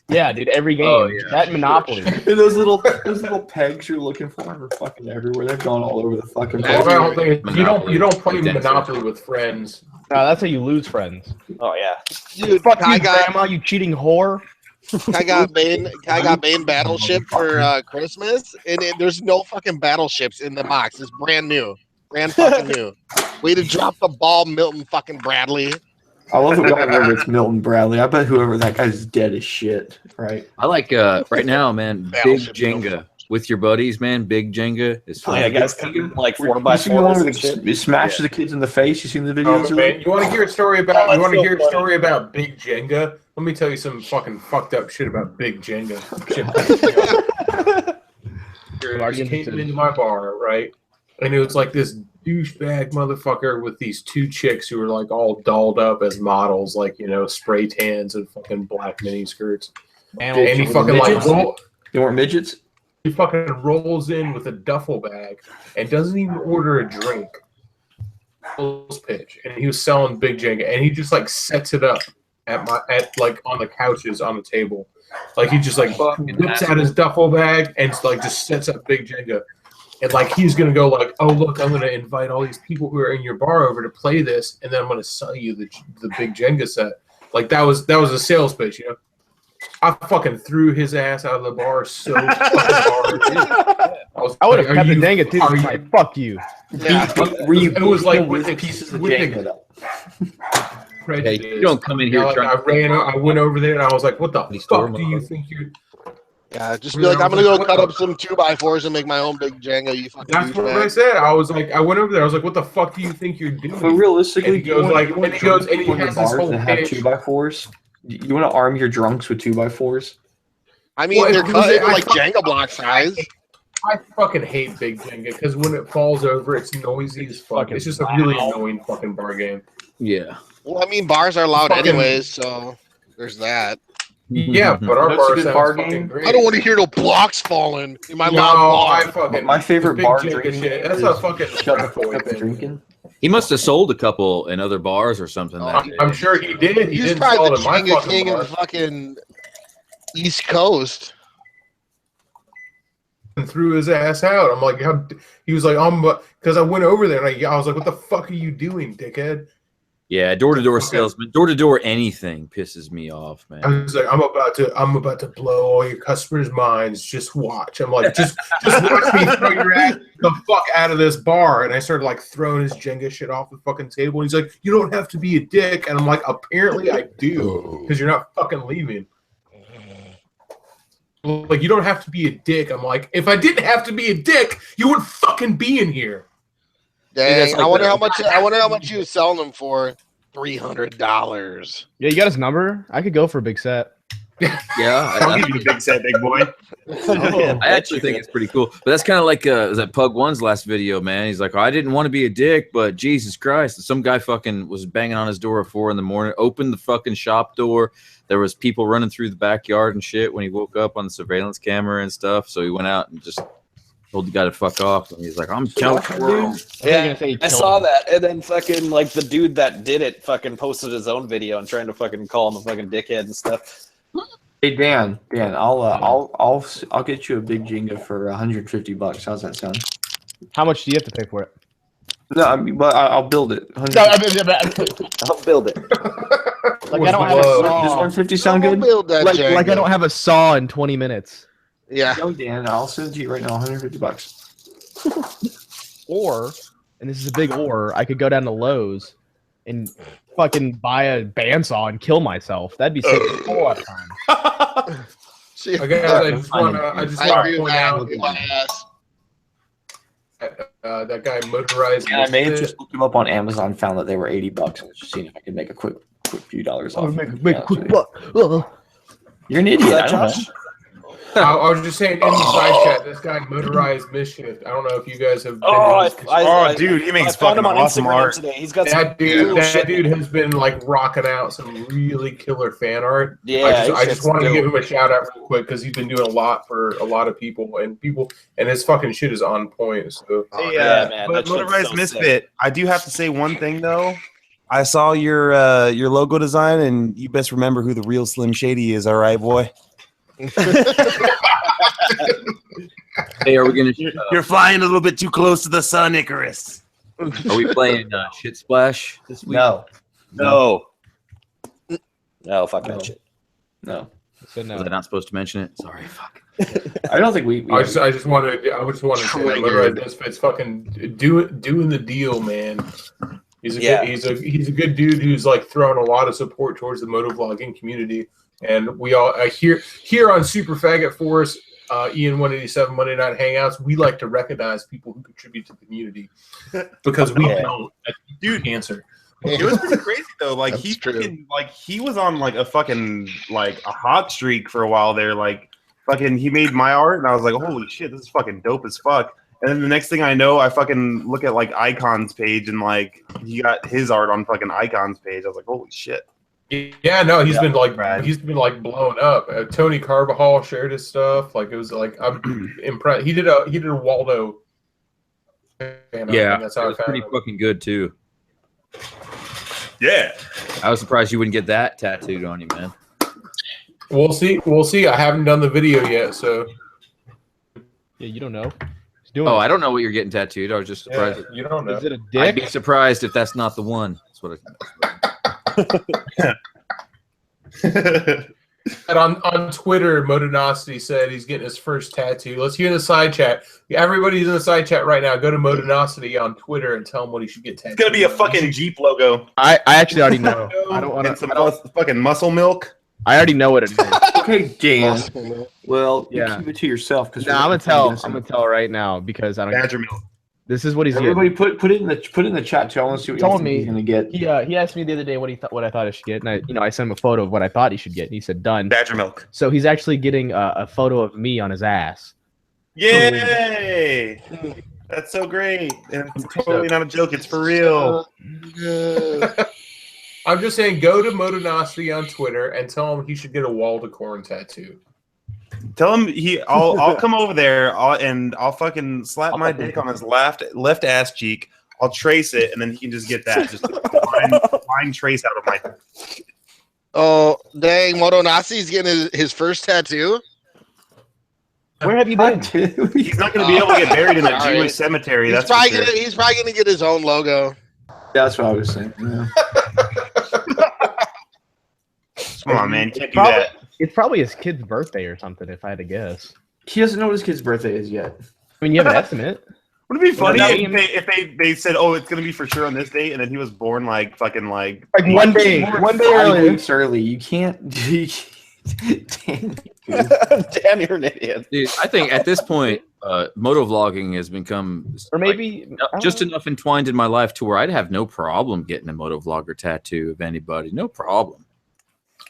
Yeah, dude, every game. That Monopoly. And those little pegs you're looking for are fucking everywhere. They've gone all over the fucking place. You don't play Monopoly with friends. No, that's how you lose friends. Oh yeah. Dude, fuck you, grandma, you cheating whore. I got Bane Battleship for Christmas, and there's no fucking battleships in the box. It's brand new. Brand fucking new. Way to drop the ball, Milton fucking Bradley. I love that we all remember it's Milton Bradley. I bet whoever that guy's dead as shit, right? I like right now, man, big Jenga with your buddies, man. Big Jenga is fun. Yeah, guys, like 4x4. You smash the kids in the face. You seen the videos? Oh, man. You want to hear a story about? Big Jenga? Let me tell you some fucking fucked up shit about Big Jenga. I just came into my bar, right? And it was like this douchebag motherfucker with these two chicks who were all dolled up as models, spray tans and fucking black mini skirts. And he fucking midgets? They weren't midgets? he fucking rolls in with a duffel bag and doesn't even order a drink. Pitch, and he was selling big Jenga, and he just like sets it up at like on the couches on the table, like he just like whips out his duffel bag and like just sets up big Jenga, and like he's gonna go like, oh look, I'm gonna invite all these people who are in your bar over to play this, and then I'm gonna sell you the big Jenga set. Like that was a sales pitch, you know. I fucking threw his ass out of the bar so fucking hard. I would have kept the Jenga too. Like, fuck you. Yeah. It was like with pieces of Jenga. Hey, you don't come in here trying. I went over there and I was like, "What the fuck do you think you're?" Yeah, just be like, I'm gonna go cut up some 2x4s and make my own big Jenga. You fucking. That's what I said. I was like, I went over there. I was like, "What the fuck do you think you're doing?" But realistically, and he goes like, and he has this whole that have 2x4s. You want to arm your drunks with 2x4s? I mean, they're cut like Jenga block size. I fucking hate big Jenga because when it falls over, it's noisy as fuck. It's just a really annoying fucking bar game. Yeah. Well, I mean, bars are loud anyways, so there's that. Yeah, but our bar sounds fucking great. I don't want to hear no blocks falling in my loud bar. My favorite bar drinking shit. That's a fucking shut the fuck up drinking. He must have sold a couple in other bars or something. I'm sure he did. He's probably the Jenga king of the fucking East Coast. And threw his ass out. I'm like, he was like, because I went over there and I was like, what the fuck are you doing, dickhead? Yeah, door-to-door salesman, door-to-door anything pisses me off, man. I was like, I'm about to blow all your customers' minds. Just watch. I'm like, just watch me throw your ass the fuck out of this bar. And I started like throwing his Jenga shit off the fucking table. And he's like, you don't have to be a dick. And I'm like, apparently I do, because you're not fucking leaving. Like, you don't have to be a dick. I'm like, if I didn't have to be a dick, you wouldn't fucking be in here. Dang, like I wonder how much you was selling them for. $300. Yeah, you got his number? I could go for a big set. Yeah, I'll give you a big set, big boy. I actually think it's pretty cool. But that's kind of like was that Pug One's last video, man. He's like, oh, I didn't want to be a dick, but Jesus Christ. Some guy fucking was banging on his door at 4 a.m, opened the fucking shop door. There was people running through the backyard and shit when he woke up on the surveillance camera and stuff. So he went out and just told the guy to fuck off, and he's like, I'm killing the world. Yeah, I saw that, and then fucking like the dude that did it fucking posted his own video and trying to fucking call him a fucking dickhead and stuff. Hey Dan, I'll get you a big Jenga for $150. How's that sound? How much do you have to pay for it? No, I mean, but I'll build it. I'll build it. Like I don't have a saw. Does 150 sound good? Like I don't have a saw in 20 minutes. Yeah. No, Dan, I'll send you right now $150. Or, and this is a big or, I could go down to Lowe's and fucking buy a bandsaw and kill myself. That'd be sick. A whole lot of time. Okay, I just want to point out that guy motorized. Yeah, I may have just looked them up on Amazon, found that they were $80. I was just seeing if I could make a quick few dollars off. Make a quick buck. You're an idiot. I don't know. I was just saying in the side chat, this guy motorized mischief. I don't know if you guys have. Dude, he makes fucking awesome art. Today. He's got that dude has been like rocking out some really killer fan art. Yeah, I just wanted to give him a shout out real quick because he's been doing a lot for a lot of people, and his fucking shit is on point. So yeah, man. But motorized misfit, I do have to say one thing though. I saw your logo design, and you best remember who the real Slim Shady is. All right, boy. Hey, are we gonna? You're flying a little bit too close to the sun, Icarus. Are we playing Shit Splash this week? No. Fuck that shit. No. Was I not supposed to mention it? Sorry, fuck. I don't think we I just wanted to say that Motorized Misfits fucking doing the deal, man. He's a good dude who's like throwing a lot of support towards the motovlogging community. And we all here on Super Faggot Force, EN187 Monday Night Hangouts, we like to recognize people who contribute to the community because we don't. Dude, answer. It was pretty crazy though. Like he was on like a fucking like a hot streak for a while there. Like fucking, he made my art, and I was like, holy shit, this is fucking dope as fuck. And then the next thing I know, I fucking look at like Icon's page, and like he got his art on fucking Icon's page. I was like, holy shit. Yeah, no, he's been like blown up. Tony Carvajal shared his stuff. Like it was like I'm impressed. He did a Waldo. Yeah, that's how it was pretty fucking good too. Yeah, I was surprised you wouldn't get that tattooed on you, man. We'll see. I haven't done the video yet, so Yeah, you don't know. Oh, I don't know what you're getting tattooed. I was just surprised. Yeah, you don't know. Is it a I'd dick? be surprised if that's not the one. That's what And on Twitter, Modonosity said he's getting his first tattoo. Let's hear the side chat. Everybody's in the side chat right now. Go to Modonosity on Twitter and tell him what he should get tattooed. It's gonna be a fucking Jeep logo. I actually already know. I don't want And some to. fucking muscle milk. I already know what it is. Okay, Dan. Well, Yeah. you keep it to yourself because No, I'm gonna tell right now because I don't. Badger milk. This is what he's Everybody getting. put it in the chat too. I want to see what Told you me. think he's gonna get. He asked me the other day what I thought I should get, and I sent him a photo of what I thought he should get, and he said done. Badger milk. So he's actually getting a photo of me on his ass. Yay! That's so great. And it's totally not a joke. It's for real. I'm just saying, go to Modonosity on Twitter and tell him he should get a Waldo corn tattoo. Tell him I'll come over there and I'll fucking slap my dick on his left ass cheek. I'll trace it and then he can just get that. Just a line trace out of my. Oh dang! Modonosti's getting his first tattoo. Where have you been? He's not going to be able to get buried in a All Jewish right. cemetery. He's That's probably for sure. he's probably gonna get his own logo. That's what I was saying. Yeah. Come on, man. You can't do that. It's probably his kid's birthday or something, if I had to guess. He doesn't know what his kid's birthday is yet. I mean, you have an estimate. Wouldn't it be funny Well, if they said, "Oh, it's gonna be for sure on this date," and then he was born like fucking like one day 5 earlier. weeks early. You can't. Damn, Damn, you're an idiot. Dude, I think at this point, motovlogging has become Or maybe just enough entwined in my life to where I'd have no problem getting a motovlogger tattoo of anybody. No problem.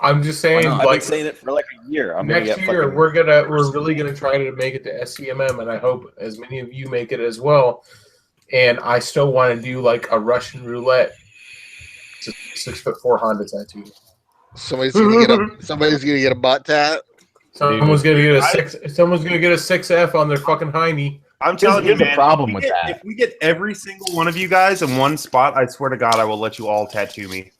I'm just saying, I've been like saying it for like a year. I'm next gonna get year, fucking- we're really gonna try to make it to SCMM, and I hope as many of you make it as well. And I still want to do like a Russian roulette. It's a 6'4" Honda tattoo. Somebody's gonna get a butt tat. Someone's gonna get a 6F on their fucking hiney. I'm telling you, Here's the man. problem if we with get- that. If we get every single one of you guys in one spot, I swear to God, I will let you all tattoo me.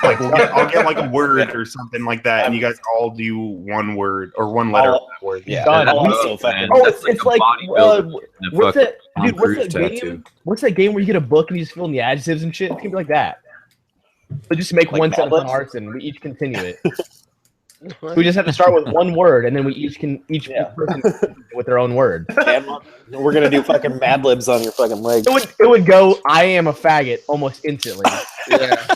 Like I'll get like a word or something like that, and you guys all do one word or one letter of that word. Yeah, Done. I'm also fucking. Oh, That's it's a like bodybuilder and a what's fucking that? Tom Dude, what's Cruise that tattoo. game? What's that game where you get a book and you just fill in the adjectives and shit? It's gonna be like that. So just make Like one Mad sentence on Libs? hearts and we each continue it. We just have to start with one word and then we each person with their own word. And we're gonna do fucking Mad Libs on your fucking leg. It would go. I am a faggot almost instantly. Yeah.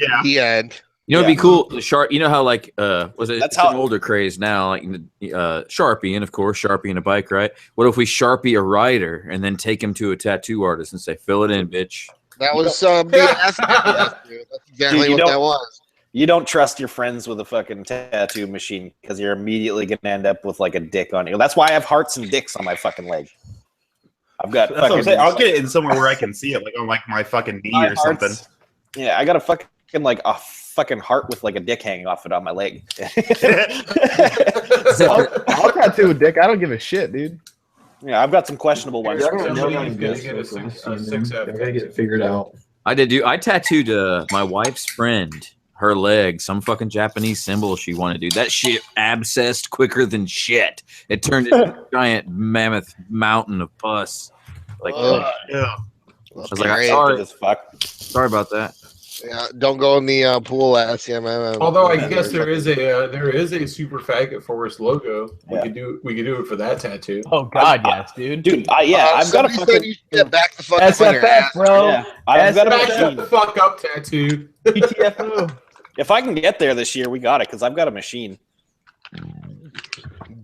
Yeah. The end. You know, it'd be cool. The Sharp. You know how like was it? That's It's an how- older craze now. Like Sharpie, and of course Sharpie and a bike, right? What if we Sharpie a rider and then take him to a tattoo artist and say, "Fill it in, bitch." That was BS. Dude. That's exactly Dude, you what that was. You don't trust your friends with a fucking tattoo machine because you're immediately gonna end up with like a dick on you. That's why I have hearts and dicks on my fucking leg. I've got That's what I'm fucking. saying. I'll get it in somewhere where I can see it, like on like my fucking knee my or something. hearts- Yeah, I got a fucking like a fucking heart with like a dick hanging off it on my leg. I'll tattoo a dick. I don't give a shit, dude. Yeah, I've got some questionable ones. I don't know Somebody's how to gonna get get a a 6F. I gotta get it figured out. I tattooed my wife's friend, her leg, some fucking Japanese symbol she wanted to do. That shit abscessed quicker than shit. It turned into a giant mammoth mountain of pus. Like, Yeah. I was like, sorry about that. Yeah, don't go in the pool at SCMM. Although I guess there is a super faggot forest logo. We Yeah. could do it for that tattoo. Oh God, yes, dude. Dude, I've got a somebody said fucking you should get back the fuck up on your SFF, ass. bro. yeah, I've got a Back machine. the fuck up tattoo. PTFO. If I can get there this year, we got it because I've got a machine.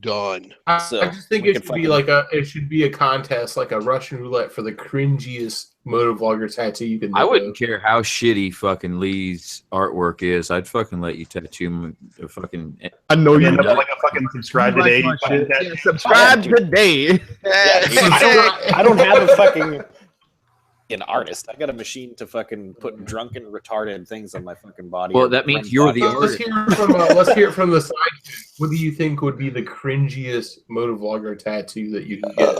Done. So, I just think we it could should be fucking- it should be a contest, like a Russian roulette for the cringiest motovlogger tattoo you can. I think wouldn't of. care how shitty fucking Lee's artwork is. I'd fucking let you tattoo a fucking. I know End up like a fucking subscribe today. Subscribe today. I don't have a fucking. an artist. I got a machine to fucking put drunken, retarded things on my fucking body. Well, that means you're the Let's artist. let's hear it from the side. What do you think would be the cringiest motovlogger tattoo that you can get?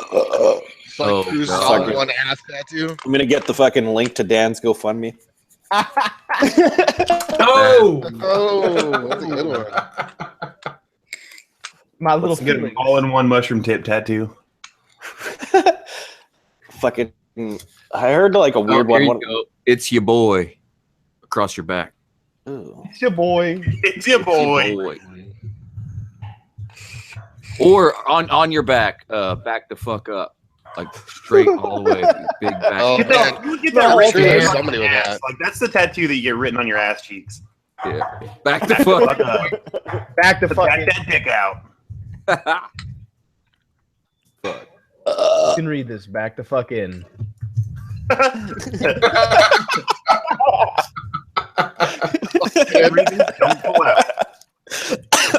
Who's God. one ass tattoo? I'm gonna get the fucking link to Dan's GoFundMe. Oh, that's a good one. My little Let's get an all-in-one mushroom tip tattoo. Fucking, I heard like a weird Here you one. go. It's your boy across your back. Ooh. It's your boy. It's your boy. Or on your back, back the fuck up, like straight all the way, big back. Oh, Get man. that, you get that I'm right sure there there's on somebody your with ass. that. Like that's the tattoo that you get written on your ass cheeks. Yeah, back the fuck up. Back the Back fucking. that dick out. Fuck. You can read this. Back the fuck in. Everything don't pull out.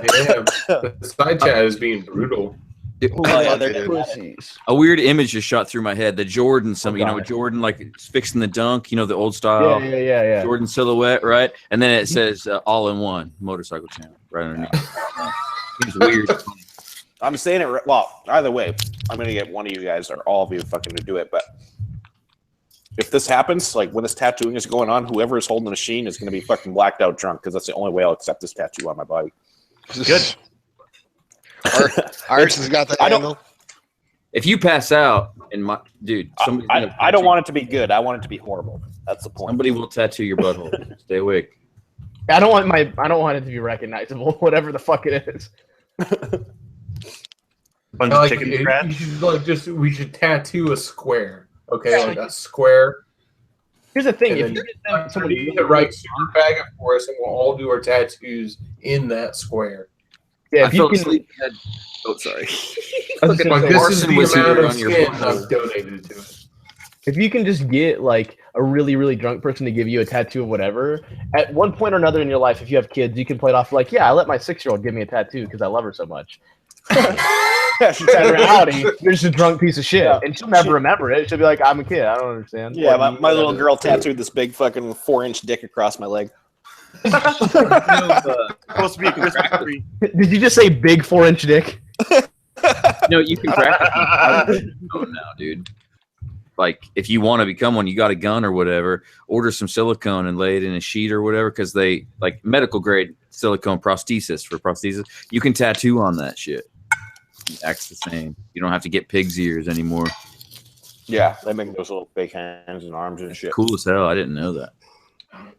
damn! The side chat is being brutal. Oh, yeah, they're Pussies. A weird image just shot through my head. The Jordan, God. Jordan like fixing the dunk, the old style Yeah. Jordan silhouette, right? And then it says all in one motorcycle channel right underneath. Seems weird. I'm saying it. Well, either way, I'm gonna get one of you guys or all of you fucking to do it. But if this happens, like when this tattooing is going on, whoever is holding the machine is gonna be fucking blacked out drunk because that's the only way I'll accept this tattoo on my body. Good. Ours has got the handle. If you pass out, and my dude, I don't want it to be good. I want it to be horrible. That's the point. Somebody will tattoo your butthole. Stay awake. I don't want it to be recognizable, whatever the fuck it is. Bunch of Like, chicken you scratch. should we should tattoo a square. Okay, like a square. Here's the thing: And if then you just send somebody underneath it, write super bag it for us, and we'll all do our tattoos in that square. yeah, I if you fell can, asleep. Oh, sorry. I was just Like, gonna say, this is Larson the was amount here of on your skin butthole. I've donated to it. if you can just get like a really, really drunk person to give you a tattoo of whatever, at one point or another in your life, if you have kids, you can play it off like, yeah, I let my 6-year-old give me a tattoo because I love her so much. In reality, you're just a drunk piece of shit, and she'll never remember it. She'll be like, "I'm a kid. I don't understand." Yeah, my little girl tattooed this big fucking 4-inch dick across my leg. Supposed to be a Christmas tree. Did you just say big 4-inch dick? No, you can practice. Oh, no, dude. Like, if you want to become one, you got a gun or whatever, order some silicone and lay it in a sheet or whatever, because they, like, medical grade silicone prosthesis for prosthesis, you can tattoo on that shit. It acts the same. You don't have to get pig's ears anymore. Yeah, they make those little big hands and arms and shit. Cool as hell. I didn't know that.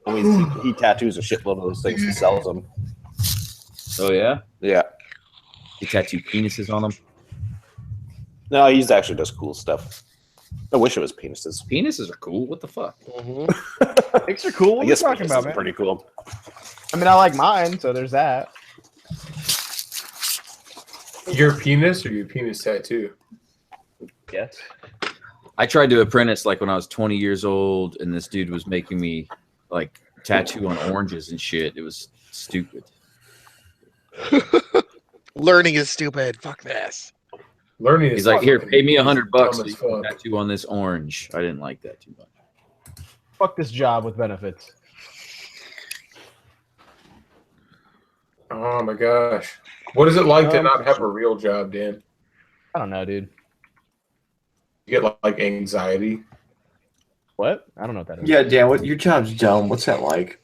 I mean, he tattoos a shitload of those things and sells them. Oh, yeah? Yeah. You tattoo penises on them? No, he's actually does cool stuff. I wish it was penises. Penises are cool. What the fuck? Dicks are cool. What I are you guess talking penises about, are man? pretty cool. I mean, I like mine, so there's that. Your penis or your penis tattoo? Yes. I tried to apprentice like when I was 20 years old, and this dude was making me like tattoo on oranges and shit. It was stupid. Learning is stupid. Fuck this. Learning is He's like, here, fucking pay me $100 dumb so as you can fuck. tattoo on this orange. I didn't like that too much. Fuck this job with benefits. Oh my gosh. What is it like to not have a real job, Dan? I don't know, dude. You get like anxiety? What? I don't know what that is. Yeah, Dan, what your job's dumb. What's that like?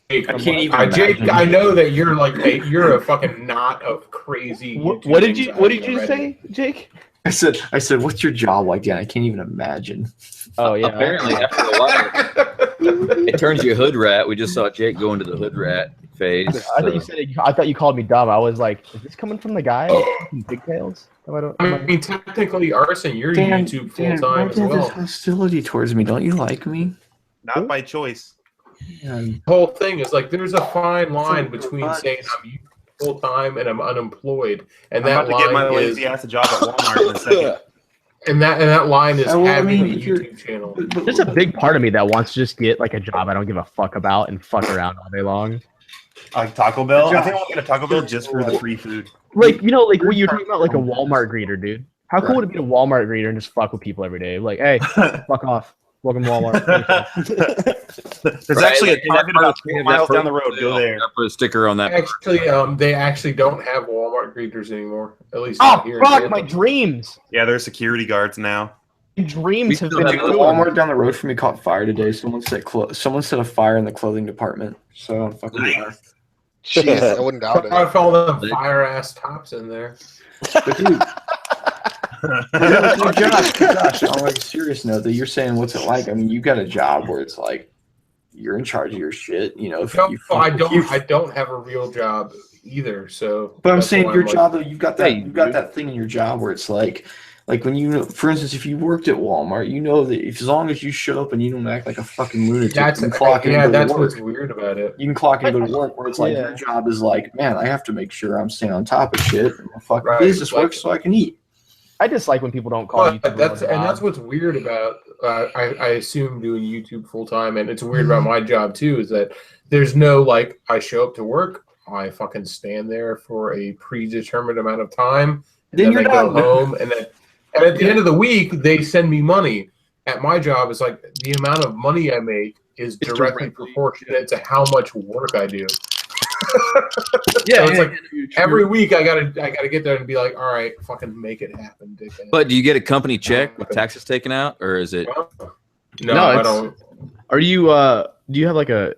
Hey, I can't even Jake, imagine. I know that you're like you're a fucking knot of crazy. What YouTube did you anxiety already. say, Jake? I said, what's your job like, Dan? I can't even imagine. Oh yeah. Apparently, after a while, it turns you hood rat. We just saw Jake go into the hood rat phase. I thought you said it, I thought you called me dumb. I was like, is this coming from the guy with pigtails? I mean, technically, Arson, you're Dan, YouTube full Dan, why time do as you have well. this hostility towards me? Don't you like me? Not by choice. Dan, The whole thing is like there's a fine line a between bunch. saying I'm full time and I'm unemployed, and I'm that about to get my line is lazy ass a job at Walmart in a second. and that line is well, I having mean, a if you're- YouTube channel. There's a big part of me that wants to just get like a job I don't give a fuck about and fuck around all day long. Like Taco Bell. I think I'll get a Taco Bell just for the free food. Like, you know, like when you're talking about like a Walmart greeter, dude. How cool would it be to Walmart greeter and just fuck with people every day? Like, hey, fuck off. Welcome to Walmart. There's actually a Target about 4 miles down the road. Go there. I'll put a sticker on that. Actually, they actually don't have Walmart greeters anymore. At least Oh not here. in fuck, Tampa. my dreams. Yeah, they're security guards now. My dreams have still been have The ruined. Walmart down the road from me caught fire today. Someone set a fire in the clothing department. So I'm fucking. Jeez, I wouldn't doubt I it. found them fire ass tops in there. But dude, Josh, on like a serious note, that you're saying, what's it like? I mean, you got a job where it's like you're in charge of your shit. You know, if No, you, I don't have a real job either. So, But I'm that's saying why your like- job, though, you've got that, Yeah, you've got that thing in your job where it's like when you, for instance, if you worked at Walmart, you know that as long as you show up and you don't act like a fucking lunatic, That's you can clock in and go that's to what's work. weird about it. You can clock in and go to work, where it's like Yeah. your job is like, man, I have to make sure I'm staying on top of shit. And my fucking Right, business like- works so I can eat. I dislike when people don't call But YouTube. that's what's weird about. I assume doing YouTube full time, and it's weird about my job too. Is that there's no like I show up to work, I fucking stand there for a predetermined amount of time, and Then then you're I go done. home, and at the end of the week they send me money. At my job, it's like the amount of money I make is directly proportionate to how much work I do. Yeah, So it's like every week I gotta get there and be like, all right, fucking make it happen, dickhead. But do you get a company check with taxes taken out, or is it? No, No, I it's- don't. Are you? Do you have like a?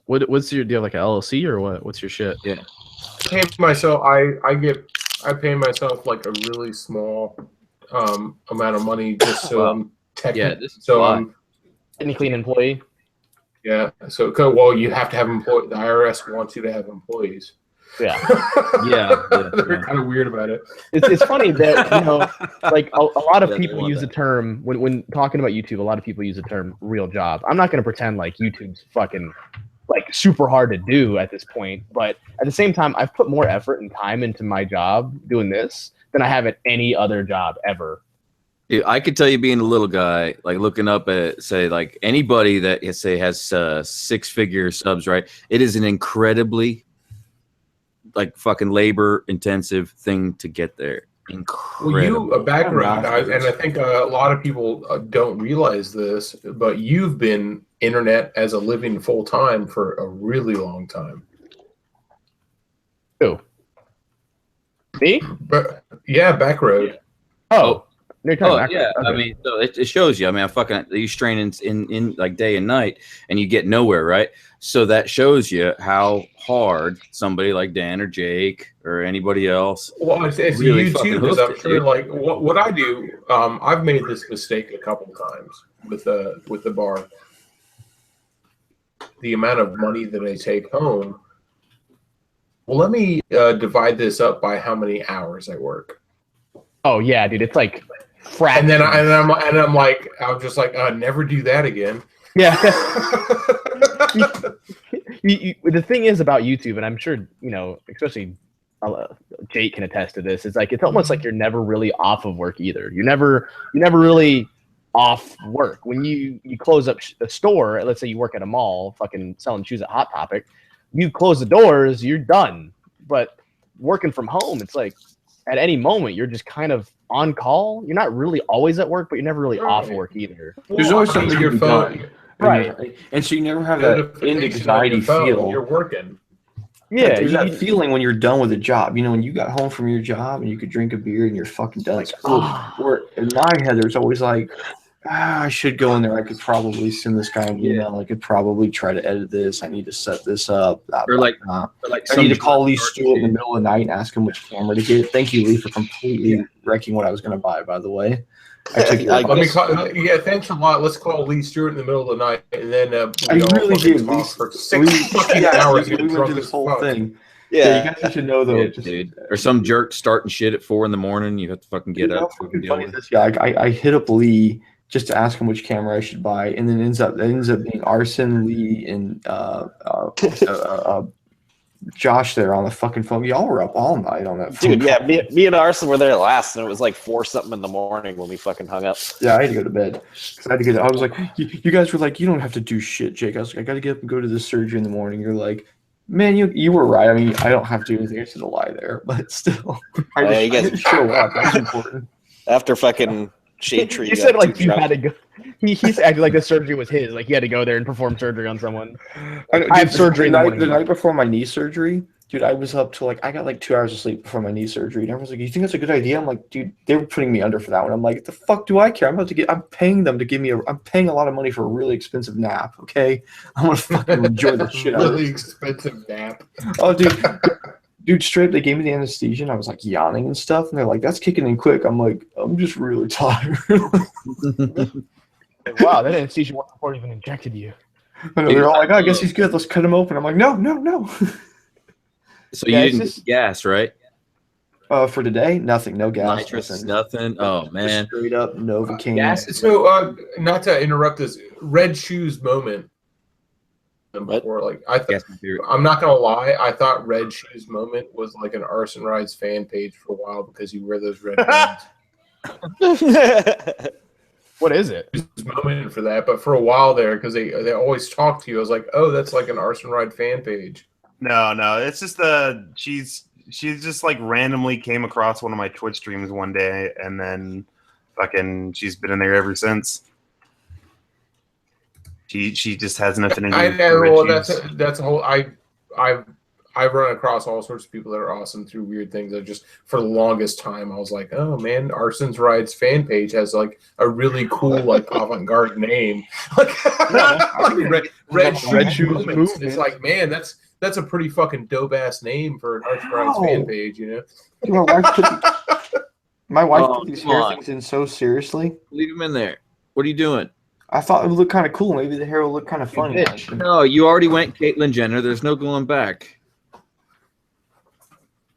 What's your? Do you have like a LLC or what? What's your shit? Yeah. Pay myself. I pay myself like a really small amount of money just so I'm Yeah, this is so why. I'm Technically an employee. yeah. So well, you have to have employee. The IRS wants you to have employees. Yeah. Yeah, They're kind of weird about it. It's funny that like a lot of Yeah, they people want use the term when talking about YouTube. A lot of people use the term real job. I'm not going to pretend like YouTube's fucking like super hard to do at this point, but at the same time, I've put more effort and time into my job doing this than I have at any other job ever. Yeah, I could tell you, being a little guy, like looking up at, say, like anybody that say has 6-figure subs, right? It is an incredibly like fucking labor intensive thing to get there. Incredible. Well, you a background, and I think a lot of people don't realize this, but you've been internet as a living full time for a really long time. Who? Me? But yeah, Backroad. Oh. You're talking Oh about- yeah, I okay. mean, so it shows you. I mean, I fucking you strain in like day and night, and you get nowhere, right? So that shows you how hard somebody like Dan or Jake or anybody else. Well, it's really you fucking too, because hooked I'm it, sure dude. like what I do. I've made this mistake a couple times with the bar. The amount of money that I take home. Well, let me divide this up by how many hours I work. Oh yeah, dude, it's like And then I'm like, I'm just like, never do that again. Yeah. The thing is about YouTube, and I'm sure especially Jake can attest to this. It's like it's almost like you're never really off of work either. You're never really off work when you close up a store. Let's say you work at a mall, fucking selling shoes at Hot Topic. You close the doors, you're done. But working from home, it's like at any moment you're just kind of on call. You're not really always at work, but you're never really off work either. There's always something on your to be phone. done. Right. And so you never have that end Notification on your anxiety phone, feel. You're working. Yeah, There's that feeling when you're done with a job. You know, when you got home from your job and you could drink a beer and you're fucking done. It's cool. Where in my head, there's always like, I should go in there. I could probably send this guy an email. I could probably try to edit this. I need to set this up. Or like I need to call Lee Stewart in the middle of the night and ask him which camera to get. Thank you, Lee, for completely wrecking what I was going to buy, by the way. I took your Let me advice. call, yeah, thanks a lot. Let's call Lee Stewart in the middle of the night, and then I we all really fucking did. talk for 6 fucking hours. We and get went drunk through this as whole fuck. thing. Yeah. You guys should know though. Yeah, dude. Or some jerk starting shit at 4 a.m. You have to fucking get up. Fucking funny is this. Yeah, I hit up Lee just to ask him which camera I should buy, and then it ends up being Arson, Lee, and Josh there on the fucking phone. Y'all were up all night on that phone. Dude, yeah, me and Arson were there last, and it was like 4-something in the morning when we fucking hung up. Yeah, I had to go to bed. 'Cause I had to get. I was like, you guys were like, you don't have to do shit, Jake. I was like, I got to get up and go to the surgery in the morning. You're like, man, you were right. I mean, I don't have to do anything. I should lie there, but still, I Yeah, you just guys- show up. That's important. After fucking shade tree. He said like he had to go. He's acting like the surgery was his. Like he had to go there and perform surgery on someone. I have surgery in the morning. The night before my knee surgery, dude, I was up till I got like 2 hours of sleep before my knee surgery. And everyone's like, "You think that's a good idea?" I'm like, "Dude, they were putting me under for that one." I'm like, "The fuck do I care? I'm paying them to give me I'm paying a lot of money for a really expensive nap. Okay, I'm gonna fucking enjoy the shit out of it." Really expensive nap. Oh, dude, straight up, they gave me the anesthesia, and I was like yawning and stuff, and they're like, "That's kicking in quick." I'm like, "I'm just really tired." Wow, that anesthesia went before it even injected you. They're all like, "Oh, I guess he's good. Let's cut him open." I'm like, "No." So you didn't get gas, right? For today, nothing. No gas. Nitrous, nothing. Oh man, just straight up Novocaine. Gas. So, not to interrupt this red shoes moment. Before, like I'm not gonna lie, I thought Red Shoes Moment was like an Arson Rides fan page for a while because you wear those red ones. What is it? Moment for that, but for a while there, because they always talk to you, I was like, oh, that's like an Arson Ride fan page. No, it's just she's just like randomly came across one of my Twitch streams one day, and then fucking she's been in there ever since. She just has an affinity. That's a whole. I've run across all sorts of people that are awesome through weird things. I just for the longest time I was like, oh man, Arson's Rides fan page has like a really cool like avant-garde name. Like Red Shoes Movement. It's like, man, that's a pretty fucking dope ass name for an Arson Rides fan page, you know. My wife took these hair things in so seriously. Leave them in there. What are you doing? I thought it would look kind of cool. Maybe the hair will look kind of funny. No, you already went Caitlyn Jenner. There's no going back.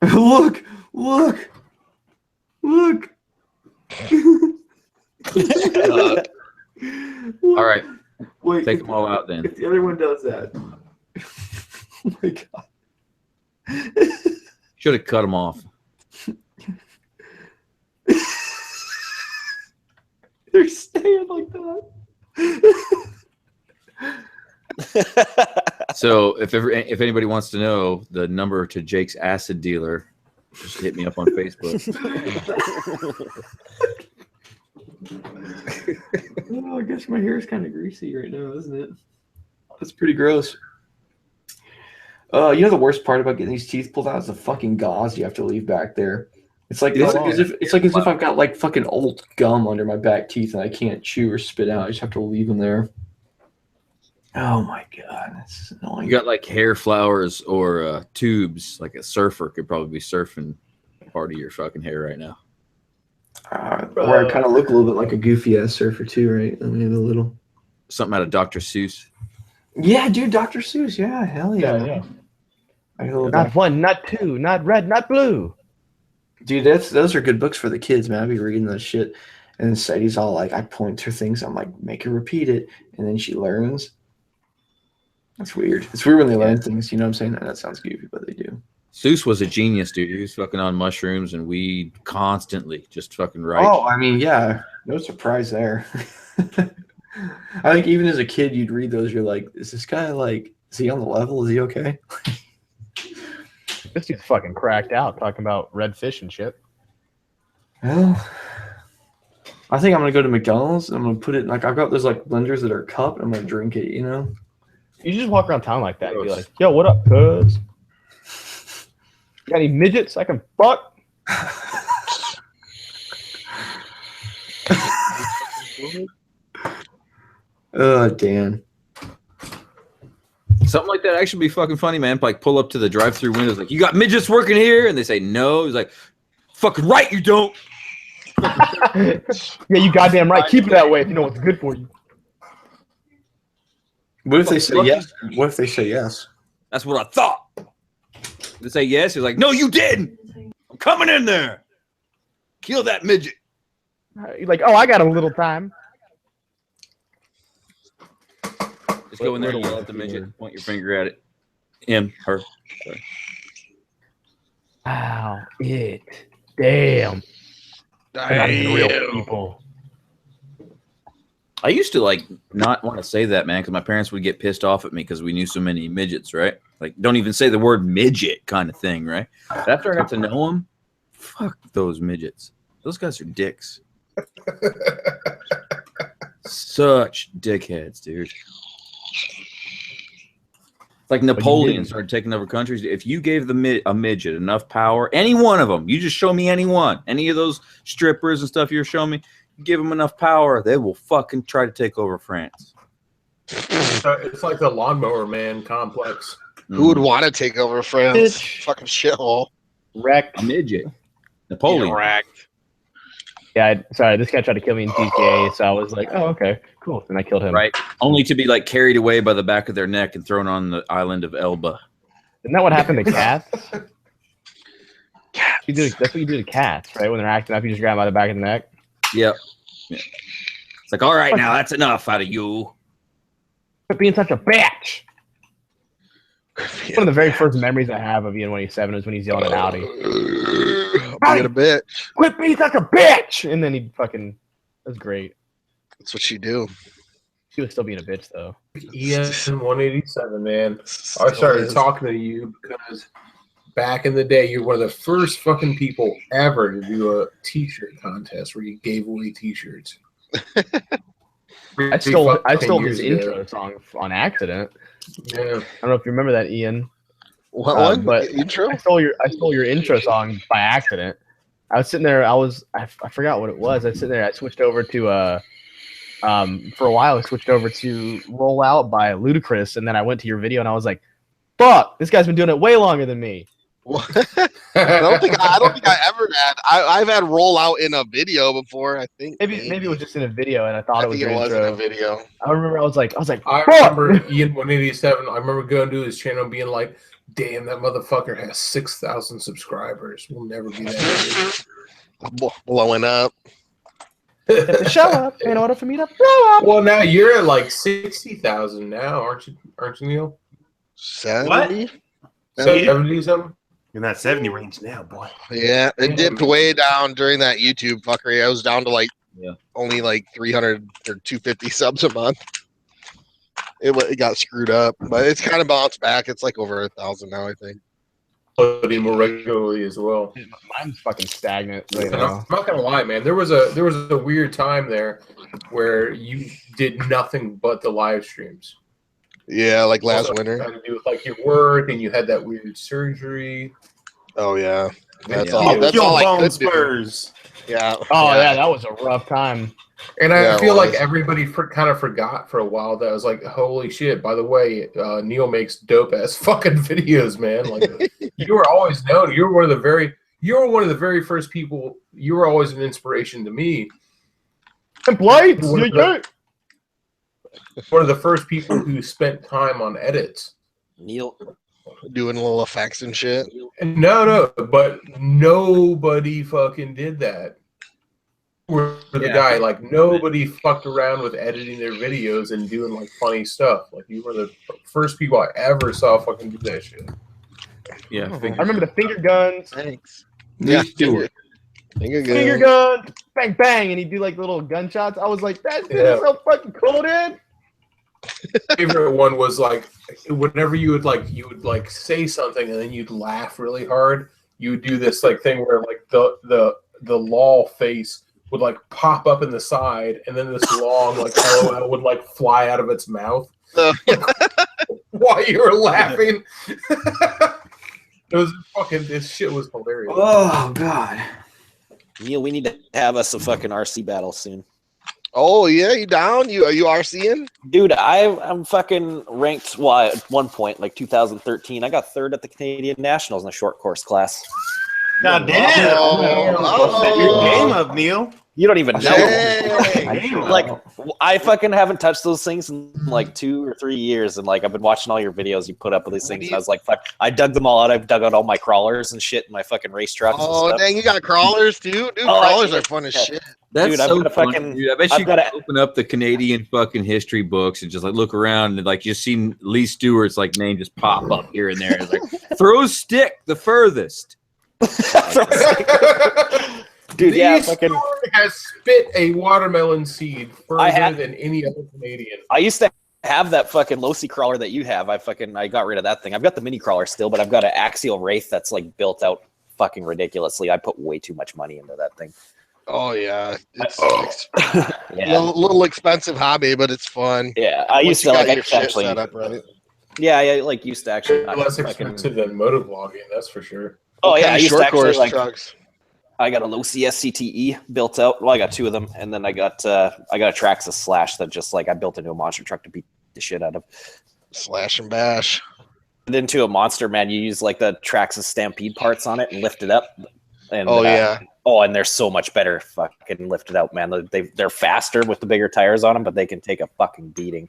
Look. All right. Wait, take them all out then. If the other one does that. Oh my god. Should have cut them off. They're staying like that. So if anybody wants to know the number to Jake's acid dealer, just hit me up on Facebook. Oh, I guess my hair is kind of greasy right now, isn't it? That's pretty gross. You know the worst part about getting these teeth pulled out is the fucking gauze you have to leave back there. It's like as if I've got like fucking old gum under my back teeth and I can't chew or spit out. I just have to leave them there. Oh my god, that's annoying. You got like hair flowers or tubes, like a surfer could probably be surfing part of your fucking hair right now. Or I kind of look a little bit like a goofy ass surfer too, right? I mean, a little something out of Dr. Seuss. Yeah, dude, Dr. Seuss. Yeah, hell yeah. Not one, not two, not red, not blue. Dude, those are good books for the kids, man. I'll be reading that shit. And then Sadie's all like, I point to things. I'm like, make her repeat it. And then she learns. That's weird. It's weird when they learn things. You know what I'm saying? That sounds goofy, but they do. Seuss was a genius, dude. He was fucking on mushrooms and weed constantly. Just fucking right. Oh, I mean, yeah. No surprise there. I think even as a kid, you'd read those. You're like, is this guy like, is he on the level? Is he okay? This dude's fucking cracked out talking about red fish and shit. Well, I think I'm gonna go to McDonald's. And I'm gonna put it like I've got those like blenders that are cupped. I'm gonna drink it. You know. You just walk around town like that and be like, "Yo, what up, cuz? You got any midgets I can fuck?" Dan. Something like that actually be fucking funny, man. Like pull up to the drive-through windows, like, you got midgets working here? And they say no. He's like, fucking right, you don't. Yeah, you goddamn right. Keep it that way if you know what's good for you. What if they say yes? What if they say yes? That's what I thought. They say yes. He's like, no, you didn't. I'm coming in there. Kill that midget. You're like, oh, I got a little time. Just go in there and yell at the midget. Point your finger at it. Him, her. Sorry. Wow, it. Damn. Real people. I used to like not want to say that, man, because my parents would get pissed off at me because we knew so many midgets, right? Like, don't even say the word midget kind of thing, right? But after I got to know them, fuck those midgets. Those guys are dicks. Such dickheads, dude. It's like Napoleon started taking over countries. If you gave a midget enough power, any one of them, you just show me any one, any of those strippers and stuff you're showing me, you give them enough power, they will fucking try to take over France. It's like the Lawnmower Man complex. Who would want to take over France? Fucking shithole. Wrecked. A midget. Napoleon. Wrecked. Yeah, sorry, this guy tried to kill me in GTA, so I was like, oh, okay, cool. And I killed him. Right. Only to be like carried away by the back of their neck and thrown on the island of Elba. Isn't that what happened to cats? That's what you do to cats, right? When they're acting up, you just grab them by the back of the neck. Yep. Yeah. It's like, all right, now that's enough out of you. Quit being such a bitch. One of the very first memories I have of EN187 is when he's yelling at Audi. Being a bitch. Quit being such a bitch! And then he fucking... That's great. That's what you do. She was still being a bitch, though. EN187, man. I started talking to you because back in the day, you're one of the first fucking people ever to do a t-shirt contest where you gave away t-shirts. I stole his intro song on accident. Yeah. I don't know if you remember that, Ian. What one? But intro? I stole your intro song by accident. I was sitting there. I forgot what it was. I was sitting there. I switched over to for a while. I switched over to "Roll Out" by Ludacris, and then I went to your video, and I was like, "Fuck, this guy's been doing it way longer than me." I don't think I ever had. I've had "Roll Out" in a video before. I think maybe it was just in a video, and I thought it was your intro. In a video. I remember I was like, I remember EN187. I remember going to his channel and being like, "Damn, that motherfucker has 6,000 subscribers. We'll never be that big." Blowing up. Show up in order for me to blow up. Well, now you're at like 60,000 now, aren't you, Neil? 70? 70 something? In that 70 range now, boy. Yeah, it dipped way down during that YouTube fuckery. I was down to like only like 300 or 250 subs a month. It got screwed up, but it's kind of bounced back. It's like over 1,000 now, I think. Uploading more regularly as well. Mine's fucking stagnant right And now. I'm not gonna lie, man. There was a weird time there where you did nothing but the live streams. Yeah, like last winter. Had to do with like your work, and you had that weird surgery. Oh yeah, that's Yeah. all. That's Your all I bone could do. spurs. Yeah. Oh yeah, that was a rough time. And I Yeah, feel it like was. everybody kind of forgot for a while that I was like, holy shit, by the way, Neil makes dope ass fucking videos, man. Like you were always known. You were one of the very first people. You were always an inspiration to me. And Blades, One of the first people who spent time on edits. Neil doing little effects and shit. No, but nobody fucking did that. We're the guy, like nobody fucked around with editing their videos and doing like funny stuff. Like you were the first people I ever saw fucking do that shit. Yeah, I remember the finger guns. Thanks. Yeah, Finger gun, bang bang, and he'd do like little gunshots. I was like, that shit is so fucking cool, dude. Favorite one was like whenever you would say something and then you'd laugh really hard. You would do this like thing where like the lol face would like pop up in the side, and then this long like LOL would like fly out of its mouth while you were laughing. It was fucking. This shit was hilarious. Oh god, Neil, we need to have us a fucking RC battle soon. Oh yeah, you down? Are you RCing? Dude, I'm fucking ranked. Well, at one point, like 2013, I got third at the Canadian Nationals in a short course class. God damn! Set your game up, Neil. You don't even know. Dang. Like, I fucking haven't touched those things in like 2 or 3 years, and like I've been watching all your videos you put up with these things, and I was like, fuck, I dug them all out. I've dug out all my crawlers and shit, and my fucking race trucks. Oh and stuff. dang, you got crawlers too, dude. Crawlers are fun as shit. That's Dude, I've so got a funny, fucking- dude. I bet I've you got could open up the Canadian fucking history books and just like look around and like you seen Lee Stewart's like name just pop up here and there. It's like throw stick the furthest. Dude, yeah, This fucking. Stewart has spit a watermelon seed further than any other Canadian. I used to have that fucking Losi crawler that you have. I got rid of that thing. I've got the mini crawler still, but I've got an axial wraith that's like built out fucking ridiculously. I put way too much money into that thing. Oh yeah, it's Yeah. a little expensive hobby, but it's fun. Yeah, I Once used you to got like your shit actually. set up right. Yeah, I like used to actually. Less fucking- expensive than motovlogging, that's for sure. Oh What yeah, kind I of used to short actually course like. trucks. I got a low CS CTE built out. Well, I got two of them, and then I got a Traxxas Slash that just like I built into a monster truck to beat the shit out of. Slash and bash. And then to a monster, man, you use like the Traxxas Stampede parts on it and lift it up. And and they're so much better fucking lifted out, man. They're faster with the bigger tires on them, but they can take a fucking beating.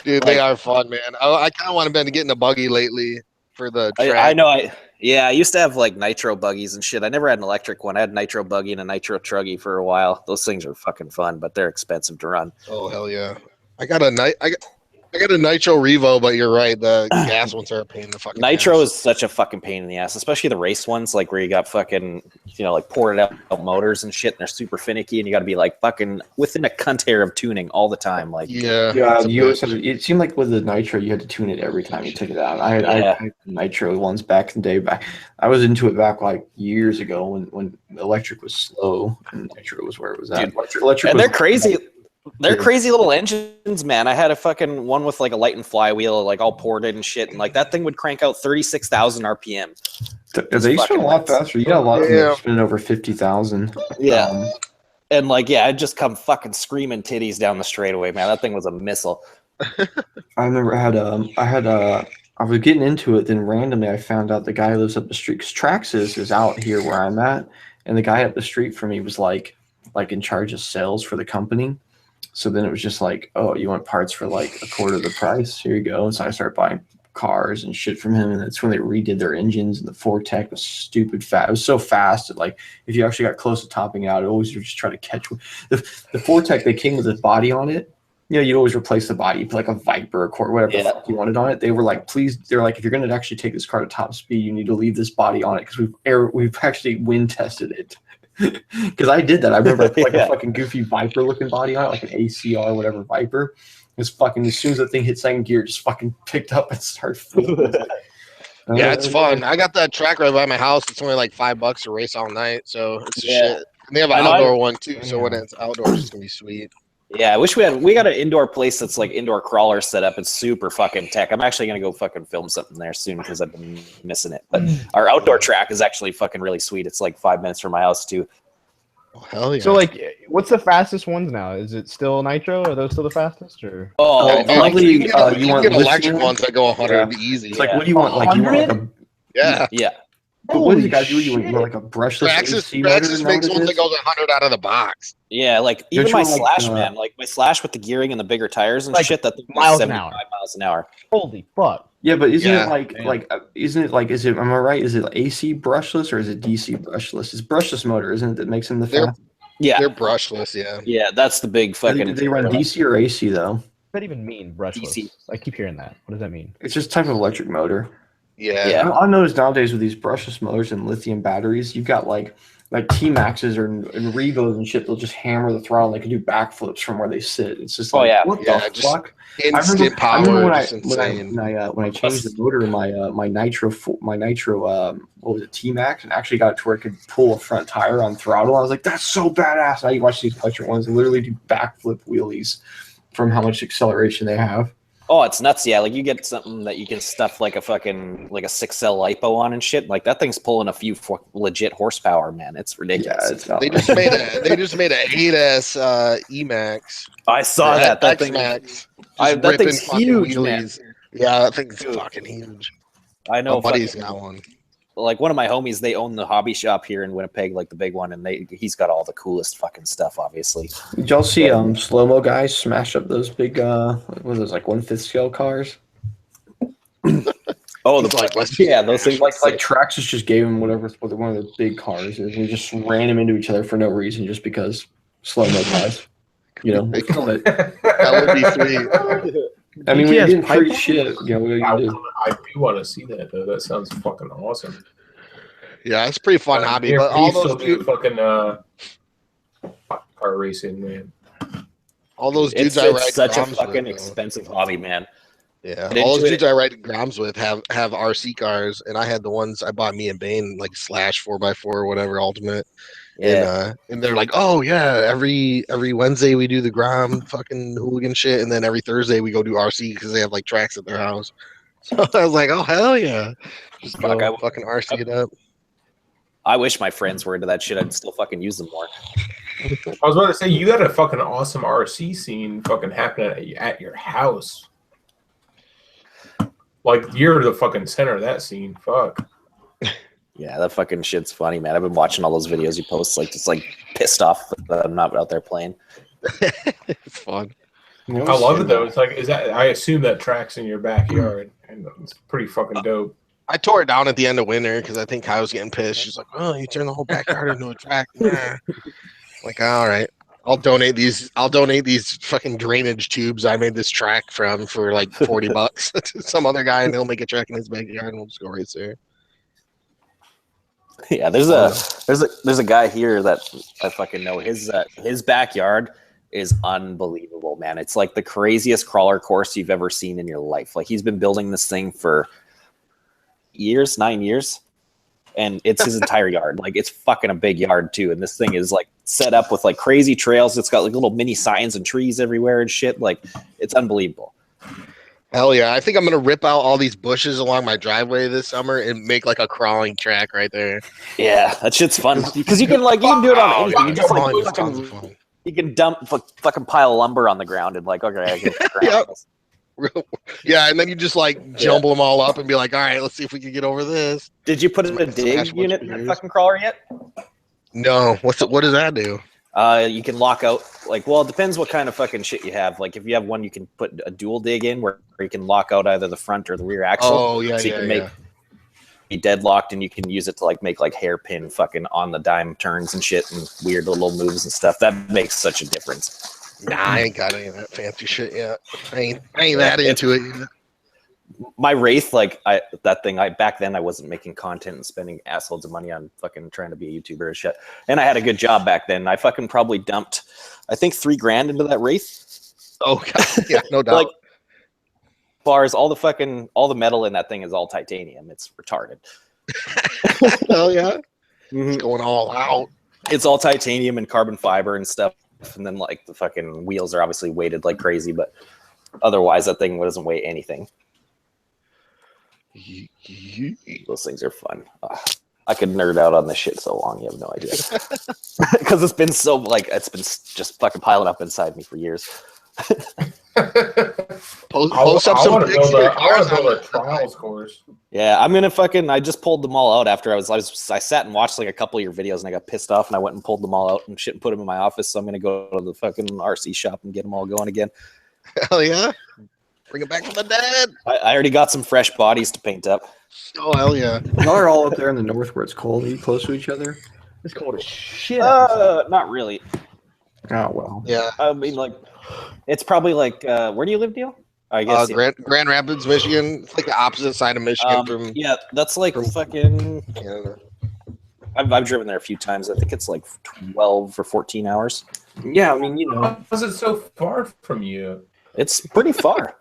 Dude, they are fun, man. I kind of want to get in a buggy lately for the track. I know. I used to have like nitro buggies and shit. I never had an electric one. I had a nitro buggy and a nitro truggy for a while. Those things are fucking fun, but they're expensive to run. Oh hell yeah! I got a Nitro Revo, but you're right. The gas ones are a pain in the fucking Nitro ass. is such a fucking pain in the ass, especially the race ones, like where you got fucking, like ported out motors and shit, and they're super finicky, and you got to be like fucking within a cunt hair of tuning all the time. Like, yeah. You always had to, it seemed like with the Nitro, you had to tune it every time you took it out. I had Nitro ones back in the day. I was into it back like years ago when electric was slow and Nitro was where it was at. Electric and was, they're crazy. They're crazy little engines, man. I had a fucking one with like a light and flywheel, like all ported and shit, and like that thing would crank out 36,000 RPM. They spin a lot faster. You got a lot of them spinning over 50,000. Yeah. And like, I'd just come fucking screaming titties down the straightaway, man. That thing was a missile. I remember I was getting into it, then randomly I found out the guy who lives up the street, because Traxxas is out here where I'm at, and the guy up the street from me was like in charge of sales for the company. So then it was just like, oh, you want parts for like a quarter of the price? Here you go. And so I started buying cars and shit from him, and that's when they redid their engines, and the Fortec was stupid fast. It was so fast that like if you actually got close to topping out, it always would just try to catch the Fortec. They came with a body on it. You'd always replace the body, you put like a Viper or whatever the fuck you wanted on it. They were like, they're like, if you're going to actually take this car to top speed, you need to leave this body on it, because we've actually wind tested it. Because I did that. I remember I put like a fucking goofy Viper looking body on it, like an ACR whatever Viper. It's fucking, as soon as the thing hit second gear, it just fucking picked up and started flipping. Yeah, it's fun. I got that track right by my house. It's only like $5 to race all night, so it's shit. And they have an outdoor one too, so when it's outdoors, it's gonna be sweet. Yeah, I wish we got an indoor place that's like indoor crawler set up. It's super fucking tech. I'm actually gonna go fucking film something there soon because I've been missing it. But our outdoor track is actually fucking really sweet. It's like 5 minutes from my house too. Oh, hell yeah. So like, what's the fastest ones now? Is it still nitro? Are those still the fastest? Or you can get electric ones that go 100 easy. It's like, what do you want? Like, you want like a yeah. But what do you guys do? You want like a brushless AC motor? Traxxas makes one that goes 100 out of the box. Yeah, like even my Slash, man, like my Slash with the gearing and the bigger tires and shit, that thing miles an 75 miles an hour. Holy fuck! Yeah, but isn't it am I right? Is it AC brushless or is it DC brushless? It's brushless motor, isn't it, that makes them the fast? Yeah, they're brushless. Yeah, yeah, that's the big fucking. They run DC or AC though. What does that even mean, brushless? DC. I keep hearing that. What does that mean? It's just type of electric motor. Yeah. I noticed nowadays with these brushless motors and lithium batteries, you've got like T-Maxes and Revos and shit. They'll just hammer the throttle. They can do backflips from where they sit. It's just like, what the fuck? Instant power. I remember when I changed the motor in my nitro what was it, T-Max, and actually got it to where it could pull a front tire on throttle. I was like, that's so badass. Now you watch these electric ones, they literally do backflip wheelies from how much acceleration they have. Oh, it's nuts! Yeah, like you get something that you can stuff like a fucking like a 6L lipo on and shit. Like that thing's pulling a few legit horsepower, man. It's ridiculous. Yeah, they just made a 8S E-Max. I saw that. That thing, Max. That thing's huge, man. Yeah, that thing's fucking huge. I know. My buddy's got one. Like one of my homies, they own the hobby shop here in Winnipeg, like the big one, and he's got all the coolest fucking stuff, obviously. Did y'all see slow-mo guys smash up those big what were those, like 1/5 scale cars? Oh, those things like Traxxas just gave him one of the big cars, and we just ran them into each other for no reason, just because slow-mo guys. They call it. That would be sweet. I mean, we're getting free shit. What do you do? I do want to see that though. That sounds fucking awesome. Yeah, it's a pretty fun hobby. But all those dudes, fucking car racing, man. All those dudes it's I ride such a drums fucking with, expensive hobby, man. Yeah, Get all into those it. dudes I ride Groms with have RC cars, and I had the ones I bought me and Bane like Slash 4x4 or whatever Ultimate, Yeah. and they're like, oh yeah, every Wednesday we do the Grom fucking hooligan shit, and then every Thursday we go do RC because they have like tracks at their house. So I was like, oh hell yeah, just Fuck, go fucking RC it up. I wish my friends were into that shit. I'd still fucking use them more. I was about to say, you got a fucking awesome RC scene fucking happening at your house. Like, you're the fucking center of that scene. Fuck. Yeah, that fucking shit's funny, man. I've been watching all those videos you post, like just like pissed off that I'm not out there playing. It's fun. I love it though. It's like, I assume that track's in your backyard, and it's pretty fucking dope. I tore it down at the end of winter because I think Kyle was getting pissed. She's like, "Oh, you turned the whole backyard into a track." Like, all right, I'll donate these fucking drainage tubes I made this track from for like $40 to some other guy, and he'll make a track in his backyard, and we'll just go race there. Yeah, there's a guy here that I fucking know. His backyard is unbelievable, man. It's like the craziest crawler course you've ever seen in your life. Like, he's been building this thing for 9 years, and it's his entire yard. Like, it's fucking a big yard too, and this thing is like set up with like crazy trails. It's got like little mini signs and trees everywhere and shit. Like, it's unbelievable. Hell yeah, I think I'm gonna rip out all these bushes along my driveway this summer and make like a crawling track right there. Yeah, that shit's fun because you can do it on anything. You just like It's tons of fun. you can dump fucking pile of lumber on the ground and like, okay, I can Yep. Yeah, and then you just like jumble them all up and be like, all right, let's see if we can get over this. Did you put in a dig unit in that fucking crawler yet? No. What does that do? You can lock out, like, well, it depends what kind of fucking shit you have. Like, if you have one, you can put a dual dig in where you can lock out either the front or the rear axle. Oh, yeah, so you can be deadlocked, and you can use it to like make like hairpin fucking on the dime turns and shit and weird little moves and stuff. That makes such a difference. Nah, I ain't got any of that fancy shit yet. I ain't that into it yet. My Wraith, like back then I wasn't making content and spending assloads of money on fucking trying to be a YouTuber and shit. And I had a good job back then. I fucking probably dumped, I think, $3,000 into that Wraith. Oh god, yeah, no doubt. Like, as far as all the metal in that thing is all titanium. It's retarded. Hell yeah, it's going all out. It's all titanium and carbon fiber and stuff. And then like the fucking wheels are obviously weighted like crazy, but otherwise that thing doesn't weigh anything. Those things are fun. I could nerd out on this shit so long, you have no idea. Because it's been so it's been just fucking piling up inside me for years. Post up some pics of your cars on a trials course. Yeah, I'm gonna I just pulled them all out after I sat and watched like a couple of your videos and I got pissed off and I went and pulled them all out and shit and put them in my office. So I'm gonna go to the fucking RC shop and get them all going again. Hell yeah. Bring it back from the dead. I already got some fresh bodies to paint up. Oh hell yeah! Y'all are all up there in the north where it's cold. Are you close to each other? It's cold as shit. Not really. Oh well. Yeah. I mean, like, it's probably like, where do you live, Neil? I guess Grand Rapids, Michigan. It's like the opposite side of Michigan from. Yeah, that's like fucking. Canada. I've driven there a few times. I think it's like 12 or 14 hours. Yeah, I mean, you know. How is it so far from you? It's pretty far.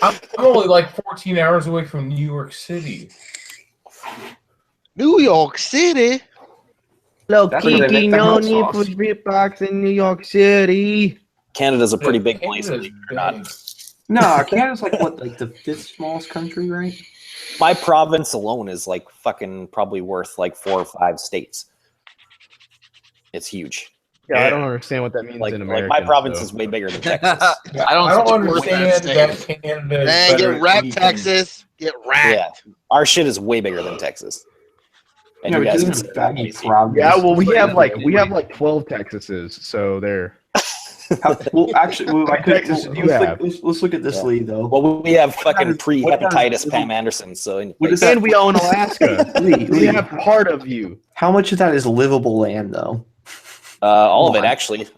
I'm only like 14 hours away from New York City. New York City? Low That's where they Kiki, make the no hot need sauce. for beatbox in New York City. Canada's a pretty big place. Canada's Believe it or not. big. No, Canada's like what, like the 5th smallest country, right? My province alone is like fucking probably worth like 4 or 5 states. It's huge. Yeah, I don't understand what that means Like, in America. my province is way bigger than Texas. I don't understand that Canada. Dang, get wrecked, Texas. Get wrecked. Yeah, our shit is way bigger than Texas. And Yeah, you but guys doesn't can say baggy that. province. Yeah, well, we have like 12 Texases, so they're. Well, actually, I could. Texas do you have? Let's look at this lead though. Well, we have fucking what pre-hepatitis does- Pam Anderson. So What is And that? we own Alaska. Lee, We have part of you. How much of that is livable land though? all of it actually.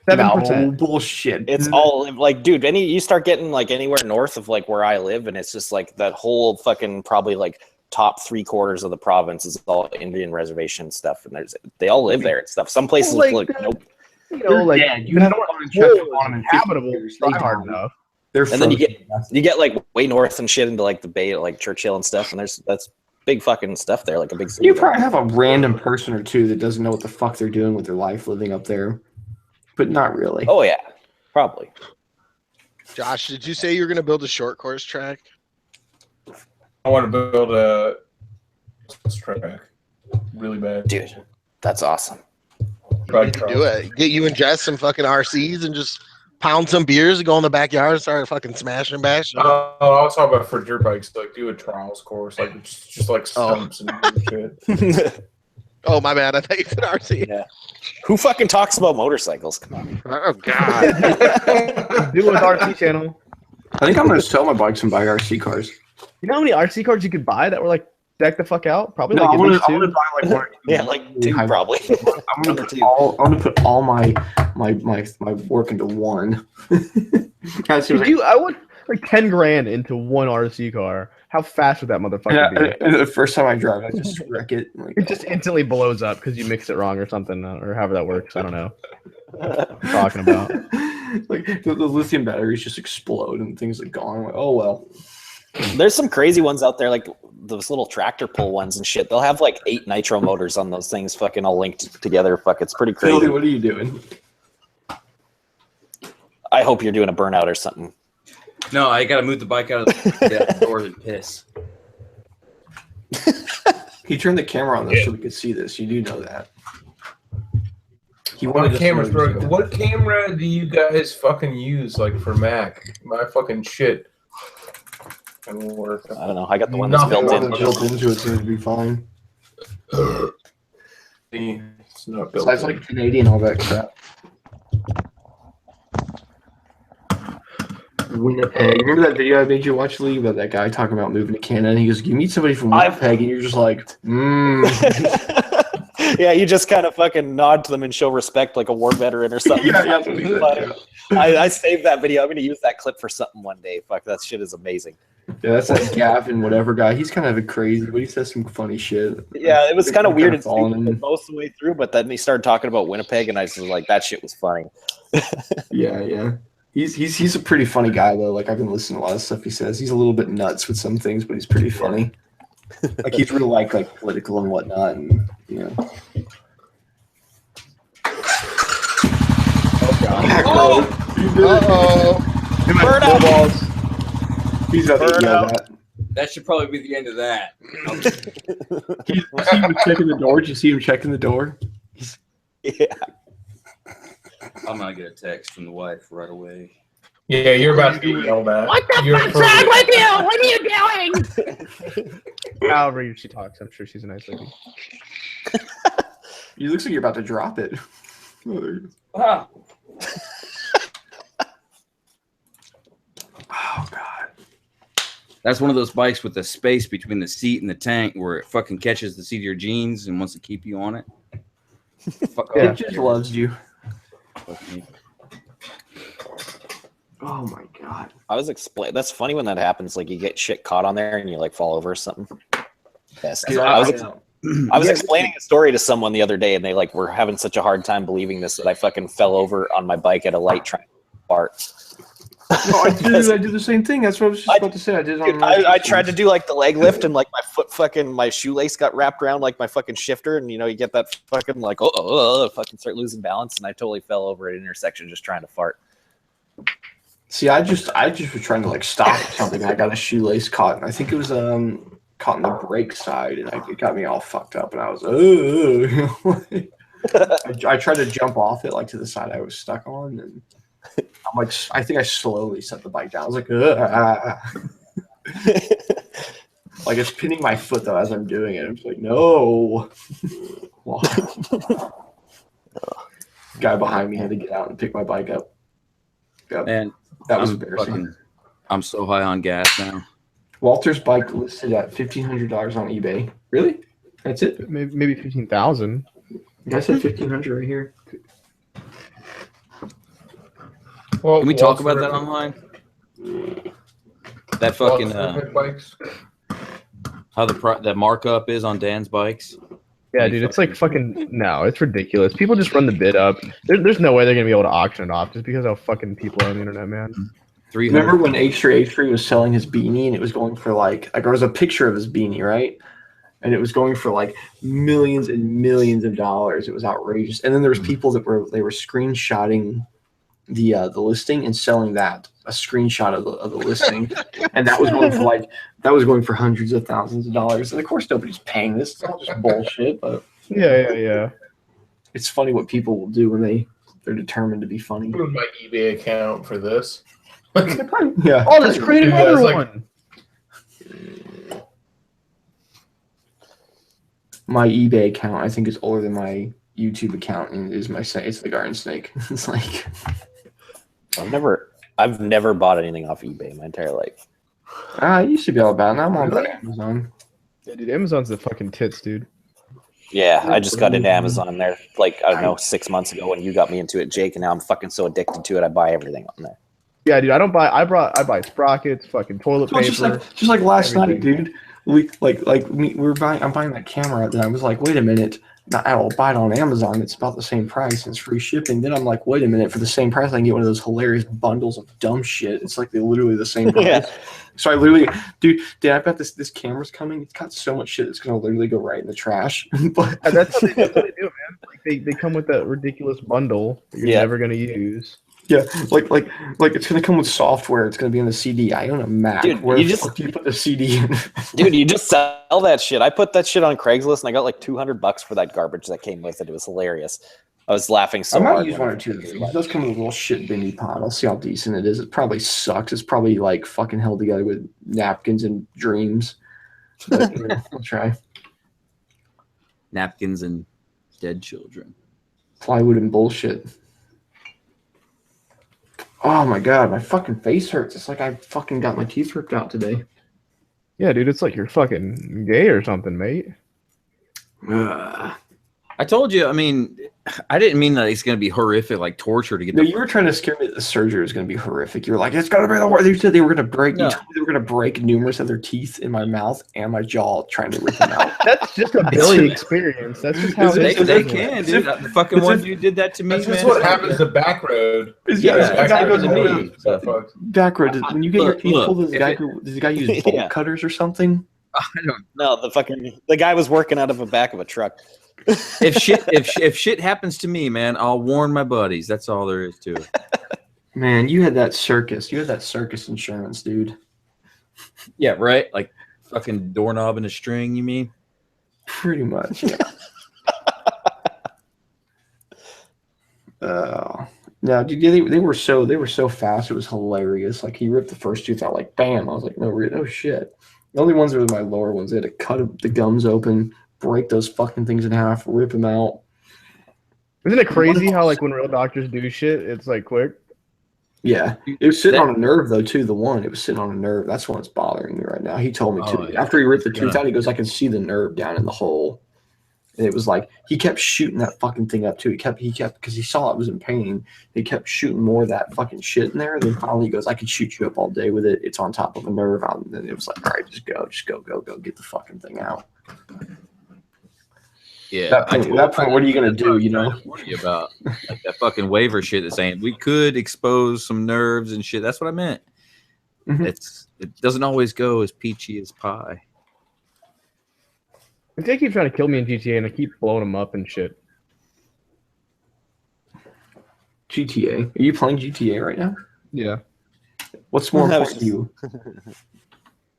7%. No, bullshit. It's all like, dude, you start getting like anywhere north of like where I live, and it's just like that whole fucking probably like top 3/4 of the province is all Indian reservation stuff, and they all live there and stuff. Some places Like, look nope. You know, like Yeah, you it's have not to check on them in 50 habitable. years. It's They hard don't. enough. And then you get like way north and shit into like the Bay, like Churchill and stuff, and that's big fucking stuff there, like a big city. You probably have a random person or two that doesn't know what the fuck they're doing with their life living up there, but not really. Oh yeah, probably. Josh, did you say you're gonna build a short course track? I want to build a track really bad, dude. That's awesome. You need to do it. Get you and Jess some fucking RCs and just pound some beers and go in the backyard and start fucking smashing and bashing. I was talking about for dirt bikes, like do a trials course, like just like stumps and shit. Oh my bad, I thought you said RC. Yeah. Who fucking talks about motorcycles? Come on. Oh god. Do it with RC channel. I think I'm gonna sell my bikes and buy RC cars. You know how many RC cars you could buy that were like decked the fuck out? Probably No, like I at want least to two. buy like one. Yeah, like two probably. I'm gonna put all my work into one. I would like 10 grand into one RC car. How fast would that motherfucker be? And the first time I drive, I just wreck it. Like, It just instantly blows up because you mixed it wrong or something, or however that works. I don't know. What I'm talking about. like the lithium batteries just explode and things are gone. I'm like, oh well. There's some crazy ones out there, like those little tractor pull ones and shit. They'll have like 8 nitro motors on those things, fucking all linked together. Fuck, it's pretty crazy. Philly, what are you doing? I hope you're doing a burnout or something. No, I gotta move the bike out of the doors and piss. He turned the camera on this so we could see this. You do know that. He What wanted us to cameras, know bro? What camera do you guys fucking use, like for Mac? My fucking shit can work. I don't know. I got the one that's built in. Built into it seems to be fine. It's not built. Besides, like Canadian, all that crap. Winnipeg. Remember that video I made you watch, Lee, about that guy talking about moving to Canada? And he goes, "You meet somebody from Winnipeg," and you're just like, Yeah, you just kind of fucking nod to them and show respect like a war veteran or something. Yeah. I saved that video. I'm going to use that clip for something one day. Fuck, that shit is amazing. Yeah, that's that Gavin, whatever guy. He's kind of a crazy, but he says some funny shit. Yeah, it was kind of weird and following stupid most of the way through, but then he started talking about Winnipeg, and I was like, that shit was funny. Yeah. He's a pretty funny guy though. Like I've been listening to a lot of stuff he says. He's a little bit nuts with some things, but he's pretty funny. Like he's real like political and whatnot, and you know. Oh god. Burn out. Balls. He's about to yell that. That should probably be the end of that. You see him checking the door? Did you see him checking the door? Yeah. I'm gonna get a text from the wife right away. Yeah, you're about to yell that. What the You're fuck's wrong with you? What are you doing? However she talks, I'm sure she's a nice lady. You looks like you're about to drop it. Ah. Oh god. That's one of those bikes with the space between the seat and the tank where it fucking catches the seat of your jeans and wants to keep you on it. Fuck It off. just loves you. Fuck me. Oh my god. I was explaining. That's funny when that happens. Like you get shit caught on there and you like fall over or something. Yes. Dude, I was explaining a story to someone the other day, and they like were having such a hard time believing this that I fucking fell over on my bike at a light trying to fart. No, I do the same thing. That's what I was just about to say. I did it on I tried to do like the leg lift, and like my foot fucking my shoelace got wrapped around like my fucking shifter, and you know you get that fucking like fucking start losing balance, and I totally fell over at an intersection just trying to fart. See, I just was trying to like stop something. I got a shoelace caught, and I think it was caught in the brake side, and it got me all fucked up, and I was I tried to jump off it like to the side I was stuck on, and I'm like, I think I slowly set the bike down. I was like, like it's pinning my foot though as I'm doing it. I'm just like, no. Guy behind me had to get out and pick my bike up. Yep. And that was embarrassing. I'm so high on gas now. Walter's bike listed at $1,500 on eBay. Really? That's it? Maybe 15,000. I said 1,500 right here. Well, Can we talk about that online? That fucking bikes. how the markup is on Dan's bikes. Yeah, dude, it's like fucking no, it's ridiculous. People just run the bid up. There's no way they're gonna be able to auction it off just because how fucking people are on the internet, man. 300. Remember when H3 was selling his beanie and it was going for like there was a picture of his beanie, right? And it was going for like millions and millions of dollars. It was outrageous. And then there was people that were screenshotting the listing and selling that a screenshot of the listing, and that was going for hundreds of thousands of dollars. And of course, nobody's paying this. It's all just bullshit. But Yeah. it's funny what people will do when they're determined to be funny. Put my eBay account for this. Yeah. Oh, let's create another one. My eBay account, I think, is older than my YouTube account, and it's the garden snake. It's like I've never bought anything off eBay my entire life. I used to be all about it. Now I'm on Amazon. Yeah, dude, Amazon's the fucking tits, dude. Yeah, I just got into Amazon there, like, I don't know, 6 months ago when you got me into it, Jake, and now I'm fucking so addicted to it, I buy everything on there. Yeah, dude, I buy sprockets, fucking toilet paper. Just like last night, dude. I'm buying that camera out there. I was like, wait a minute, I'll buy it on Amazon. It's about the same price. It's free shipping. Then I'm like, wait a minute, for the same price, I can get one of those hilarious bundles of dumb shit. It's like they're literally the same price. Yeah. So I literally, dude, I've got this camera's coming. It's got so much shit. It's gonna literally go right in the trash. But that's what they do, man. Like they come with that ridiculous bundle that you're never gonna use. Yeah, like it's gonna come with software. It's gonna be on the CD. I own a Mac. Dude, where the fuck do you put the CD in? Dude, you just sell that shit. I put that shit on Craigslist and I got like $200 for that garbage that came with it. It was hilarious. I was laughing so hard. I might use one or two of these. It does come with a little shit binny pot. I'll see how decent it is. It probably sucks. It's probably like fucking held together with napkins and dreams. But I'll try. Napkins and dead children. Plywood and bullshit. Oh my god, my fucking face hurts. It's like I fucking got my teeth ripped out today. Yeah, dude, it's like you're fucking gay or something, mate. I told you, I mean, I didn't mean that it's going to be horrific, like torture to get. No, you were trying to scare me that the surgery was going to be horrific. You were like, it's got to be the worst. They said they were going to break. No. You told me they were going to break numerous of their teeth in my mouth and my jaw trying to rip them out. That's just a Billy experience. That's just how they can, dude. The fucking one dude did that to me. That's what happens to Backroad. Backroad. When you get your teeth pulled, does the guy use bolt cutters or something? I don't know. The guy was working out of the back of a truck. if shit happens to me, man, I'll warn my buddies. That's all there is to it. Man, you had that circus. You had that circus insurance, dude. Yeah, right. Like fucking doorknob and a string. You mean? Pretty much. Yeah. No, dude, they were so fast. It was hilarious. Like he ripped the first tooth out, like bam. I was like, no shit. The only ones that were my lower ones. They had to cut the gums open, break those fucking things in half, rip them out. Isn't it crazy how like when real doctors do shit, it's like quick? Yeah, it was sitting on a nerve though too. It was sitting on a nerve. That's what's bothering me right now. He told me to. Yeah. After he ripped the tooth out, he goes, "I can see the nerve down in the hole." And it was like he kept shooting that fucking thing up too. He kept because he saw it was in pain. He kept shooting more of that fucking shit in there. And then finally he goes, "I can shoot you up all day with it. It's on top of a nerve." And then it was like, "All right, just go, get the fucking thing out." Yeah. At that point, what are you gonna do? You know, what are you about like that fucking waiver shit that's saying we could expose some nerves and shit. That's what I meant. Mm-hmm. It doesn't always go as peachy as pie. They keep trying to kill me in GTA, and I keep blowing them up and shit. GTA? Are you playing GTA right now? Yeah. What's more important to you?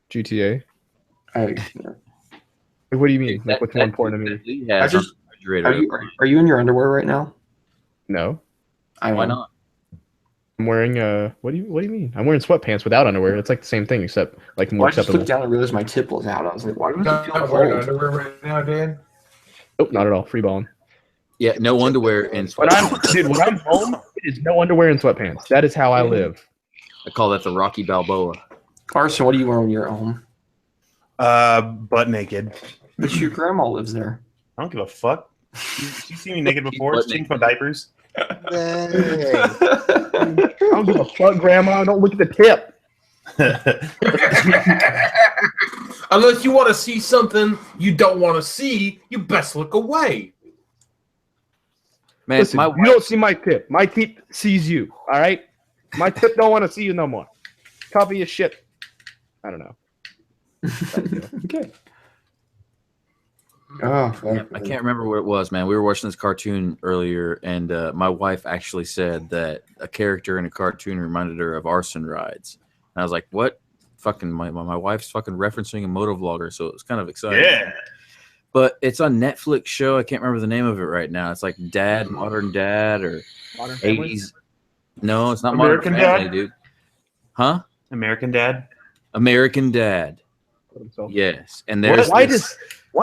GTA. Yeah. What do you mean? Like, what's more important to me? Are you in your underwear right now? No. Why not? I'm wearing what do you mean? I'm wearing sweatpants without underwear. It's like the same thing, except like more acceptable. I just looked down and realized my tip was out. I was like, why do I feel not wearing underwear right now, Dan? Nope, not at all. Free balling. Yeah, no underwear and sweatpants. When I'm home, it is no underwear and sweatpants. That is how I live. I call that the Rocky Balboa. Carson, what do you wear when you're at home? Butt naked. But your grandma lives there. I don't give a fuck. She seen me naked before. She changed my diapers. I don't give a fuck, Grandma. Don't look at the tip. Unless you want to see something you don't want to see, you best look away. Man, listen, you don't see my tip. My tip sees you. All right. My tip don't want to see you no more. Copy of shit. I don't know. Okay. Oh, fuck. I can't remember what it was, man. We were watching this cartoon earlier, and my wife actually said that a character in a cartoon reminded her of arson rides. And I was like, what? Fucking my wife's fucking referencing a motovlogger, so it was kind of exciting. Yeah. But it's on Netflix show. I can't remember the name of it right now. It's like Modern Dad, or Modern Family? 80s. No, it's not American Modern Family, Dad? dude. Huh? American Dad. American Dad. Yes. And there's Why this-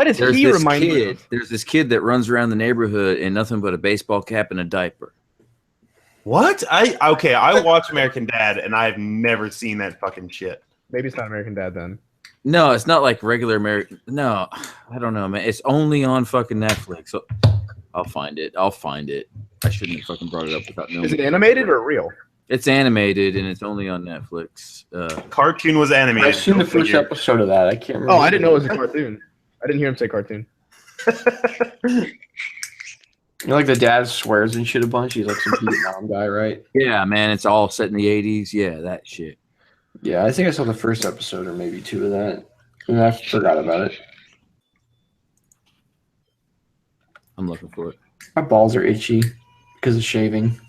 does There's he this remind me? kid. There's this kid that runs around the neighborhood in nothing but a baseball cap and a diaper. What? I watch American Dad, and I've never seen that fucking shit. Maybe it's not American Dad then. No, it's not like regular American. No, I don't know, man. It's only on fucking Netflix. So I'll find it. I shouldn't have fucking brought it up without knowing. Is it animated or real? It's animated and it's only on Netflix. Cartoon was animated. I've seen the first episode of that. I can't remember. Oh, I didn't know it was a cartoon. I didn't hear him say cartoon. You know, like the dad swears and shit a bunch. He's like some Vietnam guy, right? Yeah, man. It's all set in the 80s. Yeah, that shit. Yeah, I think I saw the first episode or maybe two of that, and I forgot about it. I'm looking for it. My balls are itchy because of shaving.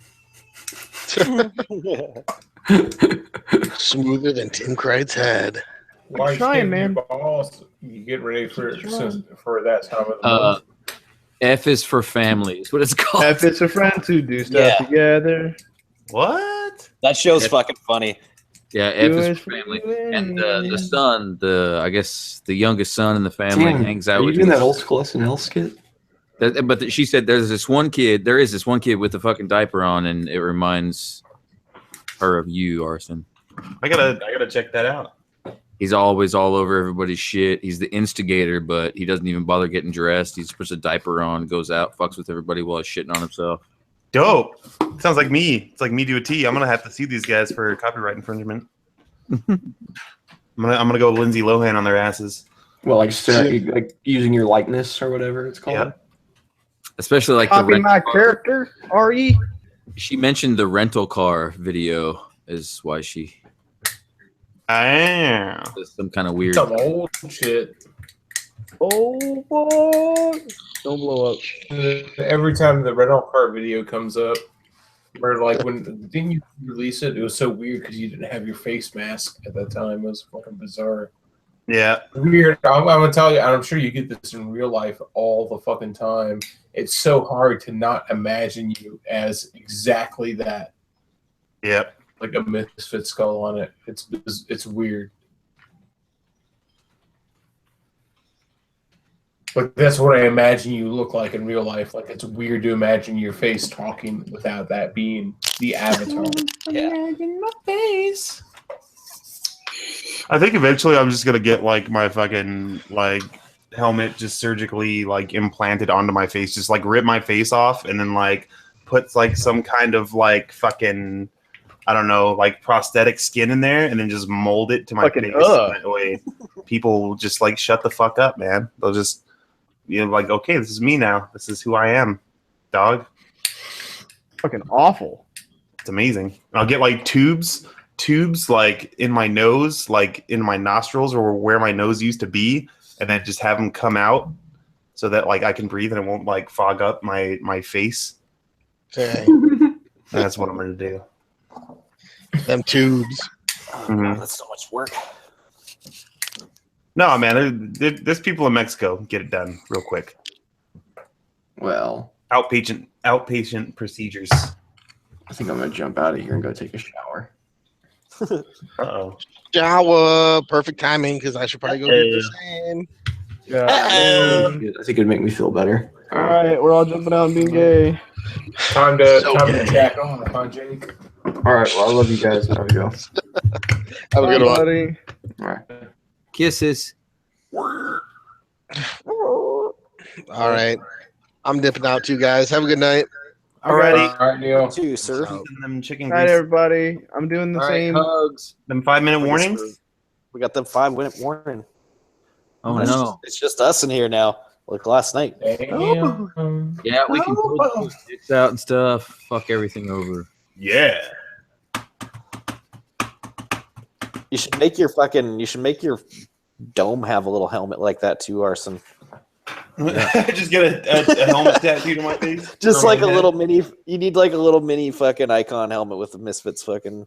Smoother than Tim Cride's head. Why I'm trying, shave your man. balls? You get ready for that time of the Uh, month. F is for family. Is what it's called. If it's a friend to do stuff Yeah. together. What? That show's fucking funny. Yeah, F Do is it for for family. you And and the son, I guess the youngest son in the family, Damn, hangs out are you with doing his- that old school SNL skit? But she said there is this one kid with a fucking diaper on, and it reminds her of you, Arson. I gotta check that out. He's always all over everybody's shit. He's the instigator, but he doesn't even bother getting dressed. He just puts a diaper on, goes out, fucks with everybody while he's shitting on himself. Dope. Sounds like me. It's like me to a T. I'm gonna have to sue these guys for copyright infringement. I'm gonna go Lindsay Lohan on their asses. Well, like using your likeness or whatever it's called. Yeah. Especially like the Copy rental my car. character, RE. She mentioned the rental car video is why she Ah. does some kind of weird. Some old shit. Oh boy! Don't blow up. Every time the rental car video comes up, or like didn't you release it? It was so weird because you didn't have your face mask at that time. It was fucking bizarre. Yeah. Weird. I'm gonna tell you, and I'm sure you get this in real life all the fucking time. It's so hard to not imagine you as exactly that. Yep. Like a misfit skull on it. It's weird. But that's what I imagine you look like in real life. Like it's weird to imagine your face talking without that being the avatar. Yeah. My face. I think eventually I'm just gonna get like my fucking like helmet just surgically like implanted onto my face, just like rip my face off and then like put like some kind of like fucking I don't know, like prosthetic skin in there and then just mold it to my Fucking face. ugh. That way people will just like shut the fuck up, man. They'll just like, okay, this is me now. This is who I am, dog. Fucking awful. It's amazing. And I'll get like tubes like in my nose, like in my nostrils or where my nose used to be, and then just have them come out so that like I can breathe and it won't like fog up my face. Okay. That's what I'm gonna do. Them tubes. Mhm. That's so much work. No, man, there's people in Mexico get it done real quick. Well, outpatient procedures. I think I'm gonna jump out of here and go take a shower. Uh-oh. Shower. Perfect timing because I should probably go do the same. Yeah. I think it'd make me feel better. All right, we're all jumping out and being gay. Time to So time gay. to jack on, huh, Jake? All right, well, I love you guys. There we go. Have a good one. Buddy. All right. Kisses. All right. I'm dipping out too, guys. Have a good night. Alrighty. All right, Neil. Too, sir. Them chicken All right, grease. everybody. I'm doing the All right, same. hugs. Them 5-minute warnings. We got the 5-minute warning. Oh It's no. just- it's just us in here now. Like last night. Damn. Yeah, we can pull those dicks out and stuff. Fuck everything over. Yeah. You should make your dome have a little helmet like that too, Arson. Just get a helmet tattooed on my face. Just like a little mini. You need like a little mini fucking icon helmet with the Misfits fucking.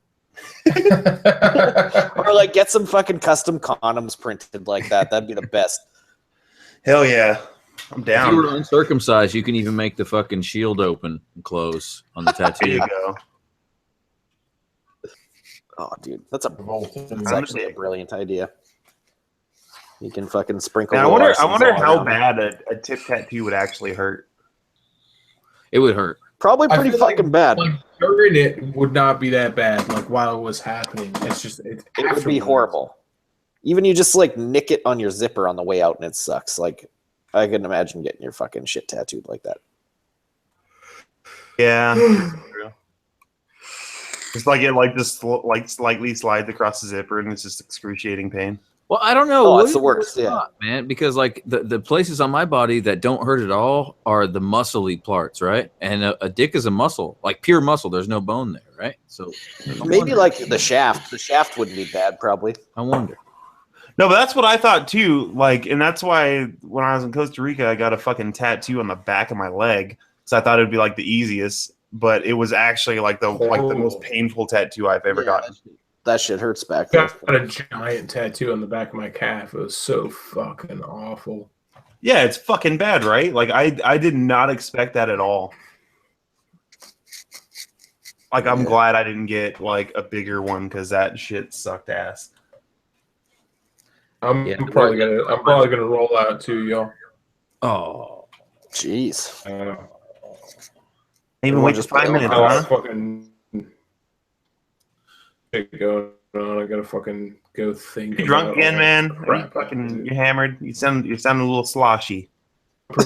Or like get some fucking custom condoms printed like that. That'd be the best. Hell yeah, I'm down. If you were uncircumcised, you can even make the fucking shield open and close on the tattoo. There you go. Oh, dude, that's actually a brilliant idea. You can fucking sprinkle. Now, I wonder how bad a tip tattoo would actually hurt. It would hurt. Probably pretty fucking bad. Like during it would not be that bad. Like while it was happening, it would be horrible. Even you just like nick it on your zipper on the way out, and it sucks. Like I can imagine getting your fucking shit tattooed like that. Yeah. It's like it just slightly slides across the zipper, and it's just excruciating pain. Well, I don't know. Oh, it's the worst, man. Because like the places on my body that don't hurt at all are the muscly parts, right? And a dick is a muscle, like pure muscle. There's no bone there, right? So maybe like the shaft. The shaft wouldn't be bad, probably. I wonder. No, but that's what I thought too. Like, and that's why when I was in Costa Rica, I got a fucking tattoo on the back of my leg. So I thought it'd be like the easiest, but it was actually like the most painful tattoo I've ever gotten. That shit hurts back. I got a giant tattoo on the back of my calf. It was so fucking awful. Yeah, it's fucking bad, right? Like I did not expect that at all. Like I'm glad I didn't get like a bigger one because that shit sucked ass. I'm probably gonna roll out too, y'all. Oh, jeez. Even wait just 5 minutes, huh? Fucking going on. I gotta fucking go think. You drunk again, man? You hammered? You sound a little sloshy. I'm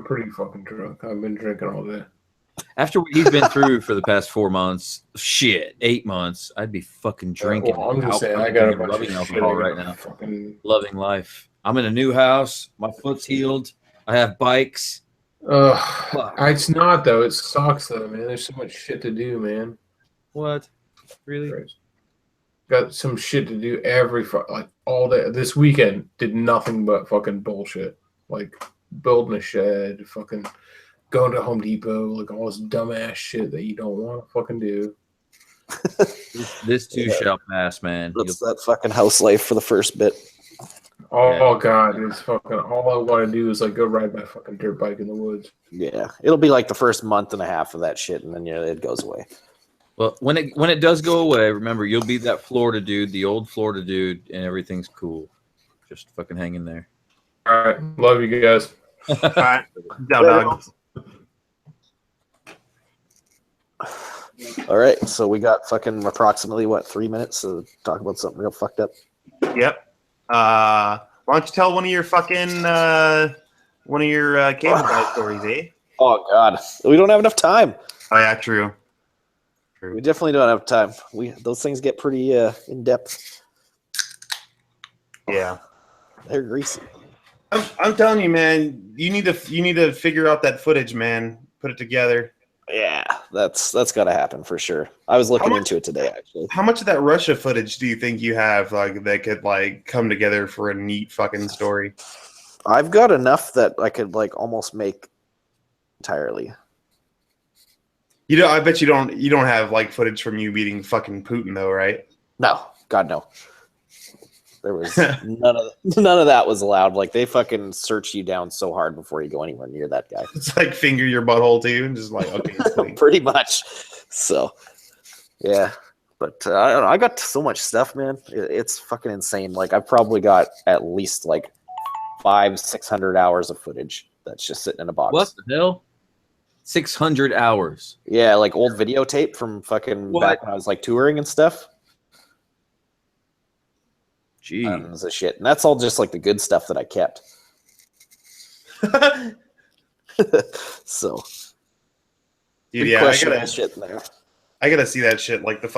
pretty fucking drunk. I've been drinking all day. After what you've been through for the past 4 months, 8 months, I'd be fucking drinking. Well, I'm just saying, I got a bunch loving of alcohol shit right now. Fucking... Loving life. I'm in a new house. My foot's healed. I have bikes. It's not though. It sucks though, man. There's so much shit to do, man. What? Really? Got some shit to do like all day. This weekend did nothing but fucking bullshit. Like building a shed, fucking going to Home Depot, like all this dumbass shit that you don't want to fucking do. This too shall pass, man. That's that fucking house life for the first bit. Oh god, it's fucking all I want to do is like go ride my fucking dirt bike in the woods. Yeah, it'll be like the first month and a half of that shit, and then it goes away. Well, when it does go away, remember you'll be that Florida dude, the old Florida dude, and everything's cool. Just fucking hang in there. All right, love you guys. All right, down dog. All right, so we got fucking approximately 3 minutes to talk about something real fucked up. Yep. Why don't you tell one of your fucking cable guy stories, eh? Oh god, we don't have enough time. Oh yeah, true. We definitely don't have time. Those things get pretty in depth. Yeah, they're greasy. I'm telling you, man. You need to figure out that footage, man. Put it together. Yeah, that's got to happen for sure. I was looking into it today, actually. How much of that Russia footage do you think you have, like that could like come together for a neat fucking story? I've got enough that I could like almost make entirely. You know, I bet you don't have like footage from you beating fucking Putin though, right? No, God no. There was none of that was allowed. Like they fucking search you down so hard before you go anywhere near that guy. It's like finger your butthole too, and just like okay, pretty much. So, yeah, but I don't know. I got so much stuff, man. It's fucking insane. Like I've probably got at least like 500-600 hours of footage that's just sitting in a box. What the hell? 600 hours. Yeah, like old videotape from fucking back when I was like touring and stuff. Gee. Tons of shit. And that's all just like the good stuff that I kept. So. Dude, yeah, shit in there. I gotta see that shit. Like the